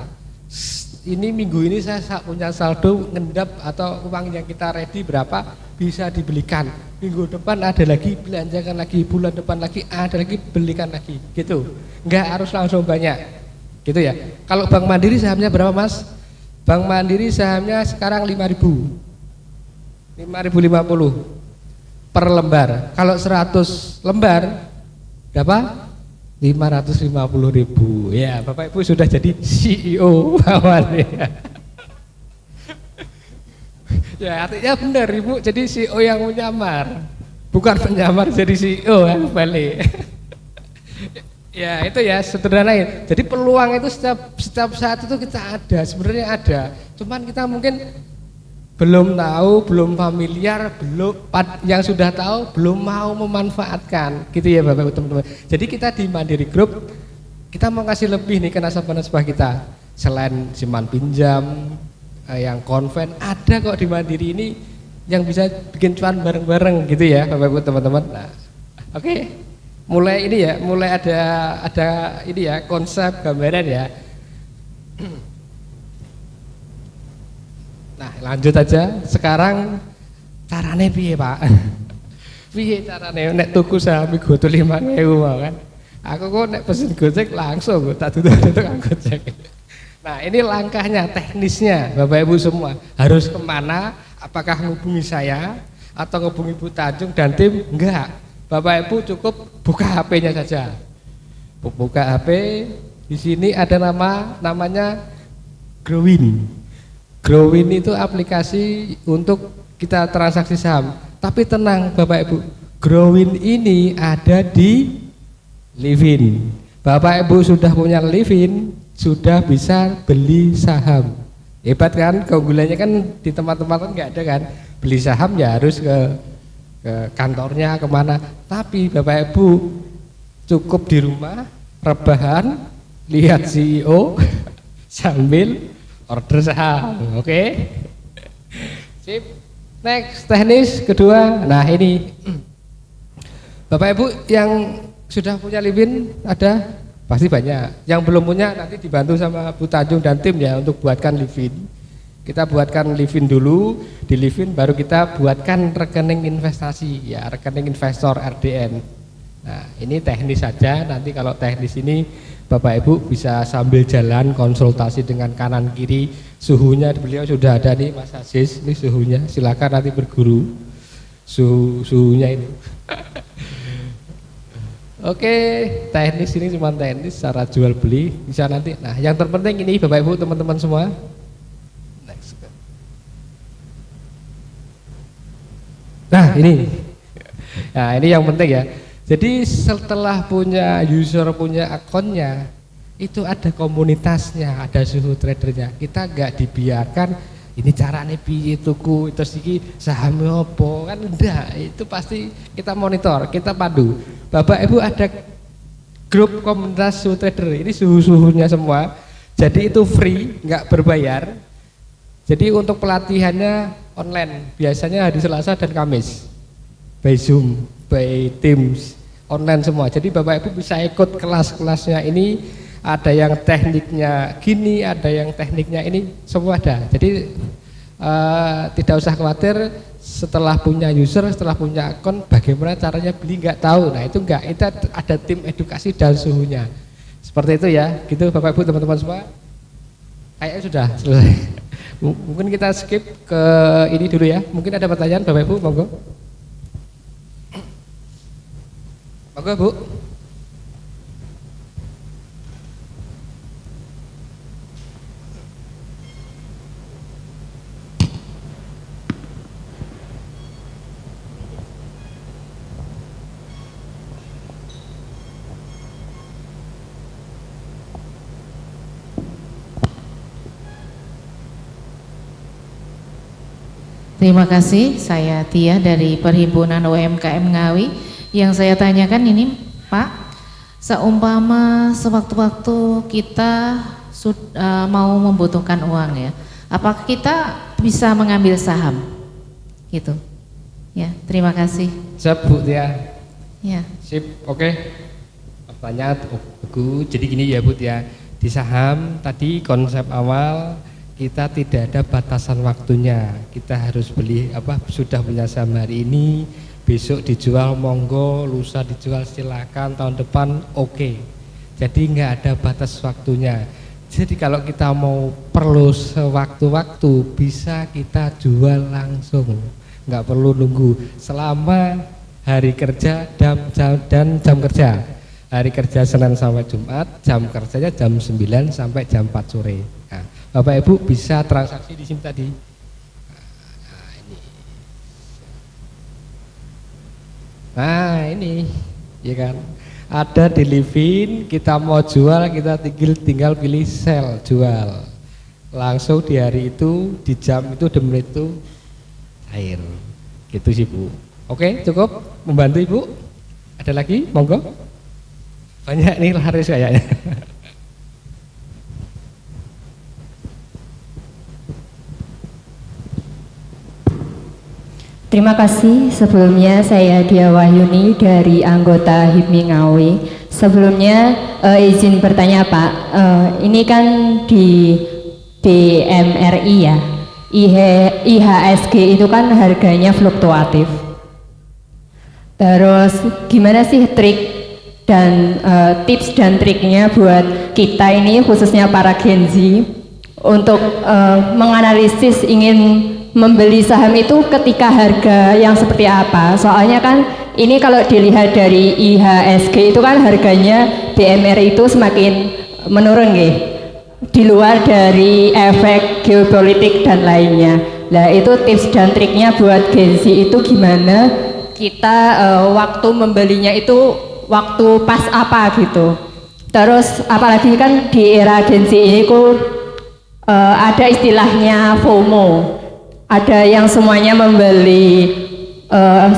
[SPEAKER 13] Ini minggu ini saya punya saldo ngendap atau uang yang kita ready berapa bisa dibelikan. Minggu depan ada lagi, belanjakan lagi, bulan depan lagi ada lagi, belikan lagi, gitu. Nggak harus langsung banyak, gitu ya. Kalau Bank Mandiri sahamnya berapa Mas? Bank Mandiri sahamnya sekarang 5.000, 5.050 per lembar. Kalau 100 lembar berapa? 550.000. Ya, Bapak Ibu sudah jadi CEO awalnya. Ya, artinya benar Ibu jadi CEO yang menyamar. Bukan penyamar jadi CEO ya, balik. Ya, itu ya sederhana. Jadi peluang itu setiap saat itu kita ada, sebenarnya ada. Cuman kita mungkin belum tahu, belum familiar, yang sudah tahu belum mau memanfaatkan, gitu ya Bapak Ibu teman-teman. Jadi kita di Mandiri Group kita mau kasih lebih nih ke nasabah-nasabah kita. Selain simpan pinjam, yang konven, ada kok di Mandiri ini yang bisa bikin cuan bareng-bareng gitu ya Bapak Ibu teman-teman. Nah, oke. Mulai ini ya, mulai ada ini ya konsep gambaran ya. Nah, lanjut aja. Sekarang carane piye, Pak? Piye carane nek tuku saham iku 5.000 mau kan? Aku kok nek pesen Gojek langsung tak tukang Gojek. Nah, ini langkahnya, teknisnya Bapak Ibu semua. Harus kemana? Apakah menghubungi saya atau menghubungi Bu Tanjung dan tim? Enggak. Bapak Ibu cukup buka HP-nya saja. Buka HP, di sini ada namanya Growin. Growin itu aplikasi untuk kita transaksi saham. Tapi tenang Bapak Ibu, Growin ini ada di Livin. Bapak Ibu sudah punya Livin, sudah bisa beli saham. Hebat kan? Keunggulannya kan di tempat-tempat kan nggak ada kan. Beli saham ya harus ke kantornya kemana. Tapi Bapak Ibu cukup di rumah, rebahan, lihat CEO sambil order saham. Oke? Sip. Next, teknis kedua. Nah ini Bapak Ibu yang sudah punya Livin ada? Pasti banyak. Yang belum punya nanti dibantu sama Bu Tanjung dan tim ya untuk buatkan Livin. Kita buatkan Livin dulu, di Livin baru kita buatkan rekening investasi ya, rekening investor RDN. Nah, ini teknis saja. Nanti kalau teknis ini Bapak Ibu bisa sambil jalan konsultasi dengan kanan kiri. Suhunya beliau sudah ada nih Mas Aziz, ini suhunya. Silakan nanti berguru suhunya ini. Oke, teknis ini cuma teknis secara jual beli bisa nanti. Nah, yang terpenting ini Bapak Ibu teman-teman semua. Next. Nah, ini yang penting ya. Jadi setelah punya user, punya akunnya, itu ada komunitasnya, ada suhu tradernya. Kita nggak dibiarkan ini carane piye tuku terus iki saham opo kan, enggak. Itu pasti kita monitor, kita pandu. Bapak Ibu ada grup komunitas suhu trader, ini suhu-suhunya semua. Jadi itu free, nggak berbayar. Jadi untuk pelatihannya online, biasanya hari Selasa dan Kamis. By Zoom, by Teams, online semua. Jadi Bapak Ibu bisa ikut kelas-kelasnya ini, ada yang tekniknya gini, ada yang tekniknya ini, semua ada. Jadi tidak usah khawatir setelah punya user, setelah punya akun, bagaimana caranya beli nggak tahu. Nah itu enggak, itu ada tim edukasi dan suhunya. Seperti itu ya, gitu Bapak Ibu teman-teman semua. Kayaknya sudah selesai. Mungkin kita skip ke ini dulu ya. Mungkin ada pertanyaan Bapak Ibu, monggo. Monggo Bu.
[SPEAKER 14] Terima kasih, saya Tia dari Perhimpunan UMKM Ngawi. Yang saya tanyakan ini Pak, seumpama sewaktu-waktu kita mau membutuhkan uang ya, apakah kita bisa mengambil saham? Gitu. Ya, terima kasih.
[SPEAKER 13] Siap Bu Tia.
[SPEAKER 14] Ya.
[SPEAKER 13] Sip, oke. Pertanyaan bagus. Jadi gini ya Bu Tia, di saham tadi konsep awal kita tidak ada batasan waktunya. Kita harus beli sudah punya saham hari ini, besok dijual monggo, lusa dijual silakan, tahun depan oke. Jadi nggak ada batas waktunya. Jadi kalau kita mau perlu sewaktu-waktu bisa kita jual langsung, nggak perlu nunggu selama hari kerja dan jam kerja. Hari kerja Senin sampai Jumat, jam kerjanya jam 9 sampai jam 4 sore. Nah, Bapak Ibu bisa transaksi di sini tadi. Nah ini, ya kan, ada di Livin, kita mau jual, kita tinggal pilih sell, jual. Langsung di hari itu, di jam itu, di menit itu, cair. Gitu sih Bu. Oke, cukup membantu Ibu? Ada lagi? Monggo. Banyak nih laris kayaknya.
[SPEAKER 15] Terima kasih. Sebelumnya saya Dia Wahyuni dari anggota HIPMI Ngawi. Sebelumnya izin bertanya Pak, ini kan di BMRI ya, IHSG itu kan harganya fluktuatif. Terus gimana sih trik dan tips dan triknya buat kita ini khususnya para Gen Z untuk menganalisis ingin membeli saham itu ketika harga yang seperti apa? Soalnya kan ini kalau dilihat dari IHSG itu kan harganya BMRI itu semakin menurun nih, di luar dari efek geopolitik dan lainnya. Nah itu tips dan triknya buat Gen Z itu gimana kita waktu membelinya itu waktu pas apa gitu. Terus apalagi kan di era Gen Z ini kok ada istilahnya FOMO. Ada yang semuanya membeli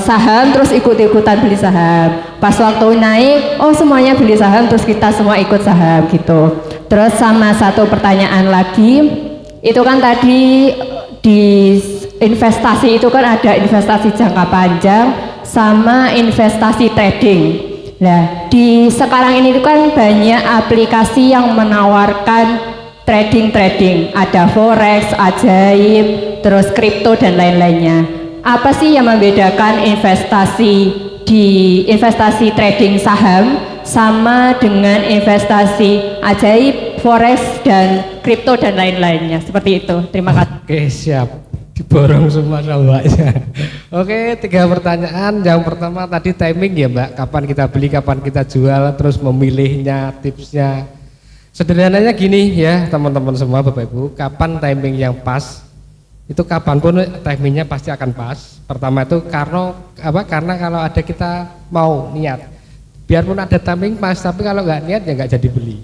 [SPEAKER 15] saham terus ikut-ikutan beli saham. Pas waktu naik, oh semuanya beli saham terus kita semua ikut saham gitu. Terus sama satu pertanyaan lagi, itu kan tadi di investasi itu kan ada investasi jangka panjang sama investasi trading. Nah, di sekarang ini kan banyak aplikasi yang menawarkan trading, ada forex, ajaib, terus kripto dan lain-lainnya. Apa sih yang membedakan investasi trading saham sama dengan investasi ajaib, forex dan kripto dan lain-lainnya? Seperti itu. Terima kasih.
[SPEAKER 13] Oke, siap. Diborong semua Mbaknya. Oke, 3 pertanyaan. Yang pertama tadi timing ya Mbak, kapan kita beli, kapan kita jual, terus memilihnya, tipsnya. Sederhananya gini ya teman-teman semua Bapak Ibu, kapan timing yang pas, itu kapanpun timingnya pasti akan pas. Pertama itu karena kalau ada kita mau niat, biarpun ada timing pas, tapi kalau nggak niat ya nggak jadi beli.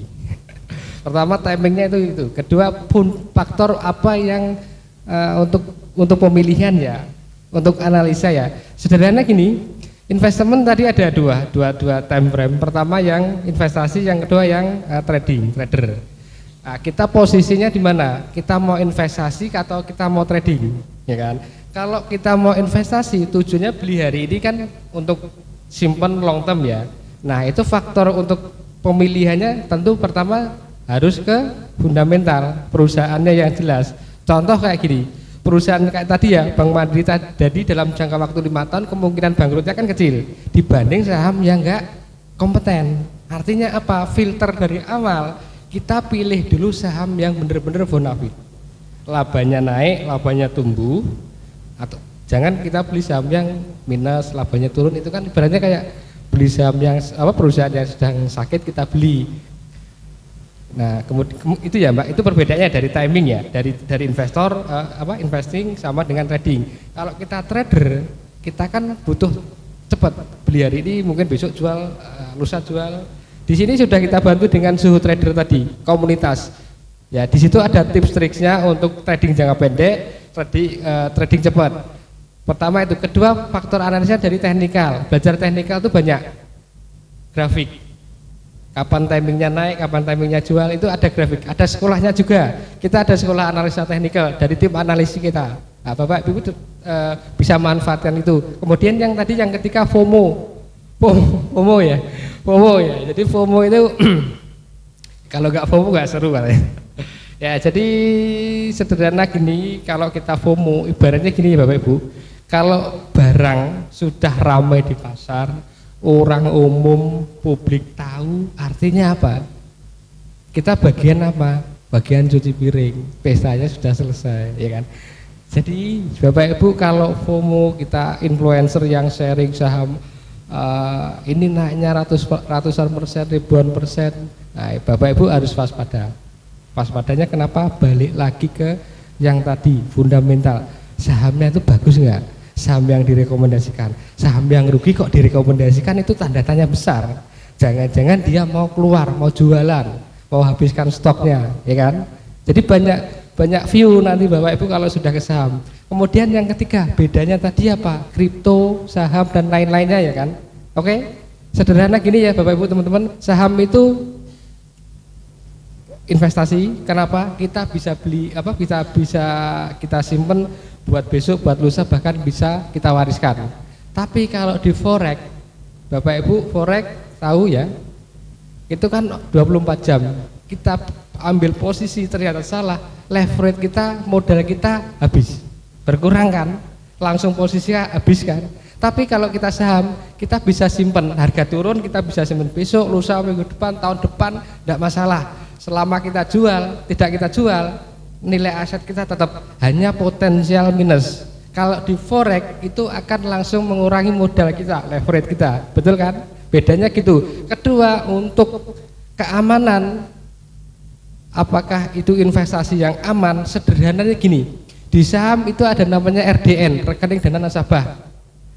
[SPEAKER 13] Pertama timingnya itu. Kedua pun faktor apa yang untuk pemilihan ya, untuk analisa ya. Sederhana gini. Investment tadi ada dua time frame. Pertama yang investasi, yang kedua yang trader. Nah, kita posisinya di mana? Kita mau investasi atau kita mau trading, ya kan? Kalau kita mau investasi, tujuannya beli hari ini kan untuk simpan long term ya. Nah, itu faktor untuk pemilihannya tentu pertama harus ke fundamental, perusahaannya yang jelas. Contoh kayak gini. Perusahaan kayak tadi ya, Bank Mandiri tadi dalam jangka waktu 5 tahun kemungkinan bangkrutnya kan kecil dibanding saham yang enggak kompeten. Artinya apa? Filter dari awal kita pilih dulu saham yang benar-benar bonafide. Labanya naik, labanya tumbuh, atau jangan kita beli saham yang minus, labanya turun. Itu kan ibaratnya kayak beli saham yang perusahaan yang sedang sakit kita beli. Nah, kemudian itu ya Mbak, itu perbedaannya dari timing ya, dari investor investing sama dengan trading. Kalau kita trader, kita kan butuh cepat, beli hari ini mungkin besok jual, lusa jual. Di sini sudah kita bantu dengan Suhu Trader tadi, komunitas. Ya, di situ ada tips triksnya untuk trading jangka pendek, trading cepat. Pertama itu, kedua faktor analisa dari teknikal. Belajar teknikal itu banyak grafik. Kapan timingnya naik, kapan timingnya jual, itu ada grafik, ada sekolahnya juga. Kita ada sekolah analisa teknikal dari tim analisis kita. Nah, Bapak Ibu bisa manfaatkan itu. Kemudian yang tadi yang ketika FOMO ya. Jadi FOMO itu kalau nggak FOMO nggak seru kan ya. Ya, jadi sederhana gini, kalau kita FOMO ibaratnya gini Bapak Ibu. Kalau barang sudah ramai di pasar, orang umum, publik tahu, artinya apa? Kita bagian apa? Bagian cuci piring, pestanya sudah selesai, ya kan? Jadi Bapak Ibu kalau FOMO kita influencer yang sharing saham ini naiknya ratusan persen, ribuan persen, nah Bapak Ibu harus waspada. Waspadanya kenapa? Balik lagi ke yang tadi, fundamental. Sahamnya itu bagus nggak? Saham yang direkomendasikan, saham yang rugi kok direkomendasikan, itu tanda tanya besar. Jangan-jangan dia mau keluar, mau jualan, mau habiskan stoknya, ya kan? Jadi banyak view nanti Bapak Ibu kalau sudah ke saham. Kemudian yang ketiga, bedanya tadi apa? Kripto, saham dan lain-lainnya, ya kan? Oke? Sederhana gini ya Bapak Ibu teman-teman, saham itu investasi. Kenapa? Kita bisa beli kita simpen buat besok, buat lusa, bahkan bisa kita wariskan. Tapi kalau di forex, Bapak Ibu, forex tahu ya, itu kan 24 jam. Kita ambil posisi ternyata salah, leverage kita, modal kita habis, berkurang kan, langsung posisinya habis kan. Tapi kalau kita saham, kita bisa simpen, harga turun kita bisa simpen besok, lusa, minggu depan, tahun depan, tidak masalah. Selama kita jual, tidak kita jual, nilai aset kita tetap hanya potensial minus. Kalau di forex itu akan langsung mengurangi modal kita, leverage kita, betul kan? Bedanya gitu. Kedua, untuk keamanan, apakah itu investasi yang aman? Sederhananya gini, di saham itu ada namanya RDN, rekening dana nasabah.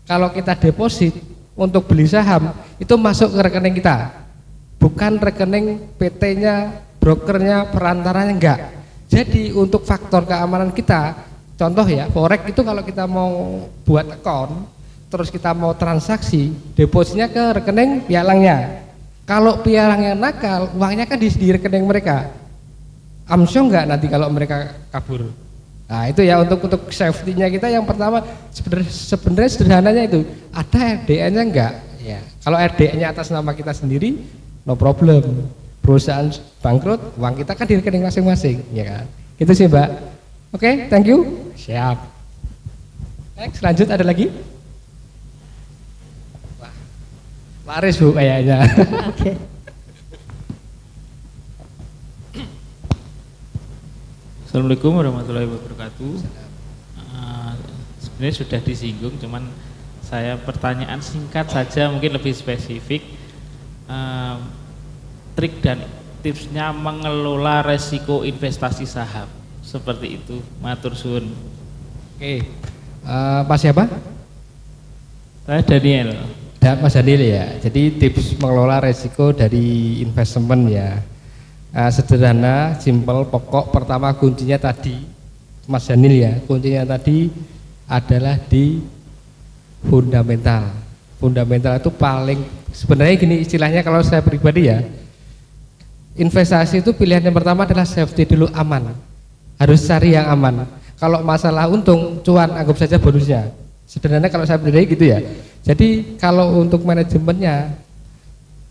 [SPEAKER 13] Kalau kita deposit untuk beli saham, itu masuk ke rekening kita, bukan rekening PT-nya, brokernya, perantaranya, enggak. Jadi untuk faktor keamanan kita, contoh ya, forex itu kalau kita mau buat account, terus kita mau transaksi, depositnya ke rekening pialangnya. Kalau pialangnya nakal, uangnya kan di rekening mereka. Amsyong enggak nanti kalau mereka kabur? Nah itu ya untuk safety-nya kita yang pertama sebenarnya sederhananya itu ada RDN-nya enggak? Ya. Kalau RDN-nya atas nama kita sendiri, no problem. Perusahaan bangkrut, uang kita kan di rekening masing-masing, ya kan? Gitu sih Mbak. Oke, thank you. Siap. Next, lanjut ada lagi? Wah, laris Bu kayaknya.
[SPEAKER 16] Oke.
[SPEAKER 17] Assalamualaikum warahmatullahi wabarakatuh. Sebenarnya sudah disinggung, cuman saya pertanyaan singkat saja, mungkin lebih spesifik. Trik dan tipsnya mengelola resiko investasi saham seperti itu, matur suwun.
[SPEAKER 13] Oke, Pak siapa?
[SPEAKER 17] Saya Daniel.
[SPEAKER 13] Mas Daniel ya. Jadi tips mengelola resiko dari investment ya. Sederhana, simpel, pokok. Pertama kuncinya tadi, Mas Daniel ya, kuncinya tadi adalah di fundamental. Fundamental itu paling, sebenarnya gini istilahnya kalau saya pribadi ya, investasi itu pilihan yang pertama adalah safety dulu, aman. Harus cari yang aman. Kalau masalah untung, cuan, anggap saja bonusnya. Sederhana kalau saya pribadi gitu ya. Jadi kalau untuk manajemennya,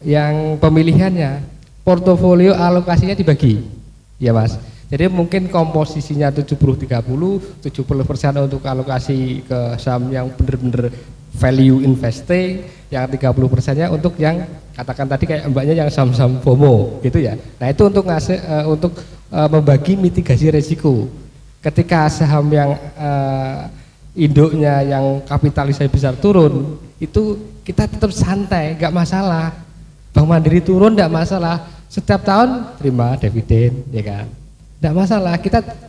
[SPEAKER 13] yang pemilihannya, portofolio alokasinya dibagi, ya Mas. Jadi mungkin komposisinya 70-30, 70% untuk alokasi ke saham yang benar-benar value investing, yang 30%-nya untuk yang katakan tadi kayak mbaknya yang saham-saham FOMO gitu ya. Nah itu untuk ngasih untuk membagi mitigasi resiko. Ketika saham yang induknya yang kapitalisasi besar turun, itu kita tetap santai, nggak masalah. Bank Mandiri turun nggak masalah, setiap tahun terima dividen, ya kan? Nggak masalah.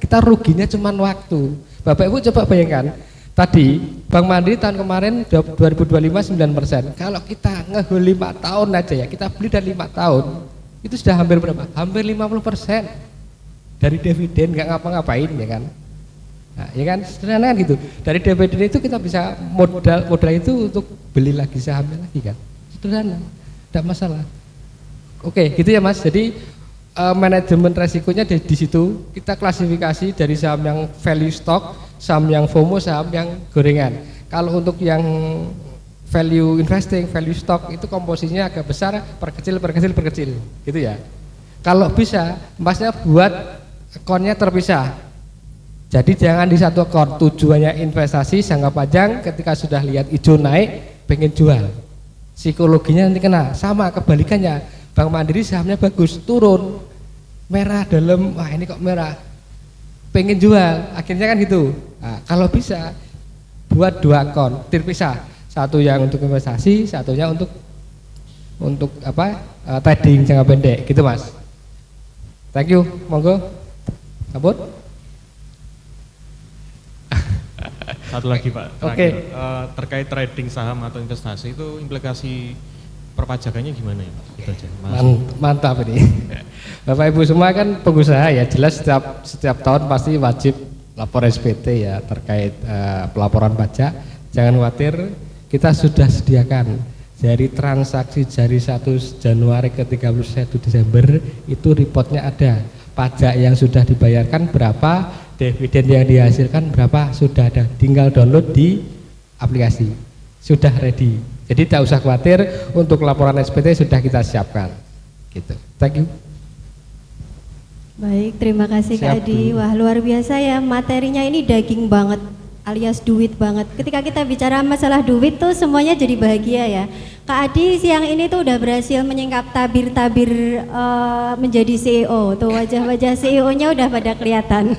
[SPEAKER 13] Kita ruginya cuma waktu. Bapak Ibu coba bayangkan, tadi Bank Mandiri tahun kemarin 2025 9%. Kalau kita ngehold 5 tahun aja ya, kita beli dari 5 tahun, itu sudah hampir berapa? Hampir 50% dari dividen, nggak ngapa-ngapain, ya kan? Nah, ya kan sederhana kan gitu. Dari dividen itu kita bisa modal itu untuk beli lagi sahamnya lagi kan. Sederhana, tidak masalah. Oke, gitu ya Mas. Jadi manajemen resikonya di situ. Kita klasifikasi dari saham yang value stock, saham yang FOMO, saham yang gorengan. Kalau untuk yang value investing, value stock itu komposisinya agak besar, perkecil, gitu ya. Kalau bisa, Masnya buat akunnya terpisah. Jadi jangan di satu akun, tujuannya investasi jangka panjang, ketika sudah lihat hijau naik, pengen jual. Psikologinya nanti kena, sama kebalikannya. Bank Mandiri sahamnya bagus, turun, merah dalam, wah ini kok merah, pengen jual, akhirnya kan gitu. Nah, kalau bisa, buat 2 akun, terpisah. Satu yang untuk investasi, satunya untuk trading jangka pendek, gitu Mas. Thank you, monggo. Sabut.
[SPEAKER 11] Satu lagi Pak,
[SPEAKER 13] Oke.
[SPEAKER 11] Terkait trading saham atau investasi itu implikasi perpajakannya gimana ya Pak? Gitu aja.
[SPEAKER 13] Mantap ini. Bapak Ibu semua kan pengusaha ya, jelas setiap tahun pasti wajib lapor SPT ya terkait pelaporan pajak. Jangan khawatir, kita sudah sediakan dari transaksi dari 1 Januari ke 31 Desember itu reportnya ada. Pajak yang sudah dibayarkan berapa, dividen yang dihasilkan berapa sudah ada, tinggal download di aplikasi, sudah ready. Jadi tidak usah khawatir, untuk laporan SPT sudah kita siapkan. Gitu. Thank you.
[SPEAKER 10] Baik, terima kasih Kak Adi. Wah, luar biasa ya, materinya ini daging banget, alias duit banget. Ketika kita bicara masalah duit tuh semuanya jadi bahagia ya. Kak Adi siang ini tuh udah berhasil menyingkap tabir-tabir menjadi CEO. Tuh wajah-wajah CEO-nya udah pada kelihatan.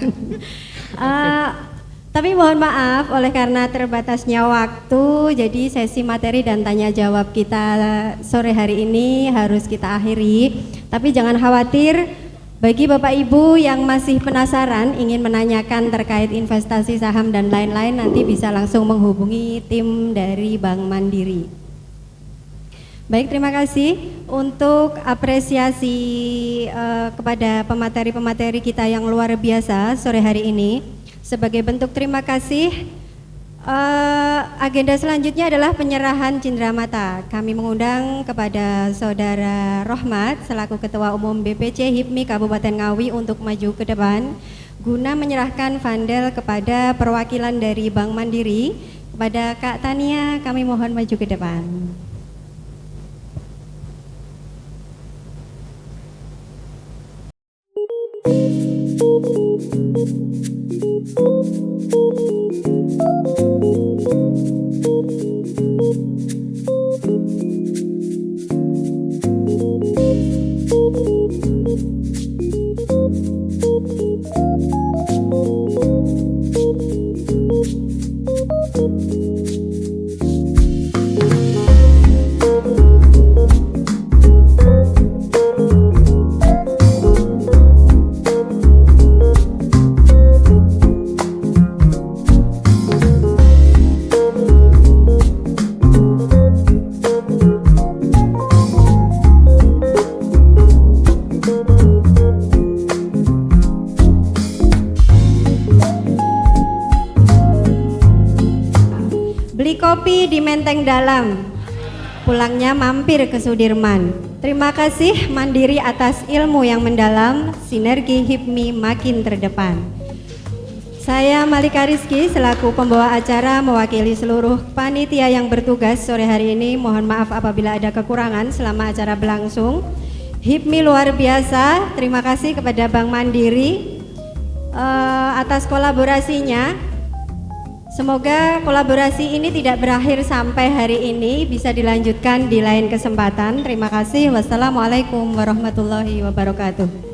[SPEAKER 10] Tapi mohon maaf, oleh karena terbatasnya waktu, jadi sesi materi dan tanya jawab kita sore hari ini harus kita akhiri. Tapi jangan khawatir, bagi Bapak Ibu yang masih penasaran ingin menanyakan terkait investasi saham dan lain-lain, nanti bisa langsung menghubungi tim dari Bank Mandiri. Baik, terima kasih untuk apresiasi kepada pemateri-pemateri kita yang luar biasa sore hari ini. Sebagai bentuk terima kasih, agenda selanjutnya adalah penyerahan cindramata. Kami mengundang kepada Saudara Rohmat selaku Ketua Umum BPC HIPMI Kabupaten Ngawi untuk maju ke depan guna menyerahkan vandel kepada perwakilan dari Bank Mandiri. Kepada Kak Tania, kami mohon maju ke depan. Kopi di Menteng Dalam, pulangnya mampir ke Sudirman. Terima kasih Mandiri atas ilmu yang mendalam, sinergi HIPMI makin terdepan. Saya Malika Rizky selaku pembawa acara mewakili seluruh panitia yang bertugas sore hari ini. Mohon maaf apabila ada kekurangan selama acara berlangsung. HIPMI luar biasa, terima kasih kepada Bank Mandiri atas kolaborasinya. Semoga kolaborasi ini tidak berakhir sampai hari ini, bisa dilanjutkan di lain kesempatan. Terima kasih. Wassalamualaikum warahmatullahi wabarakatuh.